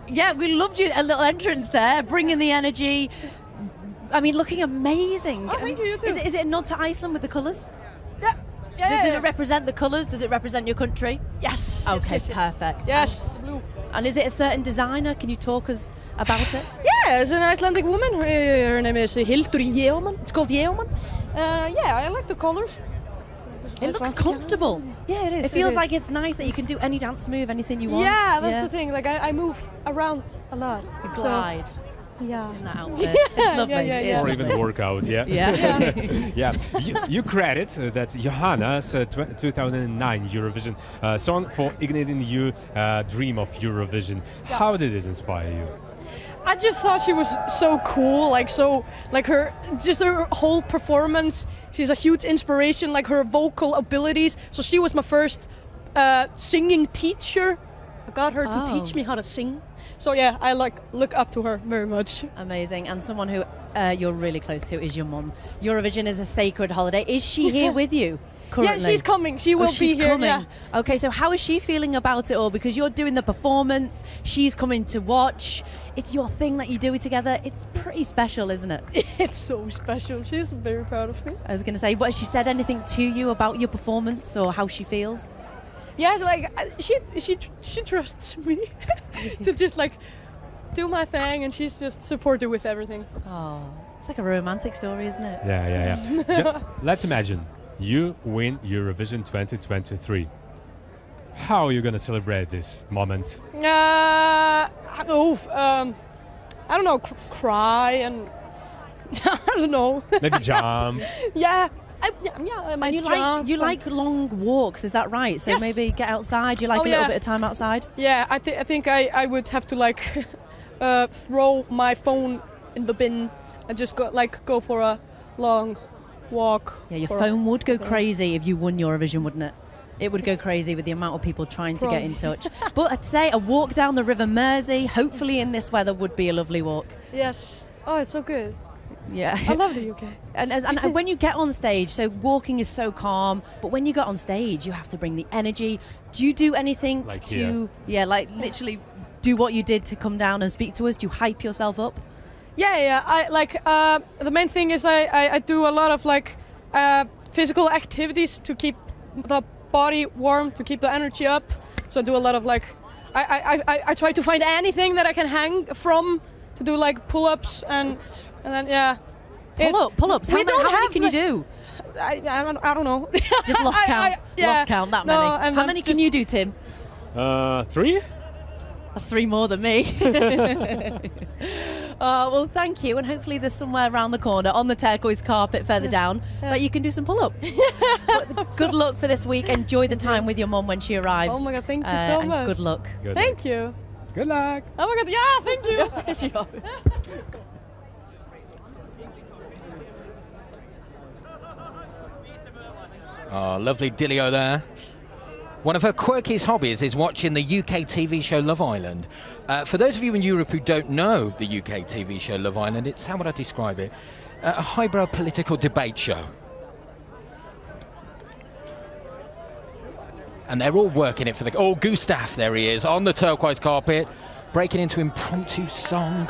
Yeah, we loved you. A little entrance there, bringing the energy. I mean, looking amazing. Oh, thank you, you too. Is it a nod to Iceland with the colours? Yeah. Does it represent the colours? Does it represent your country? Yes. Okay, yes, yes. perfect. Yes, the blue. And is it a certain designer? Can you talk us about it? Yeah, it's an Icelandic woman. Her name is Hildur Yeoman. It's called Yeoman. Yeah, I like the colors. It looks comfortable. Yeah, it is. It feels is. like it's nice that you can do any dance move, anything you want. Yeah, that's the thing. Like I move around a lot. You glide. Yeah. In that outfit. It's lovely. Yeah. Or even workout, yeah. Yeah. You credit that Johanna's 2009 Eurovision song for igniting you dream of Eurovision. How did it inspire you? I just thought she was so cool, like her whole performance. She's a huge inspiration, like her vocal abilities. So she was my first singing teacher. I got her to teach me how to sing. So yeah, I look up to her very much. Amazing. And someone who you're really close to is your mum. Eurovision is a sacred holiday. Is she here with you currently? Yeah, she's coming. She will be here. Coming. Yeah. Okay, so how is she feeling about it all? Because you're doing the performance, she's coming to watch. It's your thing that you do it together. It's pretty special, isn't it? It's so special. She's very proud of me. I was going to say, has she said anything to you about your performance or how she feels? Yeah, she trusts me to just do my thing, and she's just supportive with everything. Oh, it's like a romantic story, isn't it? Yeah. Let's imagine you win Eurovision 2023. How are you going to celebrate this moment? I don't know, cry and I don't know. Maybe jump. Yeah. I might jump. You like long walks, is that right? So yes. Maybe get outside. You like a little bit of time outside? Yeah, I think I would have to throw my phone in the bin and just go for a long walk. Yeah, your phone would go crazy if you won Eurovision, wouldn't it? It would go crazy with the amount of people trying to get in touch. But I'd say a walk down the River Mersey, hopefully in this weather, would be a lovely walk. Yes. Oh, it's so good. Yeah. I love the UK. And when you get on stage, so walking is so calm, but when you get on stage, you have to bring the energy. Do you do anything literally do what you did to come down and speak to us? Do you hype yourself up? Yeah. I the main thing is I do a lot of physical activities to keep the body warm, to keep the energy up. So I do a lot of I try to find anything that I can hang from to do pull-ups and then pull-ups. How many can you do? I don't know. Just lost count. Lost count. That many. And how many can you do, Tim? 3. That's 3 more than me. Well, thank you, and hopefully there's somewhere around the corner on the turquoise carpet further down that you can do some pull-ups. Good luck for this week. Enjoy the time with your mum when she arrives. Oh my God, thank you so much. Good luck. Thank you. Good luck. Oh my God, yeah, thank you. Oh, lovely Dilio there. One of her quirkiest hobbies is watching the UK TV show Love Island. For those of you in Europe who don't know the UK TV show Love Island, it's, how would I describe it? A highbrow political debate show. And they're all working it for the... Oh, Gustav, there he is, on the turquoise carpet, breaking into impromptu song.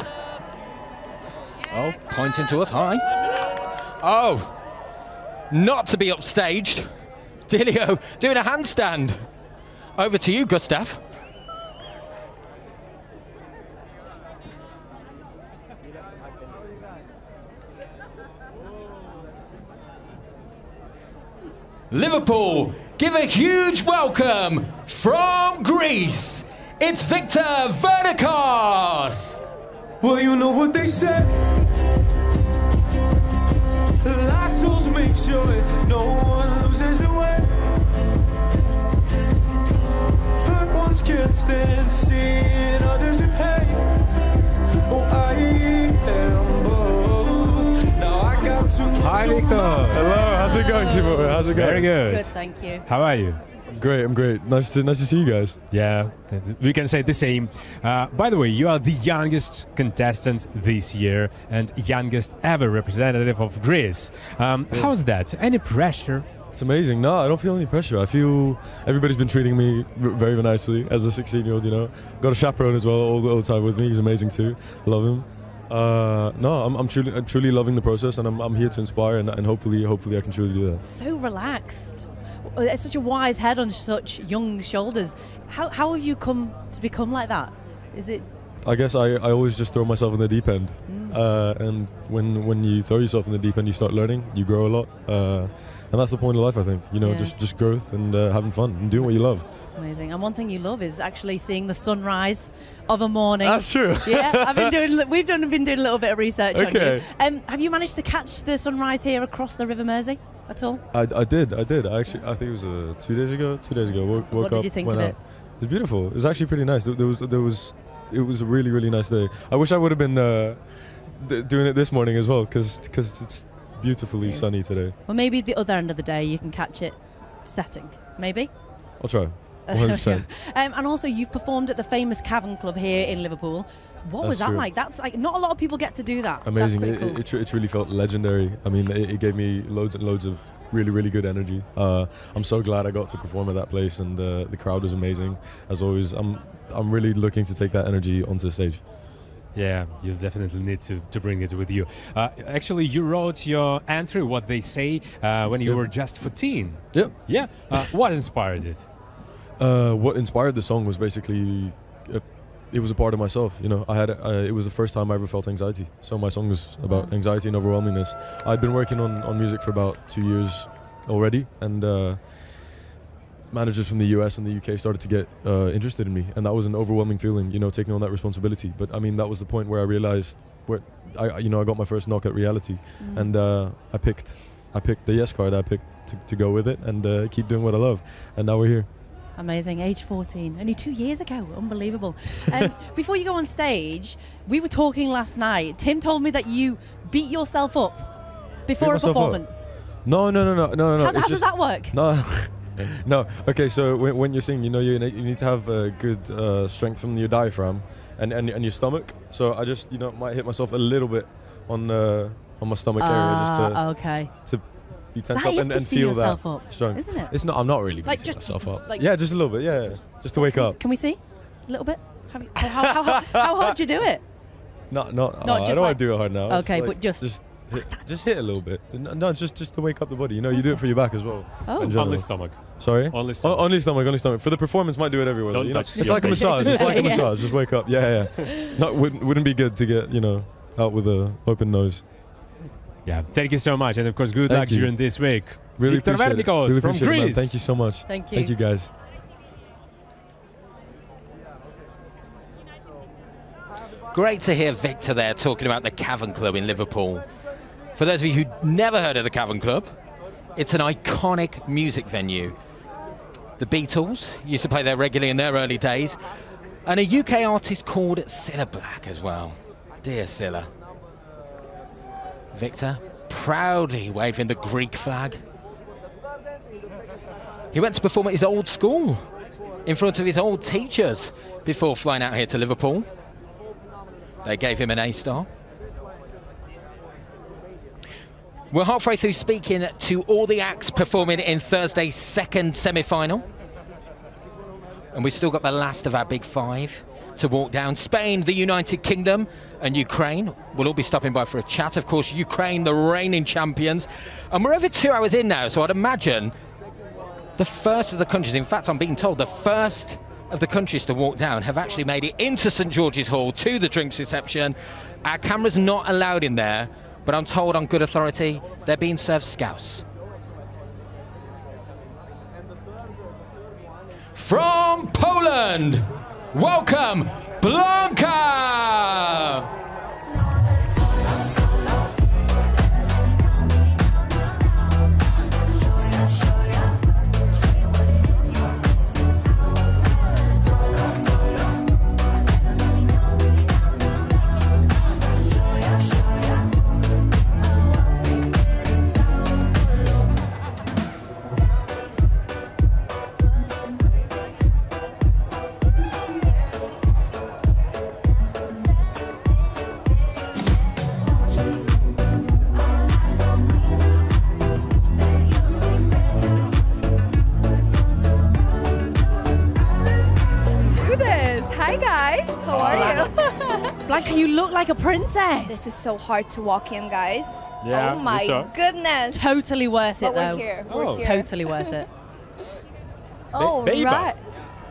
Oh, pointing to us, hi. Oh, not to be upstaged. Dilio doing a handstand. Over to you, Gustav. Liverpool, give a huge welcome from Greece. It's Victor Vernikos. Well, you know what they say. Last souls make sure no one loses the way. Hurt ones can't stand seeing others in pain. Oh, I am both. Now I got too much. Hi, Victor. Hello, how's it going, Timo? How's it going? Very good. Good, thank you. How are you? Great, I'm great. Nice to see you guys. Yeah, we can say the same. By the way, you are the youngest contestant this year and youngest ever representative of Greece. How's that? Any pressure? It's amazing. No, I don't feel any pressure. I feel everybody's been treating me very nicely as a 16-year-old, you know. Got a chaperone as well all the time with me. He's amazing too. I love him. No, I'm truly loving the process, and I'm here to inspire, and hopefully I can truly do that. So relaxed. It's such a wise head on such young shoulders. How have you come to become like that? Is it? I guess I always just throw myself in the deep end, and when you throw yourself in the deep end, you start learning, you grow a lot, and that's the point of life, I think. You know, Yeah. just growth and having fun and doing what you love. Amazing. And one thing you love is actually seeing the sunrise of a morning. That's true. Yeah, we've been doing a little bit of research Okay. on you. Have you managed to catch the sunrise here across the River Mersey at all? I did. I think it was 2 days ago. 2 days ago. Woke What up, did you think went of out. it? It was beautiful. It was actually pretty nice. It was a really nice day. I wish I would have been doing it this morning as well, because it's beautifully sunny today. Well, maybe the other end of the day you can catch it setting. Maybe. I'll try. 100%. And also, you've performed at the famous Cavern Club here in Liverpool. What was That's that true. like? That's like not a lot of people get to do that. Amazing. That's pretty cool. It really felt legendary. I mean, it gave me loads and loads of really good energy. I'm so glad I got to perform at that place, and the crowd was amazing. As always, I'm really looking to take that energy onto the stage. Yeah, you'll definitely need to bring it with you. Actually, you wrote your entry, What They Say, when you were just 14. Yep. Yeah. What inspired it? What inspired the song was basically, it was a part of myself. You know, it was the first time I ever felt anxiety. So my song was about anxiety and overwhelmingness. I'd been working on music for about 2 years already, and managers from the US and the UK started to get interested in me, and that was an overwhelming feeling, you know, taking on that responsibility. But I mean, that was the point where I realized, I got my first knock at reality, and I picked the yes card. I picked to go with it and keep doing what I love, and now we're here. Amazing. Age 14. Only 2 years ago. Unbelievable. Before you go on stage, we were talking last night. Tim told me that you beat yourself up before a myself up? performance. No. How does that work? No. No. Okay, so when you're singing, you know, you need to have good strength from your diaphragm and your stomach. So I just, you know, might hit myself a little bit on my stomach area just to be tense That up is and beating feel yourself that up, strength. isn't it? It's not. I'm not really Like beating just- myself up. like- Yeah, just a little bit. Yeah, just to wake up. Can we see? A little bit? How hard do you do it? Not. Not I just don't want like- to do it hard now. Okay, It's but just hit a little bit. No, just to wake up the body. You know, you do it for your back as well. Oh. in general. Only stomach. Sorry. Only stomach. Only stomach. For the performance, might do it everywhere. Don't you know? touch It's your like a face. massage. It's like a Yeah. massage. Just wake up. Yeah. Not wouldn't be good to get, you know, out with a open nose. Yeah, thank you so much, and of course, good Thank luck you. during this week. Really Victor appreciate it. Vernikos Really from appreciate it, man. Greece. Thank you so much. Thank you. Thank you, guys. Great to hear Victor there talking about the Cavern Club in Liverpool. For those of you who never heard of the Cavern Club, it's an iconic music venue. The Beatles used to play there regularly in their early days, and a UK artist called Cilla Black as well. Dear Cilla. Victor proudly waving the Greek flag. He went to perform at his old school in front of his old teachers before flying out here to Liverpool. They gave him an A-star. We're halfway through speaking to all the acts performing in Thursday's second semi-final. And we've still got the last of our big five to walk down. Spain, the United Kingdom, and Ukraine. We'll all be stopping by for a chat. Of course, Ukraine, the reigning champions. And we're over 2 hours in now, so I'd imagine the first of the countries, in fact, I'm being told the first of the countries to walk down have actually made it into St. George's Hall to the drinks reception. Our camera's not allowed in there, but I'm told on good authority they're being served scouse. From Poland, welcome Blanka! Hi guys, how are you? Blanka, you look like a princess. This is so hard to walk in, guys. Yeah, oh my goodness. Totally worth it, But though. we're here. Oh. We're here. Totally worth it. Oh, Beba. right.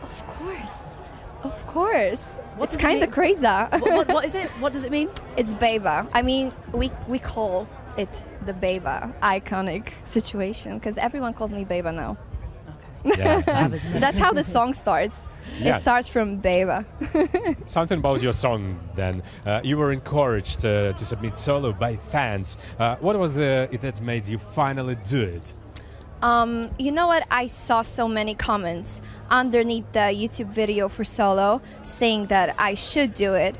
Of course. Of course. What It's does it kind of mean? crazy. What is it? What does it mean? It's Beba. I mean, we call it the Beba iconic situation because everyone calls me Beba now. Yeah. That's how the song starts. Yeah. It starts from Beba. Something about your song then. You were encouraged to submit solo by fans. What was it that made you finally do it? You know what? I saw so many comments underneath the YouTube video for solo saying that I should do it.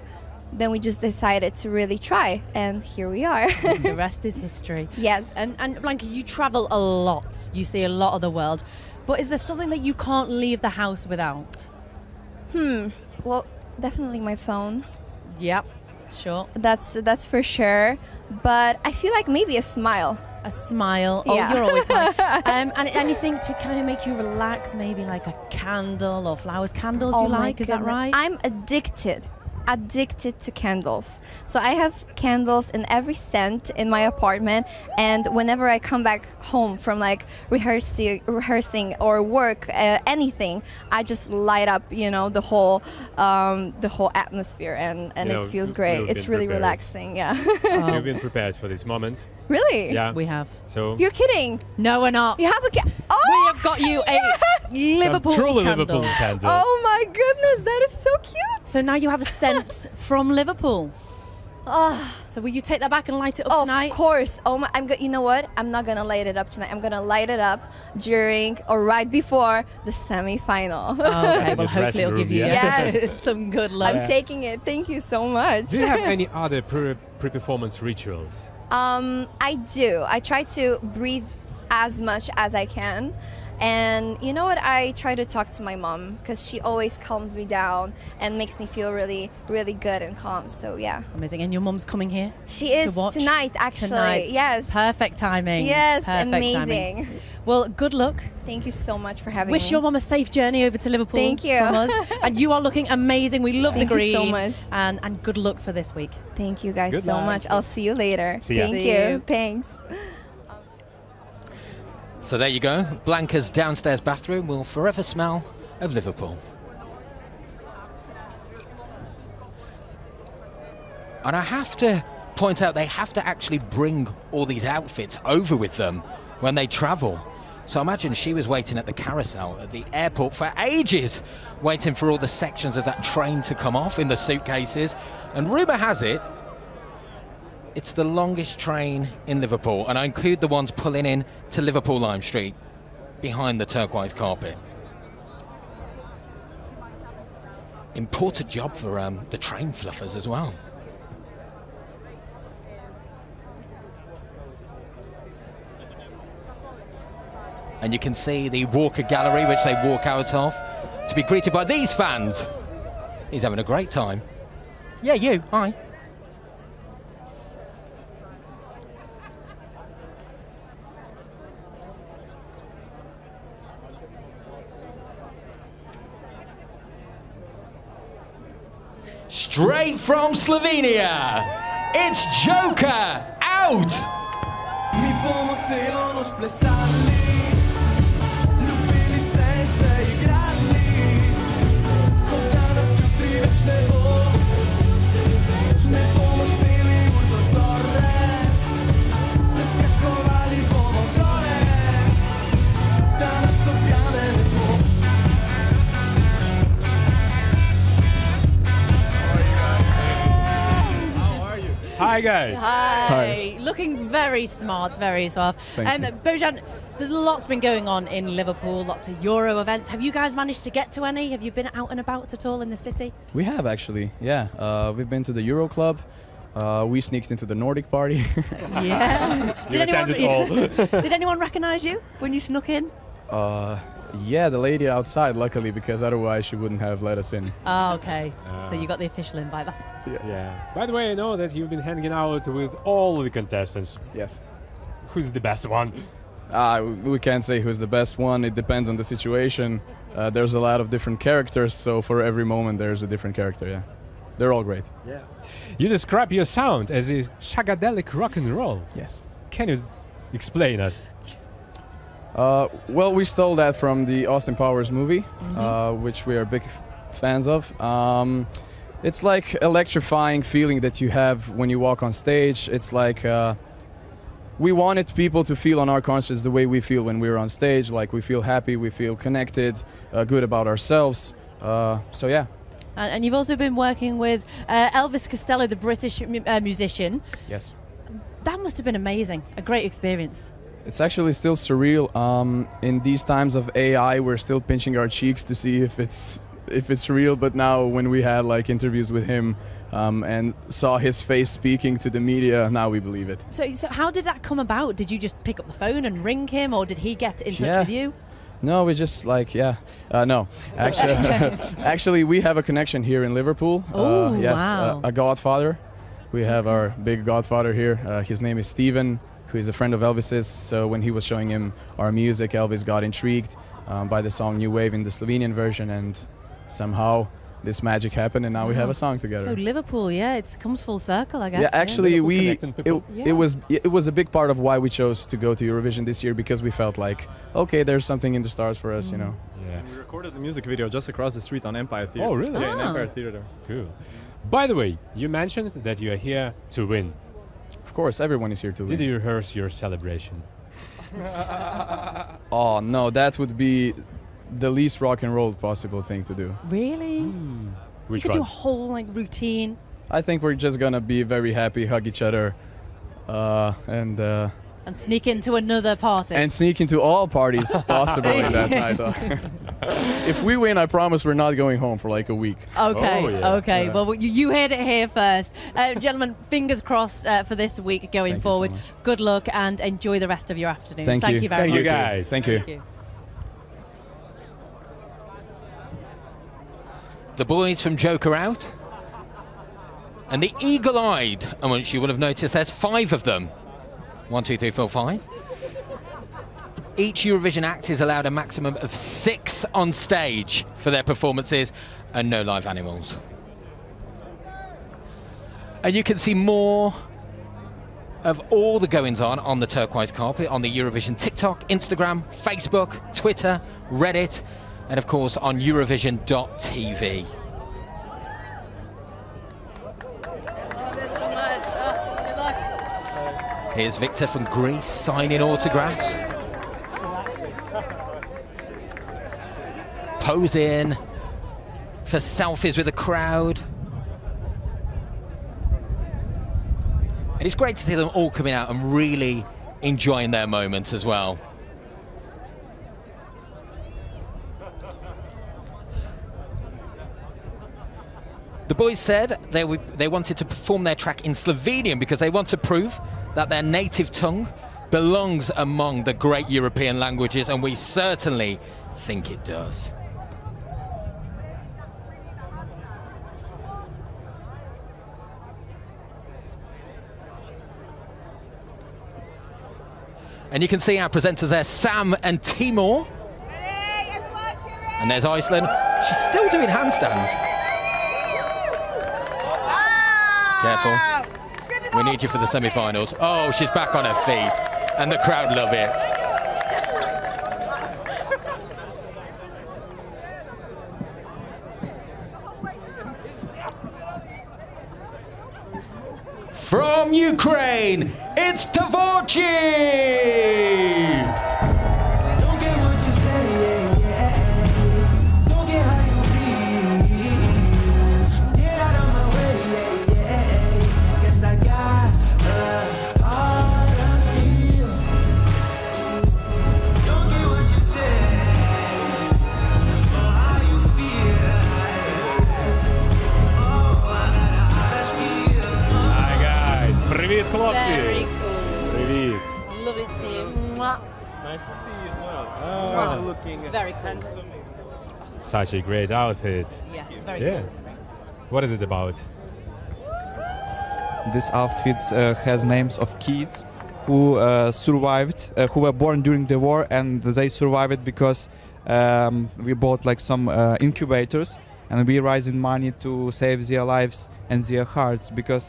Then we just decided to really try, and here we are. The rest is history. Yes. And Blanka, you travel a lot. You see a lot of the world. But is there something that you can't leave the house without? Well, definitely my phone. Yep, sure. That's for sure. But I feel like maybe a smile. A smile. Oh, Yeah. you're always smiling. And anything to kind of make you relax, maybe like a candle or flowers. Candles you my like, is that goodness. right? I'm addicted to candles. So I have candles in every scent in my apartment, and whenever I come back home from like rehearsing or work, anything, I just light up, the whole atmosphere, and it feels great. you've It's been really prepared. relaxing. Yeah. You've been prepared for this moment. Really? Yeah. We have. So You're kidding? No, we're not. You have a We have got you a Liverpool some truly candle. Liverpool candle. Oh my goodness, that is so cute. So now you have a scent from Liverpool. Ah. So will you take that back and light it up tonight? Of course. Oh my! You know what? I'm not gonna light it up tonight. I'm gonna light it up during or right before the semi-final. Okay, well, the hopefully it'll dressing give you room, Yes. some good luck. I'm taking it. Thank you so much. do you have any other pre-performance rituals? I do. I try to breathe as much as I can. And you know what? I try to talk to my mom because she always calms me down and makes me feel really, really good and calm. So yeah. Amazing. And your mum's coming here? She is to watch? tonight, actually. Tonight. Yes. Perfect timing. Yes, Perfect amazing. timing. Well, good luck. Thank you so much for having Wish me. your mum a safe journey over to Liverpool. Thank you. From us. And you are looking amazing. We love Thank the green. you so much. And good luck for this week. Thank you guys Good so luck. much. I'll see you later. See ya. Thank See you. you. Thanks. So there you go. Blanka's downstairs bathroom will forever smell of Liverpool. And I have to point out they have to actually bring all these outfits over with them when they travel. So imagine she was waiting at the carousel at the airport for ages, waiting for all the sections of that train to come off in the suitcases. And rumour has it, it's the longest train in Liverpool, and I include the ones pulling in to Liverpool Lime Street, behind the turquoise carpet. Important job for the train fluffers as well. And you can see the Walker Gallery, which they walk out of, to be greeted by these fans. He's having a great time. Yeah, you, hi. Straight from Slovenia, it's Joker out! Mi bomo celo noč plesali, ljubili Hi, guys. Hi. Looking very smart, very suave. Thank you. Bojan, there's lots been going on in Liverpool, lots of Euro events. Have you guys managed to get to any? Have you been out and about at all in the city? We have actually, yeah. We've been to the Euro Club. We sneaked into the Nordic party. Yeah. You attended all. Did anyone recognise you when you snuck in? Yeah, the lady outside, luckily, because otherwise she wouldn't have let us in. Oh, okay. So you got the official invite. That's Yeah. By the way, I know that you've been hanging out with all the contestants. Yes. Who's the best one? We can't say who's the best one. It depends on the situation. There's a lot of different characters, so for every moment there's a different character, yeah. They're all great. Yeah. You describe your sound as a shagadelic rock and roll. Yes. Can you explain us? Well, we stole that from the Austin Powers movie, which we are big fans of. It's like electrifying feeling that you have when you walk on stage. It's like we wanted people to feel on our concerts the way we feel when we're on stage. Like we feel happy, we feel connected, good about ourselves. So yeah. And you've also been working with Elvis Costello, the British musician. Yes. That must have been amazing. A great experience. It's actually still surreal. In these times of AI, we're still pinching our cheeks to see if it's real. But now, when we had like interviews with him and saw his face speaking to the media, now we believe it. So how did that come about? Did you just pick up the phone and ring him, or did he get in touch Yeah. with you? No, we just like no. Actually, we have a connection here in Liverpool. Oh, yes, wow. a godfather. We have our big godfather here. His name is Steven, who is a friend of Elvis's. So when he was showing him our music, Elvis got intrigued by the song New Wave in the Slovenian version, and somehow this magic happened, and now we have a song together. So Liverpool, yeah, it comes full circle, I guess. Yeah, actually, Yeah. it was a big part of why we chose to go to Eurovision this year, because we felt like, okay, there's something in the stars for us, you know. Yeah. We recorded the music video just across the street on Empire Theatre. Oh, really? Yeah, in Ah. Empire Theatre. Cool. By the way, you mentioned that you are here to win. Of course, everyone is here to win. Did you rehearse your celebration? Oh no, that would be the least rock and roll possible thing to do. Really? Which you could do a one? whole like routine. I think we're just gonna be very happy, hug each other, and sneak into another party. and sneak into all parties possible in that night. If we win, I promise we're not going home for like a week. Okay, okay. Well, you heard it here first. Gentlemen, fingers crossed for this week going Thank you so forward. much. Good luck and enjoy the rest of your afternoon. Thank you. you very Thank much. you, guys. Thank you. The boys from Joker Out. And the eagle-eyed amongst you will have noticed there's 5 of them. 1, 2, 3, 4, 5. Each Eurovision act is allowed a maximum of 6 on stage for their performances and no live animals. And you can see more of all the goings-on on the turquoise carpet on the Eurovision TikTok, Instagram, Facebook, Twitter, Reddit, and of course on Eurovision.tv. Here's Victor from Greece signing autographs. Posing for selfies with the crowd. And it's great to see them all coming out and really enjoying their moment as well. The boys said they wanted to perform their track in Slovenian because they want to prove that their native tongue belongs among the great European languages, and we certainly think it does. And you can see our presenters there, Sam and Timur. And there's Iceland. She's still doing handstands. Careful. We need you for the semi-finals. Oh, she's back on her feet. And the crowd love it. From Ukraine, it's Tavochi! Don't get what you say, don't get how you feel. Get out of my way, guess I got хлопці! Very cool. Привіт! Lovely to see you. Mwah. Nice to see you as well. Ah. You guys are looking Very cool. handsome. Such a great outfit. Yeah, very Yeah. cool. What is it about? This outfit has names of kids who survived, who were born during the war, and they survived because we bought like some incubators, and we raising money to save their lives and their hearts, because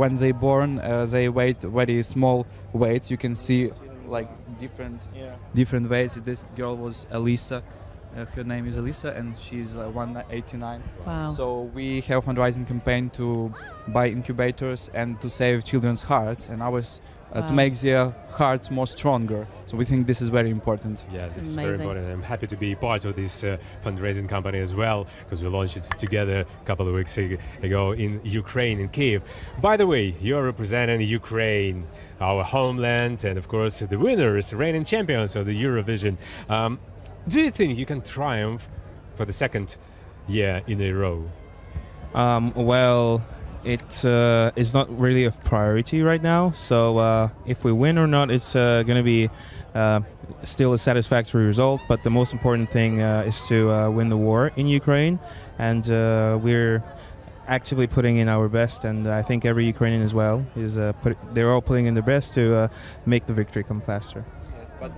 when they born, they weigh very small weights. You can see like different weights. This girl was Elisa. Her name is Elisa, and she's 189. Wow. So we have a fundraising campaign to buy incubators and to save children's hearts and ours, to Wow. make their hearts more stronger. So we think this is very important. Yeah, this is very amazing. important. I'm happy to be part of this fundraising company as well, because we launched it together a couple of weeks ago in Ukraine, in Kyiv. By the way, you're representing Ukraine, our homeland, and of course the winners, reigning champions of the Eurovision. Do you think you can triumph for the second year in a row? Well, it is not really of priority right now. So if we win or not, it's going to be still a satisfactory result. But the most important thing is to win the war in Ukraine, and we're actively putting in our best. And I think every Ukrainian as well is they're all putting in their best to make the victory come faster. Yes, but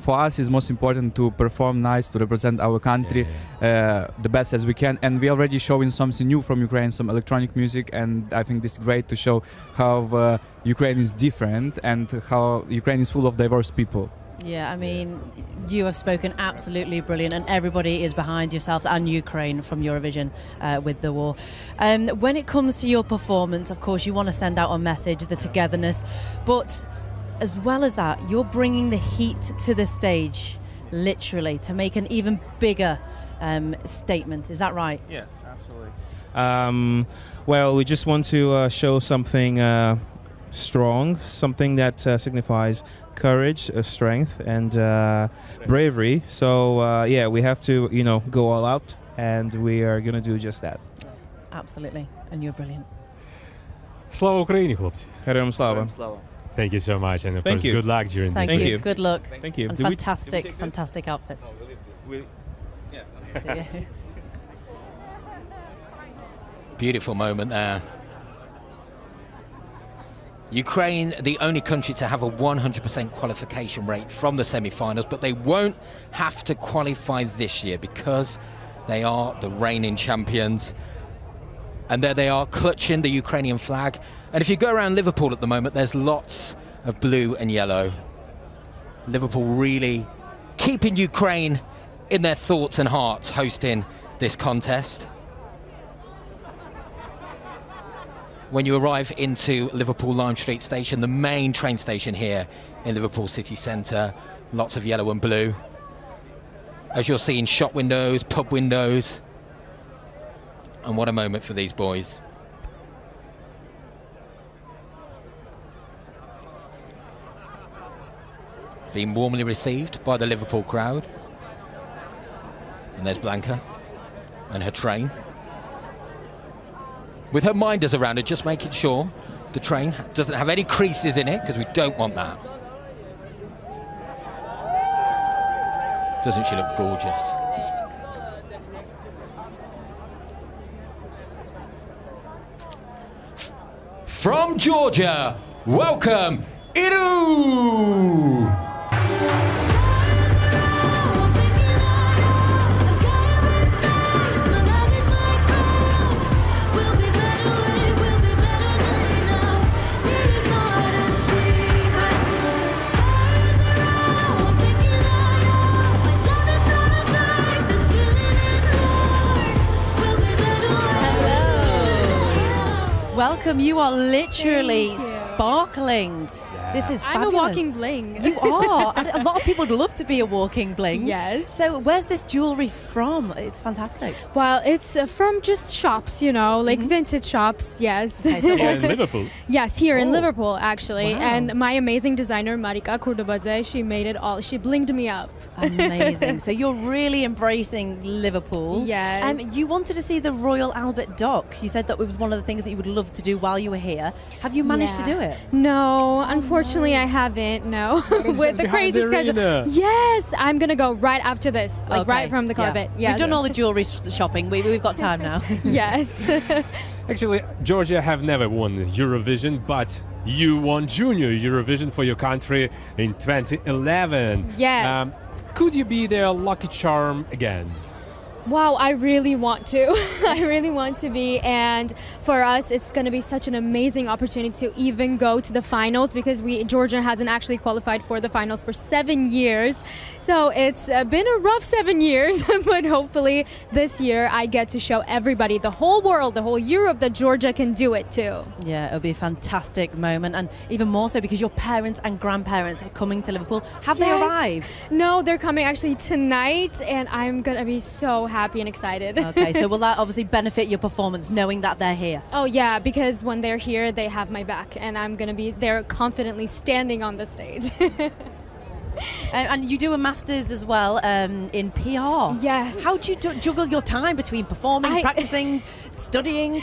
for us, it's most important to perform nice, to represent our country the best as we can. And we're already showing something new from Ukraine, some electronic music. And I think this is great to show how Ukraine is different and how Ukraine is full of diverse people. Yeah, I mean, you have spoken absolutely brilliant, and everybody is behind yourselves and Ukraine from Eurovision with the war. When it comes to your performance, of course, you want to send out a message, the togetherness, but as well as that, you're bringing the heat to the stage, literally, to make an even bigger statement. Is that right? Yes, absolutely. Well, we just want to show something strong, something that signifies courage, strength, and bravery. So yeah, we have to, go all out, and we are going to do just that. Absolutely, and you're brilliant. Слава Україні, хлопці! Героям слава! Thank you so much, and of Thank course, you. good luck during Thank this you. week. Good luck. Thank you. And Did we- fantastic, fantastic outfits. Yeah. Beautiful moment there. Ukraine, the only country to have a 100% qualification rate from the semi-finals, but they won't have to qualify this year because they are the reigning champions. And there they are, clutching the Ukrainian flag. And if you go around Liverpool at the moment, there's lots of blue and yellow. Liverpool really keeping Ukraine in their thoughts and hearts, hosting this contest. When you arrive into Liverpool Lime Street Station, the main train station here in Liverpool city centre, lots of yellow and blue. As you're seeing shop windows, pub windows. And what a moment for these boys. Being warmly received by the Liverpool crowd. And there's Blanca and her train. With her minders around her, just making sure the train doesn't have any creases in it, because we don't want that. Doesn't she look gorgeous? From Georgia, welcome, Iru! Welcome. You are literally sparkling. This is fabulous. I'm a walking bling. You are. And a lot of people would love to be a walking bling. Yes. So where's this jewellery from? It's fantastic. Well, it's from just shops, like vintage shops, yes. Okay, so Here in Liverpool? Yes, here in Oh. Liverpool, actually. Wow. And my amazing designer, Marika Kurdobaze, she made it all. She blinged me up. Amazing. So you're really embracing Liverpool. Yes. You wanted to see the Royal Albert Dock. You said that it was one of the things that you would love to do while you were here. Have you managed to do it? No, unfortunately I haven't, no. With the crazy schedule. Yes, I'm going to go right after this, like right from the carpet. Yeah. We've done all the jewelry shopping. We've got time now. Yes. Actually, Georgia have never won Eurovision, but you won Junior Eurovision for your country in 2011. Yes. Could you be their lucky charm again? Wow, I really want to. I really want to be, and for us it's going to be such an amazing opportunity to even go to the finals, because Georgia hasn't actually qualified for the finals for 7 years. So it's been a rough 7 years, but hopefully this year I get to show everybody, the whole world, the whole Europe, that Georgia can do it too. Yeah, it'll be a fantastic moment, and even more so because your parents and grandparents are coming to Liverpool. Have they arrived? No, they're coming actually tonight, and I'm going to be so happy and excited. Okay, so will that obviously benefit your performance, knowing that they're here? Oh yeah, because when they're here, they have my back, and I'm going to be there confidently standing on the stage. And you do a master's as well in PR. Yes. How do you juggle your time between performing, practicing, studying?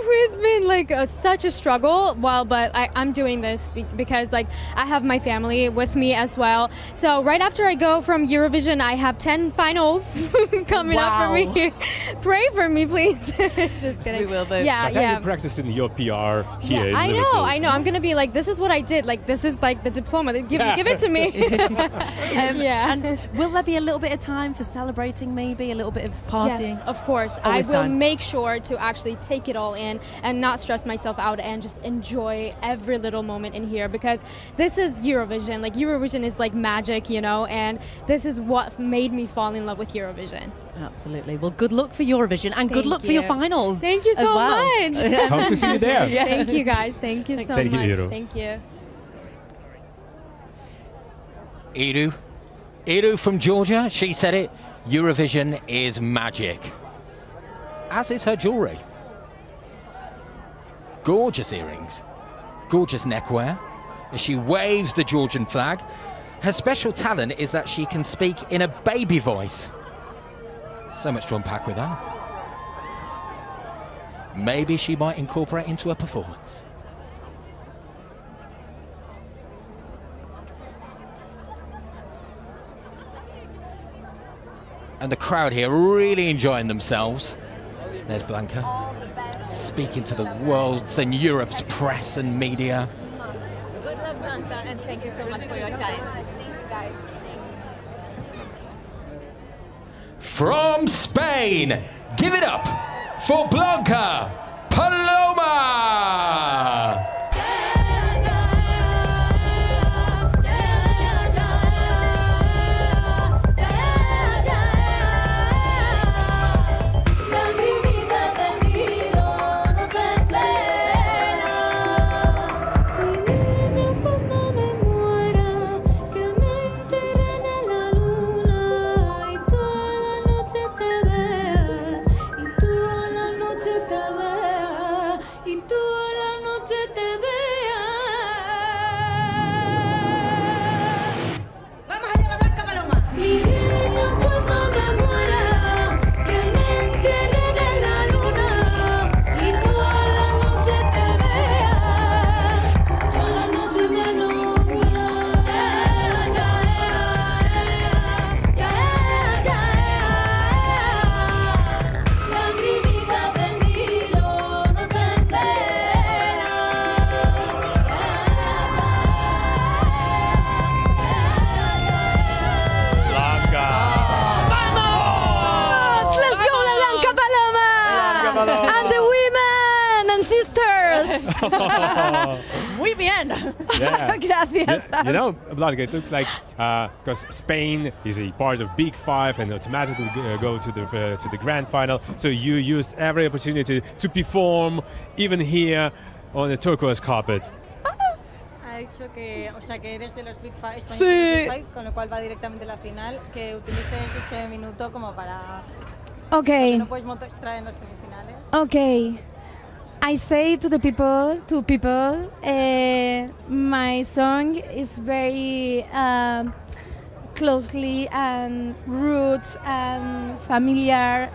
It's been like such a struggle. Well, but I'm doing this because like I have my family with me as well. So right after I go from Eurovision, I have 10 finals coming up for me. Pray for me, please. Just kidding. We will, Yeah, but have you practiced in your PR here in I Liverpool? know. I'm gonna be like, this is what I did. Like, this is like the diploma. Give it to me. Yeah. And will there be a little bit of time for celebrating, maybe a little bit of partying? Yes, of course. Always I will time. make sure to actually take it all in and not stress myself out and just enjoy every little moment in here, because this is Eurovision. Like, Eurovision is like magic, you know, and this is what made me fall in love with Eurovision. Absolutely. Well, good luck for Eurovision, and good Thank luck for your you. finals. Thank you as so well. much. Hope to see you there. Yeah. Thank you, guys. Thank you so Thank you, much. Iru. Thank you. Iru from Georgia, she said it, Eurovision is magic. As is her jewellery. Gorgeous earrings, gorgeous neckwear, as she waves the Georgian flag. Her special talent is that she can speak in a baby voice. So much to unpack with her. Maybe she might incorporate into her performance. And the crowd here really enjoying themselves. There's Blanca, speaking to the world's and Europe's press and media. Good luck, Blanca, and thank you so much for your time. From Spain, give it up for Blanca Paloma! And the women and sisters. Muy bien. Yeah. Gracias. You know, Blanca, it looks like because Spain is a part of Big Five and automatically go to the grand final. So you used every opportunity to perform, even here on the turquoise carpet. Ha dicho que, o sea, que eres de los Big Five, España Sí. de Big Five, con lo cual va directamente a la final, que utilices este minuto como para... Okay. No puedes mostrar en las semifinales. Okay. I say to people, my song is very closely and roots and familiar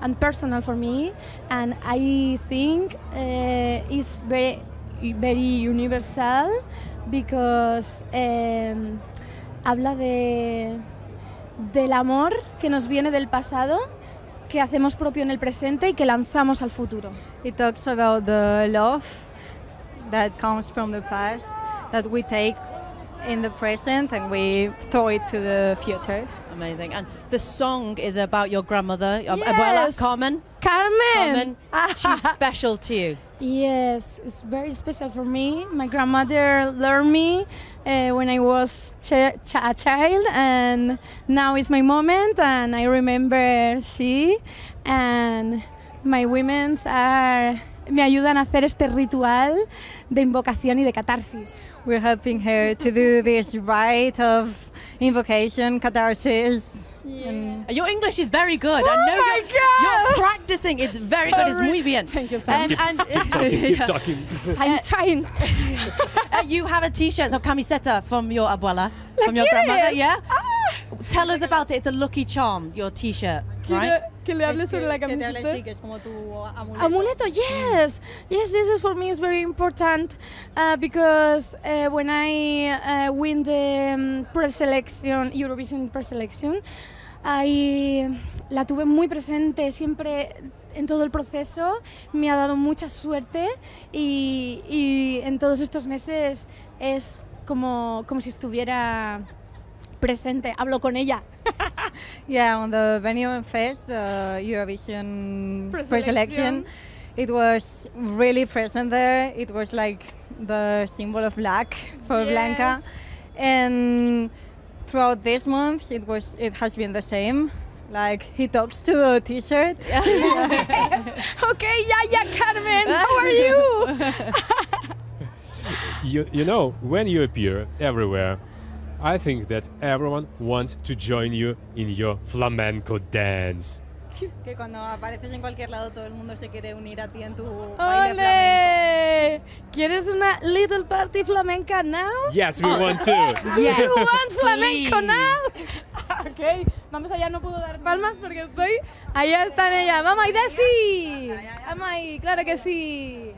and personal for me, and I think it's very universal because habla del amor que nos viene del pasado, que hacemos propio en el presente y que lanzamos al futuro. It talks about the love that comes from the past that we take in the present and we throw it to the future. Amazing. And the song is about your grandmother, Abuela, Carmen. Carmen! She's special to you. Yes, it's very special for me. My grandmother learned me when I was a child, and now is my moment, and I remember she and my women me ayudan a hacer este ritual de invocación y de catarsis. We're helping her to do this rite of invocation, catharsis. Your English is very good. I know you're practicing. It's very good. It's muy bien. Thank you so much. Keep talking. I'm trying. You have a T-shirt or camiseta from your abuela, ¿La from your grandmother, quieres? yeah? Tell us about it. It's a lucky charm, your T-shirt, right? Que le hables sobre la Que te hable camiseta. así, que es como tu amuleto. Amuleto, yes, yes. This is for me is very important because when I win the preselection, Eurovision preselection, la tuve muy presente siempre en todo el proceso. Me ha dado mucha suerte y en todos estos meses es como si estuviera presente. Hablo con ella. Yeah, on the Benidorm Fest, the Eurovision Preselection. preselection, it was really present there. It was like the symbol of luck for Blanca, and throughout these months, it has been the same. Like he talks to the T-shirt. Okay, yeah, Carmen, how are you? You know, when you appear everywhere, I think that everyone wants to join you in your flamenco dance. Que cuando apareces en cualquier lado, todo el mundo se quiere unir a ti en tu baile flamenco. ¡Ole! ¿Quieres una little party flamenca now? Yes, we want to. Yes. You want flamenco now? Ok, vamos allá, no puedo dar palmas porque estoy... Allá están ellas. ¡Vamos ahí, Desi! ¡Vamos ahí! ¡Claro que sí!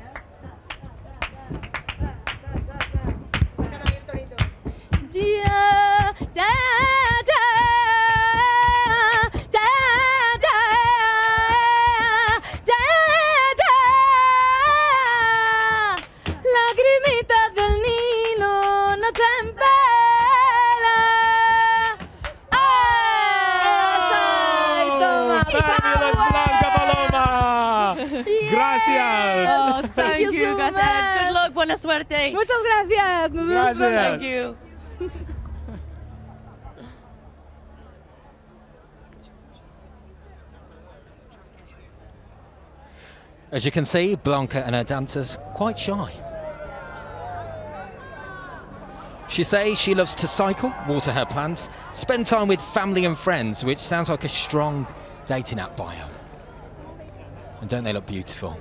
Ya, ya, ya, ya, ya, ya, ya. Lagrimitas del Nilo no te empera. ¡Ay, toma! Fabulous Blanca Paloma! Gracias! Oh, thank you, so gracias. much. Good luck, buena suerte. Muchas gracias. Nos vemos pronto. Thank you. As you can see, Blanca and her dancers quite shy. She says she loves to cycle, water her plants, spend time with family and friends, which sounds like a strong dating app bio. And don't they look beautiful?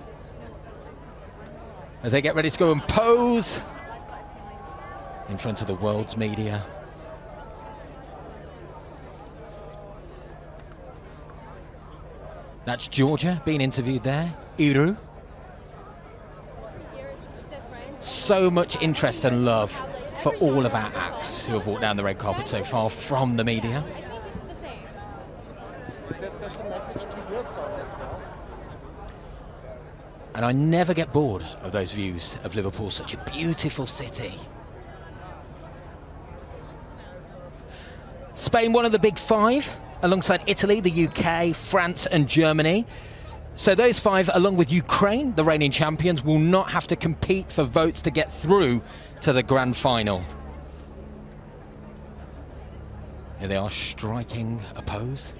As they get ready to go and pose in front of the world's media. That's Georgia being interviewed there. Iru. So much interest and love for all of our acts who have walked down the red carpet so far from the media. Is there a special message to your song as well? And I never get bored of those views of Liverpool, such a beautiful city. Spain, one of the big five, alongside Italy, the UK, France and Germany. So those five, along with Ukraine, the reigning champions, will not have to compete for votes to get through to the grand final. Here they are striking a pose.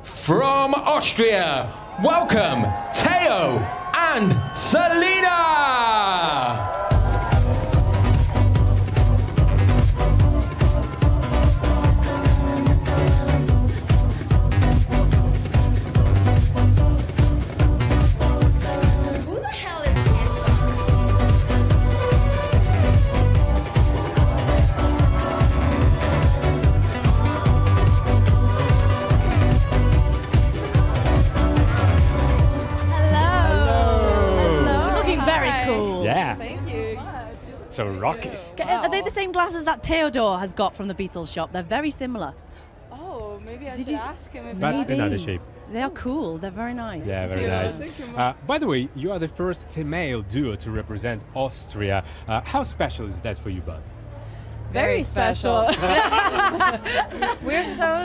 From Austria, welcome Theo and Selena! So rocky. Are they the same glasses that Theodore has got from the Beatles shop? They're very similar. Oh, maybe I Did should you- ask him if But Maybe. another shape. They are cool. They're very nice. Yeah, very nice. By the way, you are the first female duo to represent Austria. How special is that for you both? Very special. we are so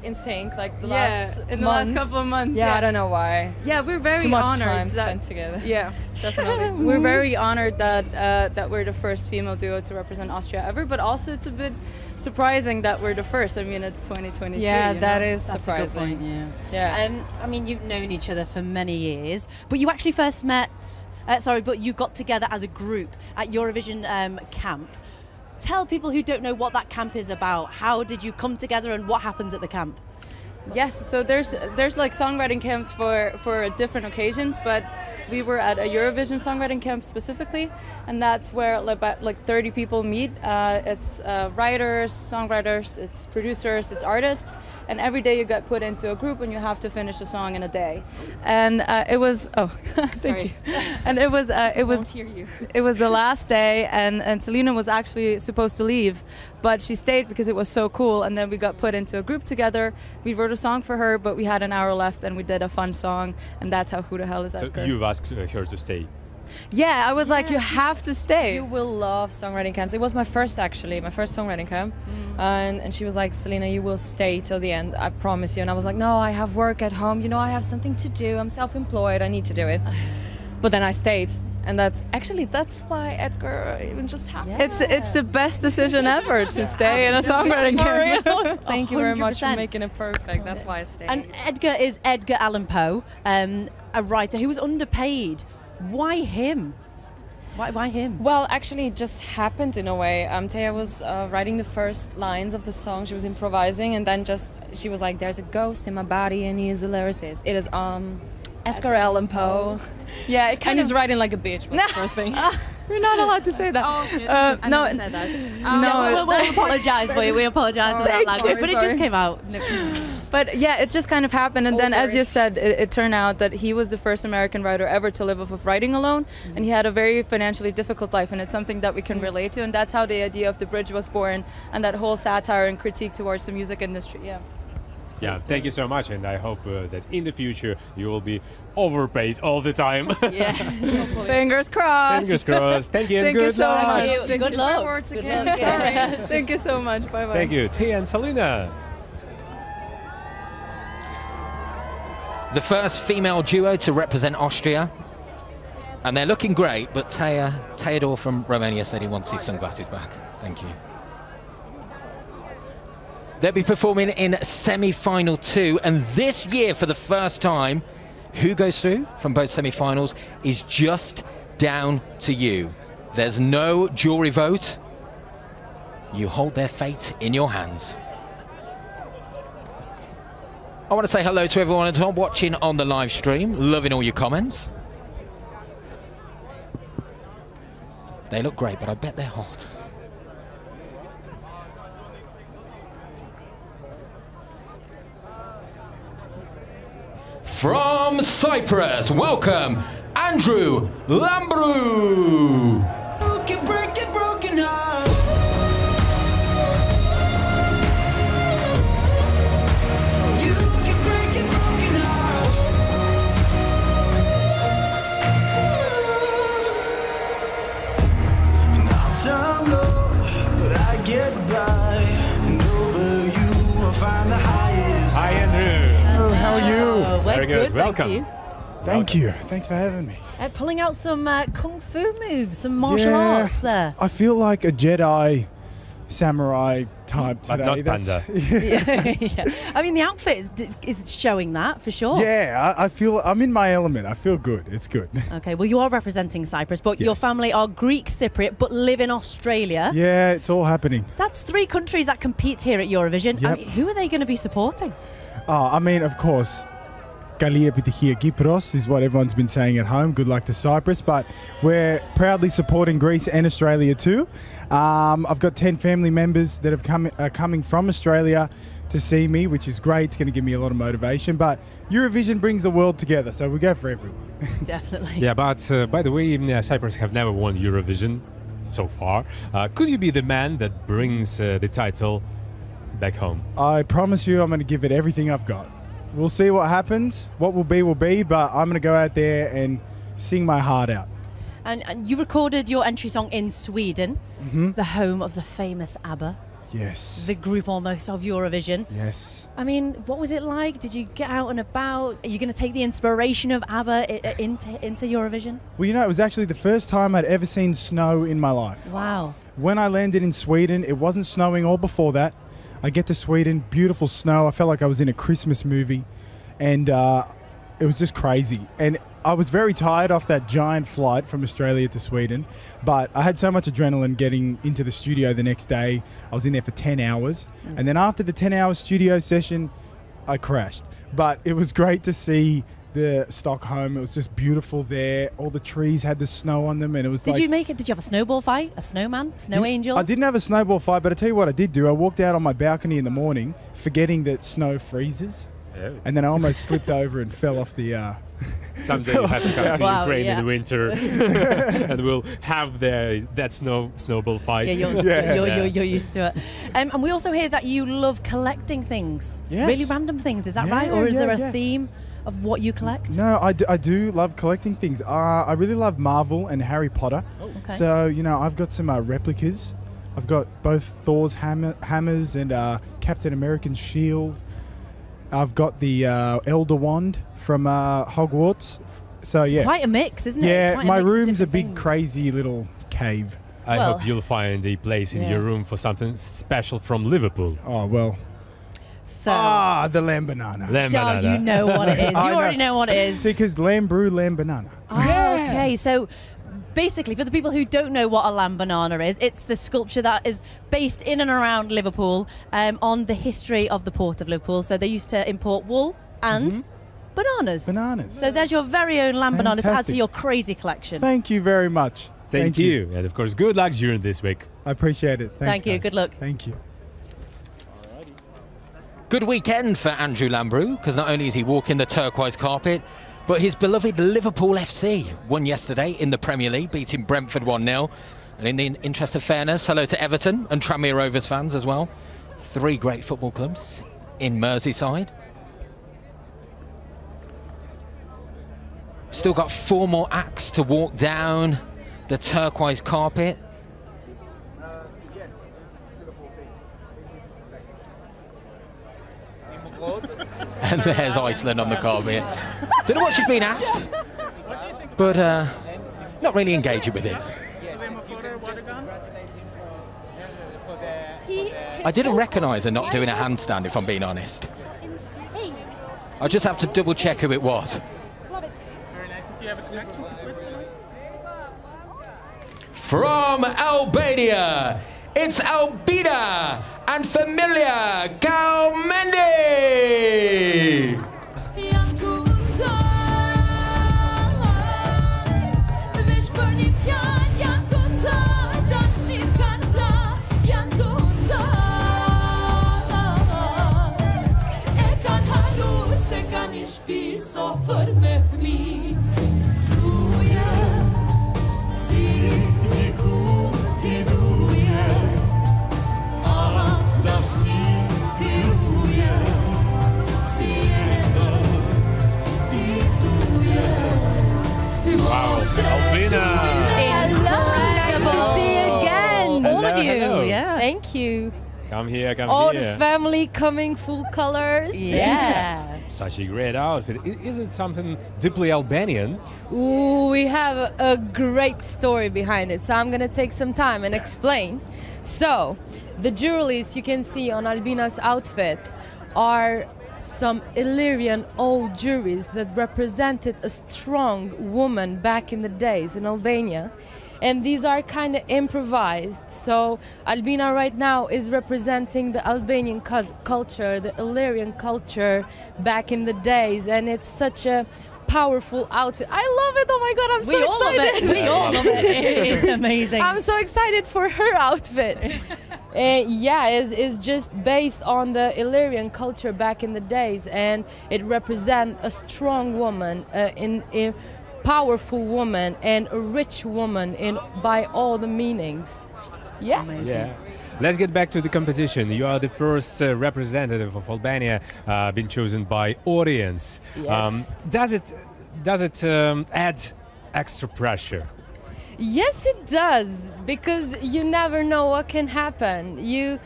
in sync like the last in the last couple of months. Yeah, I don't know why. Yeah, we're very Too much honored time that, spent together. Yeah, definitely. We're very honored that we're the first female duo to represent Austria ever, but also it's a bit surprising that we're the first. I mean, it's 2023. Yeah, you that know? is That's a good surprising. point, yeah. Yeah. I mean, you've known each other for many years, but you actually first met. But you got together as a group at Eurovision camp. Tell people who don't know what that camp is about. How did you come together, and what happens at the camp? Yes, so there's like songwriting camps for different occasions, but we were at a Eurovision songwriting camp specifically, and that's where like 30 people meet. It's writers, songwriters, it's producers, it's artists, and every day you get put into a group and you have to finish a song in a day. And it was sorry, and it was it was the last day, and Selena was actually supposed to leave, but she stayed because it was so cool. And then we got put into a group together. We wrote a song for her, but we had an hour left, and we did a fun song, and that's how Who the Hell Is So Edgar? you've asked her to stay. Yeah, I was like, you have to stay. You will love songwriting camps. It was my first songwriting camp. And she was like, Selena, you will stay till the end, I promise you. And I was like, no, I have work at home. You know, I have something to do. I'm self-employed. I need to do it. But then I stayed. And that's why Edgar even just happened. It's the best decision ever to stay in a songwriting camp. Thank you very much for 100%. making it perfect. That's why I stayed. And Edgar is Edgar Allan Poe, a writer who was underpaid. Why him? Why him? Well, actually, it just happened in a way. Taya was writing the first lines of the song. She was improvising, and then she was like, "There's a ghost in my body, and he is a lyricist. It is Edgar Allan Poe." Yeah, it and he's writing like a bitch. Was the first thing. We're not allowed to say that. Oh, shit. I no, never said that. We'll apologise for you. We apologise for that language, but it just came out. But yeah, it just kind of happened, and then, as you said, it turned out that he was the first American writer ever to live off of writing alone, and he had a very financially difficult life, and it's something that we can relate to, and that's how the idea of The Bridge was born, and that whole satire and critique towards the music industry. Yeah. Yeah, thank you so much, and I hope that in the future you will be overpaid all the time. Yeah, fingers crossed. Fingers crossed. Thank you. Thank and you good so luck. much. Good luck. Words Good again. luck. Sorry. Thank you so much. Bye bye. Thank you, Tia and Selena. The first female duo to represent Austria. And they're looking great, but Theodore from Romania said he wants his sunglasses back. Thank you. They'll be performing in semi-final 2, and this year, for the first time, who goes through from both semi-finals is just down to you. There's no jury vote. You hold their fate in your hands. I want to say hello to everyone at home watching on the live stream. Loving all your comments. They look great, but I bet they're hot. From Cyprus, welcome, Andrew Lambrou. You can break a broken heart. You can break a broken heart. And I'll turn low, but I get by. And over you, I'll find the highest. Hi, Andrew. Hello, how are you? Very good. Thank Welcome. you. Thank you. Thanks for having me. Pulling out some kung fu moves, some martial Yeah. arts there. I feel like a Jedi samurai type But today. not That's- panda. Yeah. I mean, the outfit is showing that for sure. Yeah, I feel I'm in my element. I feel good. It's good. Okay, well, you are representing Cyprus, but your Yes. family are Greek Cypriot, but live in Australia. Yeah, it's all happening. That's 3 countries that compete here at Eurovision. I Yep. mean, who are they going to be supporting? I mean, of course, Kalia Pitachia Kypros is what everyone's been saying at home. Good luck to Cyprus, but we're proudly supporting Greece and Australia too. I've got 10 family members that are coming from Australia to see me, which is great. It's going to give me a lot of motivation. But Eurovision brings the world together, so we go for everyone. Definitely. Yeah, but by the way, Cyprus have never won Eurovision so far. Could you be the man that brings the title back home? I promise you I'm going to give it everything I've got. We'll see what happens. What will be, but I'm going to go out there and sing my heart out. And you recorded your entry song in Sweden, the home of the famous ABBA. Yes. The group almost of Eurovision. Yes. I mean, what was it like? Did you get out and about? Are you going to take the inspiration of ABBA into Eurovision? Well, you know, it was actually the first time I'd ever seen snow in my life. Wow. When I landed in Sweden, it wasn't snowing all before that. I get to Sweden, beautiful snow. I felt like I was in a Christmas movie, and it was just crazy. And I was very tired off that giant flight from Australia to Sweden, but I had so much adrenaline getting into the studio the next day. I was in there for 10 hours, and then after the 10-hour studio session, I crashed. But it was great to see the Stockholm. It was just beautiful there. All the trees had the snow on them, and it was Did you make it? Did you have a snowball fight? A snowman? Snow angels? I didn't have a snowball fight, but I tell you what I did do. I walked out on my balcony in the morning, forgetting that snow freezes, and then I almost slipped over and fell off the... Someday you have to come to Ukraine in the winter, and we'll have that snowball fight. Yeah, you're used to it. And we also hear that you love collecting things, really random things. Is that right, or is there a theme of what you collect? No, I do love collecting things. I really love Marvel and Harry Potter. Oh, okay. So you know, I've got some replicas. I've got both Thor's hammers and Captain America's shield. I've got the Elder Wand from Hogwarts. So it's quite a mix, isn't it? Yeah, Quite my a mix of room's a different big, things. crazy little cave. I hope you'll find a place in your room for something special from Liverpool. Oh, well. So the lamb banana. So you know what it is. You already know what it is. See, because lamb brew, lamb banana. Oh, okay. So basically, for the people who don't know what a lamb banana is, it's the sculpture that is based in and around Liverpool on the history of the port of Liverpool. So they used to import wool and bananas. Bananas. So there's your very own lamb banana to add to Fantastic. your crazy collection. Thank you very much. Thank you. And of course, good luck during this week. I appreciate it. Thanks, Thank you. guys. Good luck. Thank you. Good weekend for Andrew Lambrou, because not only is he walking the turquoise carpet, but his beloved Liverpool FC won yesterday in the Premier League, beating Brentford 1-0. And in the interest of fairness, hello to Everton and Tranmere Rovers fans as well. 3 great football clubs in Merseyside. Still got 4 more acts to walk down the turquoise carpet. And there's Iceland on the carpet. Don't know what she's been asked, but not really engaging with it. I didn't recognise her not doing a handstand, if I'm being honest. I just have to double check who it was. From Albania, it's Albina and Familia Galmendi. Wow, Albina! Nice to see you again. All of you, Hello. yeah. Thank you. Come here, come All here. the family coming full colors. Yeah. Such a great outfit. Is it something deeply Albanian? Ooh, we have a great story behind it, so I'm gonna take some time and explain. So, the jewelries you can see on Albina's outfit are some Illyrian old jewelries that represented a strong woman back in the days in Albania. And these are kind of improvised. So Albina right now is representing the Albanian culture, the Illyrian culture back in the days. And it's such a powerful outfit. I love it. Oh my God, I'm so We all love excited. it. We all love it. It is amazing. I'm so excited for her outfit. Yeah, is just based on the Illyrian culture back in the days, and it represents a strong woman, a powerful woman, and a rich woman by all the meanings. Yeah. Amazing. Yeah. Let's get back to the competition. You are the first representative of Albania been chosen by audience. Yes. Does it add extra pressure? Yes, it does, because you never know what can happen. You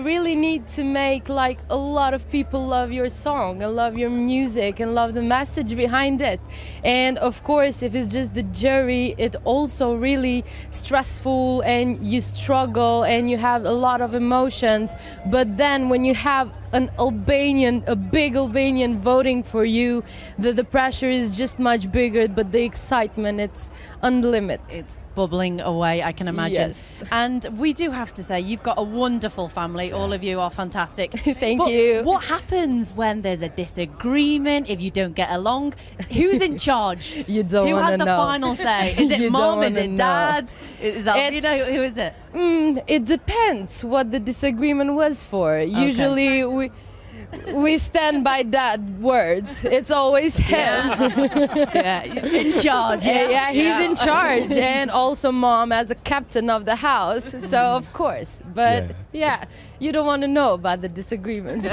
really need to make like a lot of people love your song and love your music and love the message behind it. And of course, if it's just the jury, it also really stressful and you struggle and you have a lot of emotions. But then when you have a big Albanian voting for you, the pressure is just much bigger, but the excitement, it's unlimited. It's bubbling away, I can imagine. Yes. And we do have to say, you've got a wonderful family. All of you are fantastic. Thank you. What happens when there's a disagreement, if you don't get along? Who's in charge? You don't Who wanna has the know. final say? Is You it mom? don't Is it wanna dad? Is that, you know, who is it? It depends what the disagreement was for. Usually we stand by that words. It's always him. Yeah, in charge. Yeah, he's in charge, and also mom as a captain of the house. So of course, but yeah, you don't want to know about the disagreements.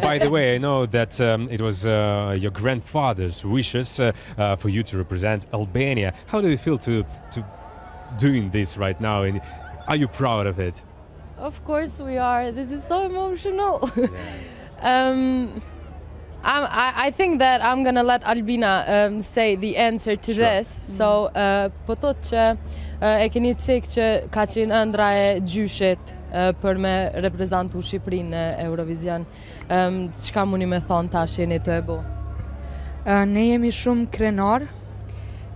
By the way, I know that it was your grandfather's wishes for you to represent Albania. How do you feel to doing this right now? And are you proud of it? Of course we are. This is so emotional. I think that I'm gonna let Albina say the answer to this. So, po thot që e keni cek që ka qenë ëndra e gjyshit për me reprezentu Shqipërinë në Eurovision. Çka mundi me thonë tash jeni të e bo? Ne jemi shumë krenar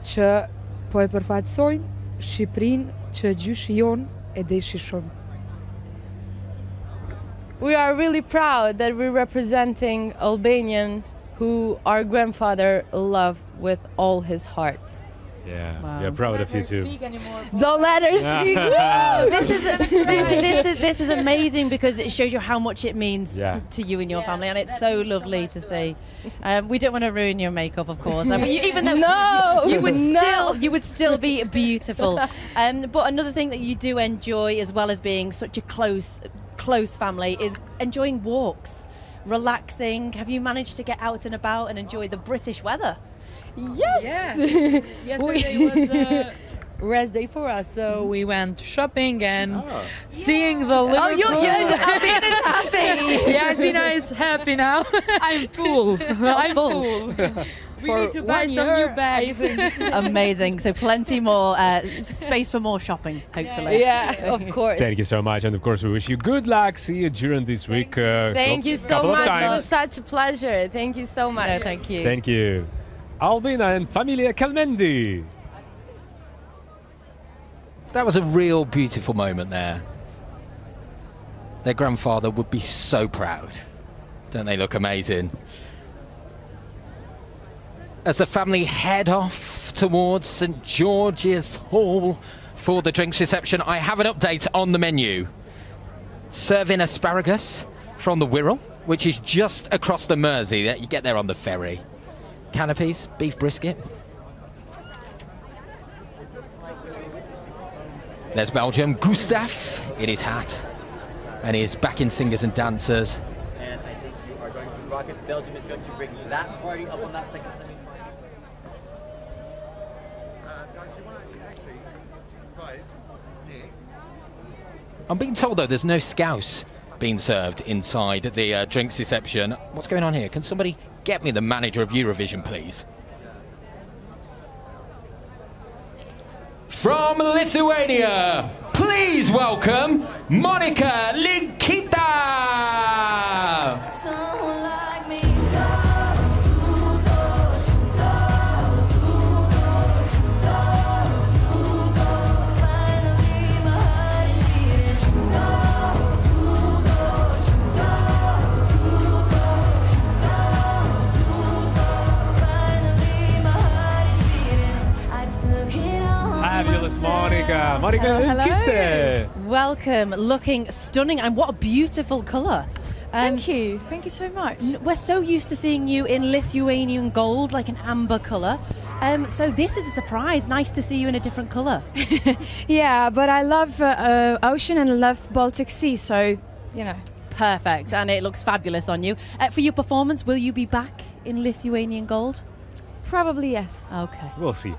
që po e përfaqësojmë Shqipërinë që gjyshi jon e deshi shumë. We are really proud that we're representing Albanian who our grandfather loved with all his heart. Yeah, we are proud of you too. Don't let her speak. This is amazing because it shows you how much it means to you and your family, and it's so lovely to see. We don't want to ruin your makeup, of course. Even though you would still be beautiful. But another thing that you do enjoy, as well as being such a close family, is enjoying walks, relaxing. Have you managed to get out and about and enjoy the British weather? Yes. Yesterday was a rest day for us, so we went shopping and seeing the Liverpool. Albina's happy. Yeah, Albina is happy now. I'm full. I'm full. We need to buy some new bags. Amazing. So plenty more space for more shopping, hopefully. Yeah, of course. Thank you so much, and of course we wish you good luck. See you during this week. Thank you so much. It was such a pleasure. Thank you so much. No, thank you. Thank you. Albina and Familia Kelmendi. That was a real beautiful moment there. Their grandfather would be so proud. Don't they look amazing? As the family head off towards St George's Hall for the drinks reception, I have an update on the menu. Serving asparagus from the Wirral, which is just across the Mersey. You get there on the ferry. Canopies, beef brisket. There's Belgium, Gustav in his hat and his backing singers and dancers. And I think you are going to rock it. Belgium is going to bring that party up on that second semi-final. I'm being told though there's no scouse being served inside the drinks reception. What's going on here? Can somebody get me the manager of Eurovision, please? From Lithuania, please welcome Monika Linkita! Someone like me. Fabulous Monika. Monika Linkita. Welcome, looking stunning, and what a beautiful colour. Thank you so much. We're so used to seeing you in Lithuanian gold, like an amber colour. So this is a surprise. Nice to see you in a different colour. Yeah, but I love ocean and I love Baltic Sea, so, you know. Perfect, and it looks fabulous on you. For your performance, will you be back in Lithuanian gold? Probably yes. Okay. We'll see.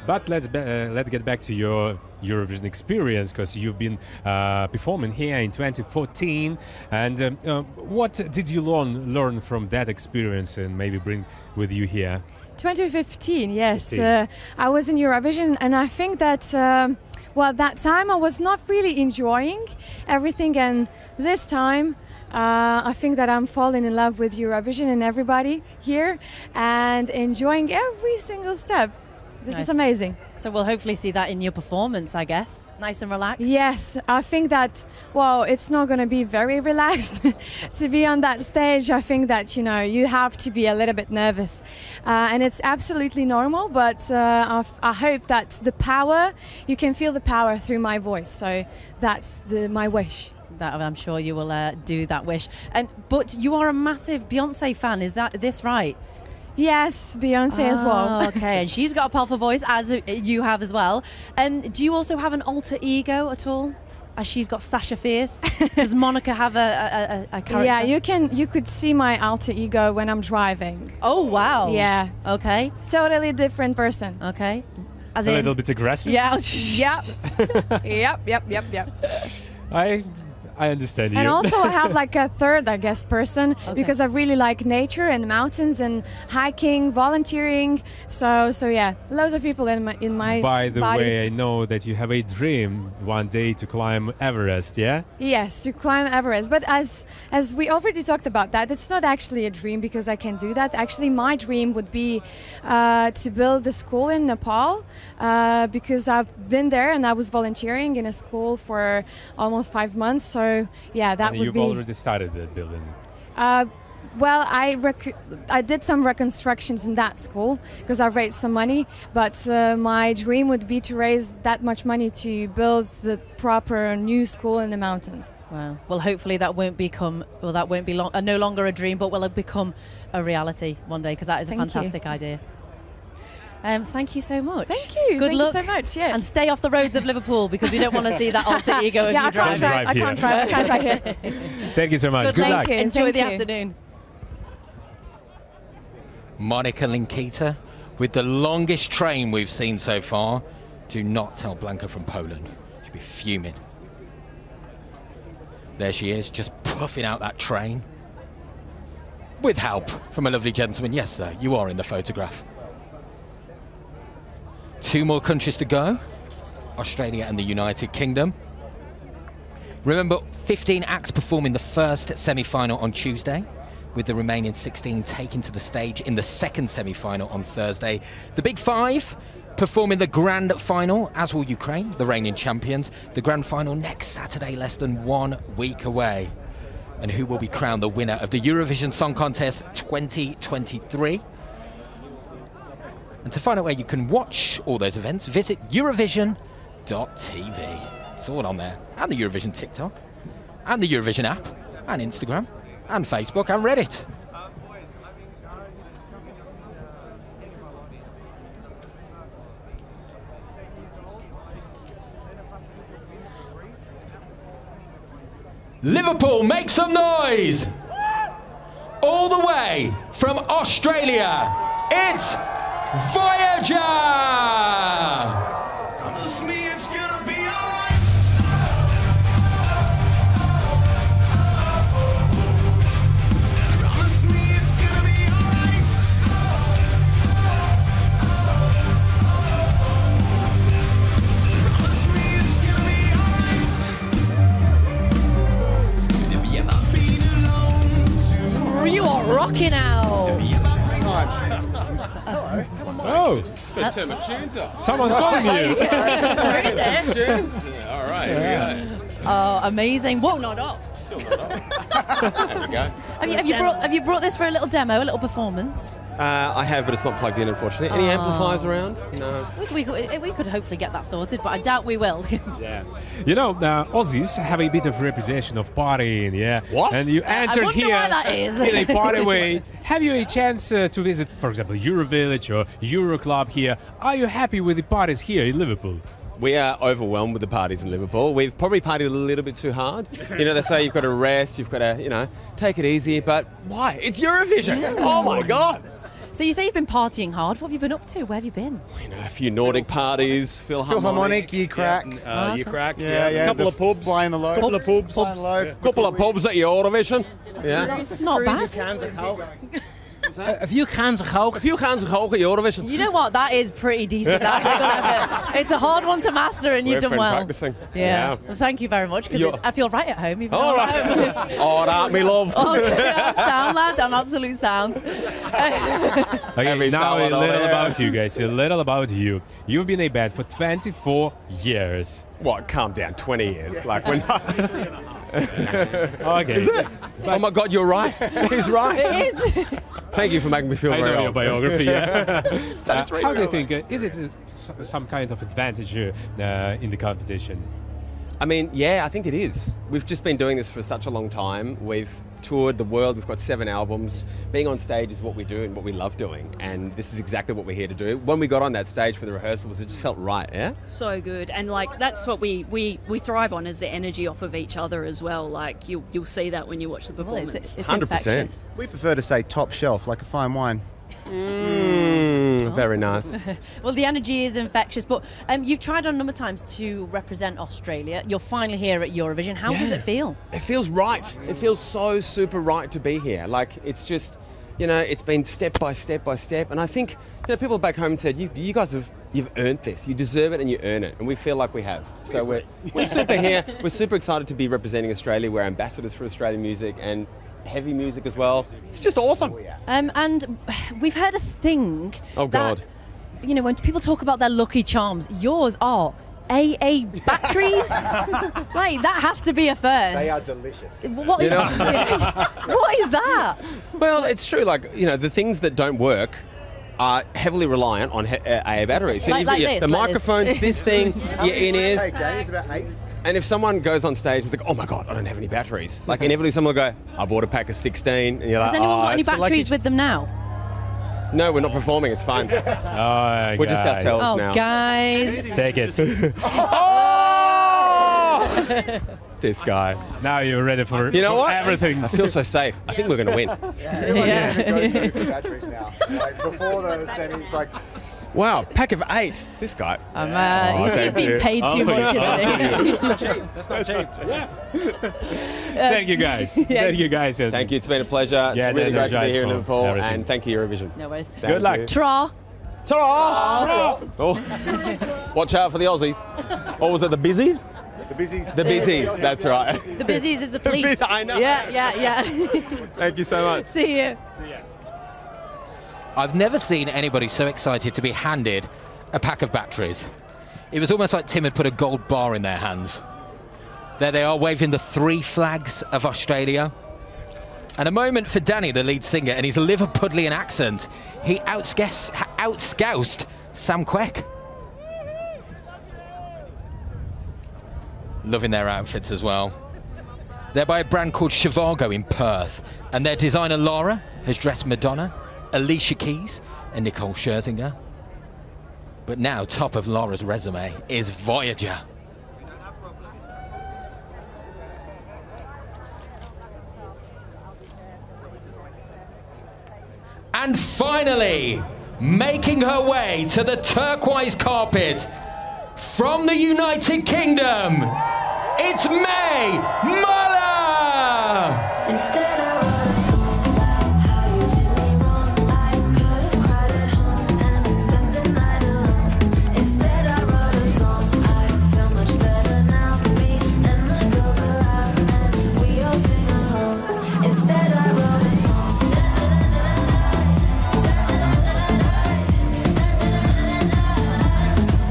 But let's get back to your Eurovision experience, because you've been performing here in 2014. And what did you learn from that experience and maybe bring with you here? 2015, yes. I was in Eurovision, and I think that, well, that time I was not really enjoying everything, and this time I think that I'm falling in love with Eurovision and everybody here and enjoying every single step. This is amazing. So we'll hopefully see that in your performance, I guess. Nice and relaxed. Yes, I think that, well, it's not going to be very relaxed to be on that stage. I think that, you know, you have to be a little bit nervous. And it's absolutely normal, but I hope that the power, you can feel the power through my voice. So that's my wish. That I'm sure you will do that wish. But you are a massive Beyonce fan, is this right? Yes, Beyonce as well. Okay, and she's got a powerful voice, as you have as well. Do you also have an alter ego at all? As she's got Sasha Fierce. Does Monica have a character? Yeah, you could see my alter ego when I'm driving. Oh, wow. Yeah. Okay. Totally different person. Okay. As a little bit aggressive? Yeah. Yep. I understand you. And also I have like a third, I guess, person, because I really like nature and mountains and hiking, volunteering. So yeah, loads of people in my By the body. way, I know that you have a dream one day to climb Everest, yeah? Yes, to climb Everest. But as we already talked about that, it's not actually a dream because I can do that. Actually, my dream would be to build a school in Nepal because I've been there and I was volunteering in a school for almost 5 months. So yeah, that would be. You've already started that building. Well, I did some reconstructions in that school because I raised some money, but my dream would be to raise that much money to build the proper new school in the mountains. Wow. Well, hopefully that won't be no longer a dream, but will become a reality one day, because that is a fantastic idea. Thank you so much. Thank you. Good luck. Thank you so much. Yeah. And stay off the roads of Liverpool, because we don't want to see that alter ego of you driving. I can't drive here. Thank you so much. Good luck. Enjoy the afternoon. Monika Linkita with the longest train we've seen so far. Do not tell Blanka from Poland. She'll be fuming. There she is, just puffing out that train. With help from a lovely gentleman. Yes, sir, you are in the photograph. 2 more countries to go, Australia and the United Kingdom. Remember, 15 acts performing the first semi-final on Tuesday, with the remaining 16 taken to the stage in the second semi-final on Thursday. The Big Five performing the grand final, as will Ukraine, the reigning champions. The grand final next Saturday, less than 1 week away. And who will be crowned the winner of the Eurovision Song Contest 2023? And to find out where you can watch all those events, visit Eurovision.tv. It's all on there. And the Eurovision TikTok, and the Eurovision app, and Instagram, and Facebook, and Reddit. Liverpool, make some noise! All the way from Australia, it's Voyager! Promise me it's gonna be alright. Promise me it's gonna be alright. Promise me it's gonna be alright. Have you ever been alone? You are rocking out. Oh! Better turn my tunes up. Someone calling you. All right, here we go. Oh, amazing. What? Not off. There we go. Have you brought this for a little demo, a little performance? I have, but it's not plugged in, unfortunately. Any amplifiers around? No. We could hopefully get that sorted, but I doubt we will. Yeah. You know, Aussies have a bit of reputation of partying, yeah? What? And you entered wonder here why that is. in a party way. Have you a chance to visit, for example, Eurovillage or Euroclub here? Are you happy with the parties here in Liverpool? We are overwhelmed with the parties in Liverpool. We've probably partied a little bit too hard. You know, they say you've got to rest, you've got to, you know, take it easy, but why? It's Eurovision! Oh my God! So you say you've been partying hard. What have you been up to? Where have you been? You know, a few Nordic parties, Philharmonic, Ye Crack. Ye Crack. Yeah. A couple of pubs. Flying the low. Couple of pubs. Couple of pubs at Eurovision. Yeah. It's not bad. A few cans of Coke. A few cans of Coke at Eurovision. You know what? That is pretty decent. It's a hard one to master, and you've done well. Practicing. Yeah. Well, thank you very much, because I feel right at home. Even All though right. I'm at home. All right, me love. Okay, I'm sound, lad. I'm absolute sound. Okay, now a little about you guys. A little about you. You've been a band for 24 years. What? Calm down. 20 years. Like when. Okay. Is it? Oh my God, you're right. He's right. It is. Thank you for making me feel I very know your old. biography, yeah. How do you years. think, is it some kind of advantage in the competition? I mean, yeah, I think it is. We've just been doing this for such a long time. We've toured the world. We've got 7 albums. Being on stage is what we do and what we love doing. And this is exactly what we're here to do. When we got on that stage for the rehearsals, it just felt right, yeah? So good. And like, that's what we thrive on, is the energy off of each other as well. Like, you'll see that when you watch the performance. It's 100%. infectious. We prefer to say top shelf, like a fine wine. Very nice. Well, the energy is infectious, but you've tried on a number of times to represent Australia. You're finally here at Eurovision. How does it feel? It feels right. It feels so super right to be here. Like, it's just, you know, it's been step by step by step. And I think, you know, people back home said, you guys you've earned this. You deserve it and you earn it. And we feel like we have. So we're super here. We're super excited to be representing Australia. We're ambassadors for Australian music and heavy music as well. It's just awesome. And we've heard a thing. Oh, God. That, you know, when people talk about their lucky charms, yours are AA batteries. Right, that has to be a first. They are delicious. What, You know? what is that? Well, it's true. Like, you know, the things that don't work are heavily reliant on AA batteries. So Like you've got this, the like microphones, this thing, your in-ears. Hey, Danny, it's about 8. And if someone goes on stage and is like, oh my God, I don't have any batteries. Like, inevitably someone will go, I bought a pack of 16. And you're like, Has anyone oh, got any it's the batteries lucky- with them now? No, we're not performing. It's fine. Oh, We're just guys. ourselves Oh, now. guys. Take it. This guy. Now you're ready for, You know for what? everything. I feel so safe. I think we're going to win. Everyone's just going for batteries now. Like before the semi, it's like, Wow, pack of 8. This guy. He's being paid too much, isn't he? That's not cheap. That's not cheap. Yeah. Thank you, guys. Thank you, guys. Thank you. It's been a pleasure. Yeah, It's really great to be here in energized for Liverpool. everything. And thank you, Eurovision. No worries. Thank Good luck. you. Tra. Ta-ra! Oh. Watch out for the Aussies. Or was it the Bizzies? the busies. The Bizzies, that's right. The busies is the police. I know. Yeah. Thank you so much. See you. I've never seen anybody so excited to be handed a pack of batteries. It was almost like Tim had put a gold bar in their hands. There they are, waving the 3 flags of Australia. And a moment for Danny, the lead singer, and his Liverpudlian accent. He outscoused Sam Quek. Loving their outfits as well. They're by a brand called Chivago in Perth, and their designer Laura has dressed Madonna, Alicia Keys, and Nicole Scherzinger. But now, top of Laura's resume is Voyager. And finally, making her way to the turquoise carpet from the United Kingdom, it's May Muller! Instead I wrote a song about how you did me wrong. I could have cried at home and spent the night alone. Instead I wrote a song, I feel much better now. Me and my girls are out and we all sing along. Instead I wrote a song.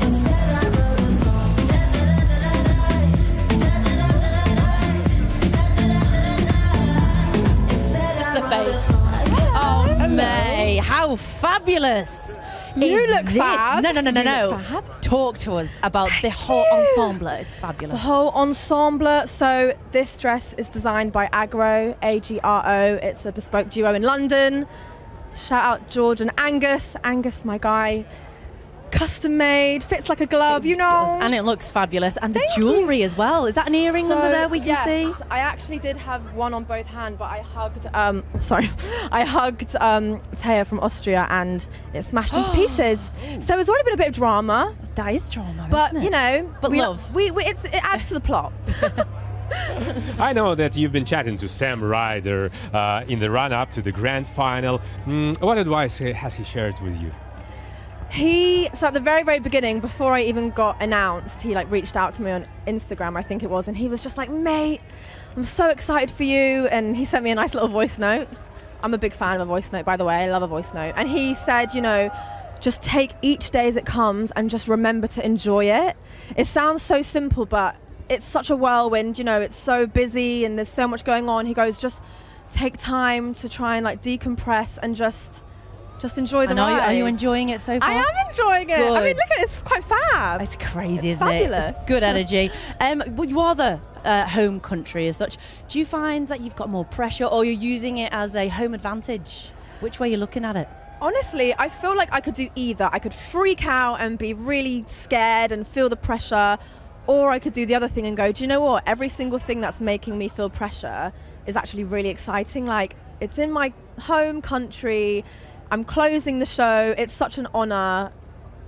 Instead I wrote a song. How fabulous! You is look this? fab. No. You look fab. Talk to us about the whole ensemble. It's fabulous. The whole ensemble. So this dress is designed by Agro, AGRO. It's a bespoke duo in London. Shout out George and Angus. Angus, my guy. Custom made, fits like a glove, you know. And it looks fabulous. And the jewellery as well. Is that an earring under there we can see? I actually did have one on both hands, but I hugged, I hugged Taya from Austria and it smashed into pieces. So it's already been a bit of drama. That is drama, but isn't it? you know, But love. It adds to the plot. I know that you've been chatting to Sam Ryder in the run-up to the grand final. What advice has he shared with you? So at the very, very beginning, before I even got announced, he like reached out to me on Instagram, I think it was, and he was just like, mate, I'm so excited for you. And he sent me a nice little voice note. I'm a big fan of a voice note, by the way. I love a voice note. And he said, you know, just take each day as it comes and just remember to enjoy it. It sounds so simple, but it's such a whirlwind, you know, it's so busy and there's so much going on. He goes, just take time to try and like decompress and just enjoy the ride. Are you enjoying it so far? I am enjoying it. Good. I mean, look at it, it's quite fab. It's crazy, It's isn't fabulous. it? It's good energy. Well, you are the home country as such. Do you find that you've got more pressure or you're using it as a home advantage? Which way are you looking at it? Honestly, I feel like I could do either. I could freak out and be really scared and feel the pressure, or I could do the other thing and go, do you know what? Every single thing that's making me feel pressure is actually really exciting. Like, it's in my home country. I'm closing the show. It's such an honor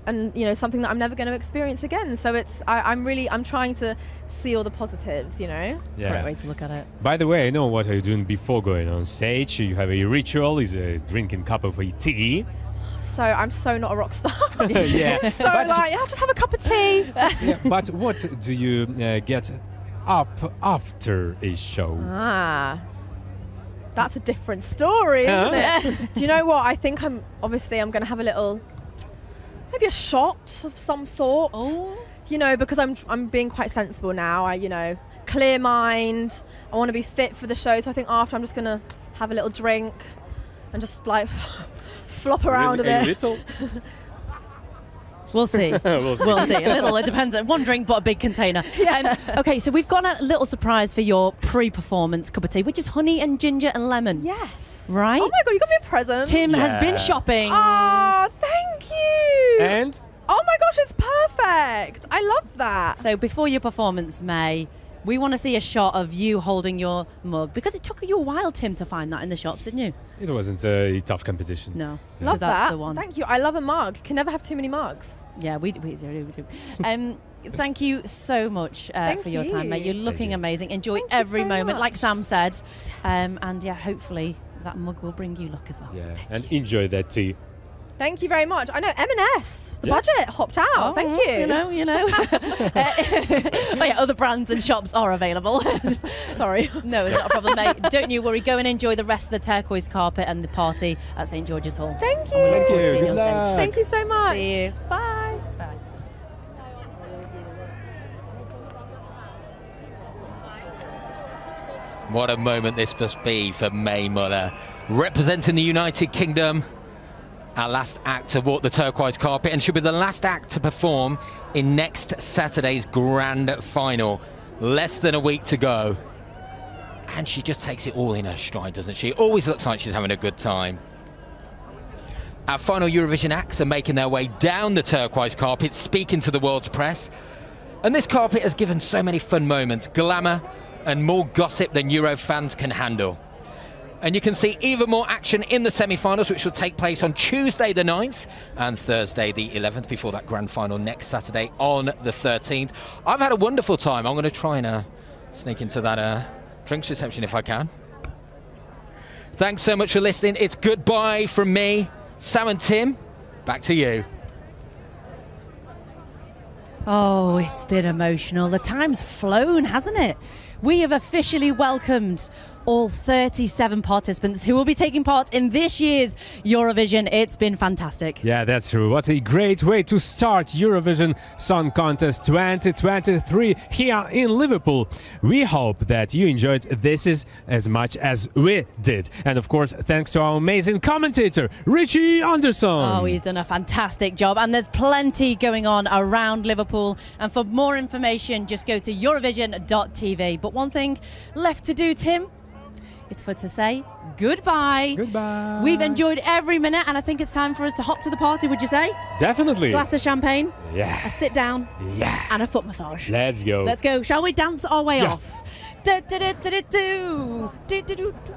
and, you know, something that I'm never going to experience again. So I'm trying to see all the positives, you know? Yeah. Great way to look at it. By the way, I know what are you doing before going on stage. You have a ritual, is drinking a cup of tea. So I'm so not a rock star. Yeah. So like, I'll just have a cup of tea. Yeah, but what do you get up after a show? That's a different story, isn't it? Do you know what? I think I'm going to have a little, maybe a shot of some sort. Oh. You know, because I'm being quite sensible now. You know, clear mind. I want to be fit for the show. So I think after I'm just going to have a little drink and just like flop around a bit. A little? We'll see. We'll see. We'll see. A little. It depends. One drink, but a big container. Yeah. Okay, so we've got a little surprise for your pre-performance cup of tea, which is honey and ginger and lemon. Yes. Right? Oh my God, you got me a present. Tim has been shopping. Oh, thank you. And? Oh my gosh, it's perfect. I love that. So before your performance, May, we want to see a shot of you holding your mug, because it took you a while, Tim, to find that in the shops, didn't you? It wasn't a tough competition. No. Love so that's that. the one. Thank you. I love a mug. Can never have too many mugs. Yeah, we do. Thank you so much for your time, mate. You're looking amazing. Enjoy every moment, like Sam said. And yeah, hopefully that mug will bring you luck as well. Yeah, and enjoy that tea. Thank you very much. I know M&S, the budget hopped out. Oh, Thank you. You know. Oh yeah, other brands and shops are available. Sorry. No, it's not a problem, mate. Don't you worry. Go and enjoy the rest of the turquoise carpet and the party at St George's Hall. Thank you. And we look forward to Good seeing you on luck. stage. Thank you so much. See you. Bye. Bye. What a moment this must be for May Muller, representing the United Kingdom. Our last act to walk the turquoise carpet, and she'll be the last act to perform in next Saturday's grand final. Less than a week to go. And she just takes it all in her stride, doesn't she? Always looks like she's having a good time. Our final Eurovision acts are making their way down the turquoise carpet, speaking to the world's press. And this carpet has given so many fun moments, glamour, and more gossip than Euro fans can handle. And you can see even more action in the semi-finals, which will take place on Tuesday the 9th and Thursday the 11th, before that grand final next Saturday on the 13th. I've had a wonderful time. I'm going to try and sneak into that drinks reception if I can. Thanks so much for listening. It's goodbye from me, Sam and Tim. Back to you. Oh, it's been emotional. The time's flown, hasn't it? We have officially welcomed all 37 participants who will be taking part in this year's Eurovision. It's been fantastic. Yeah, that's true. What a great way to start Eurovision Song Contest 2023 here in Liverpool. We hope that you enjoyed this as much as we did. And of course, thanks to our amazing commentator, Richie Anderson. Oh, he's done a fantastic job. And there's plenty going on around Liverpool. And for more information, just go to Eurovision.tv. But one thing left to do, Tim, it's to say goodbye. Goodbye. We've enjoyed every minute, and I think it's time for us to hop to the party, would you say? Definitely. Glass of champagne. Yeah. A sit down. Yeah. And a foot massage. Let's go. Let's go. Shall we dance our way Yeah. off? Do, do, do, do, do, do. Do, do, do, do.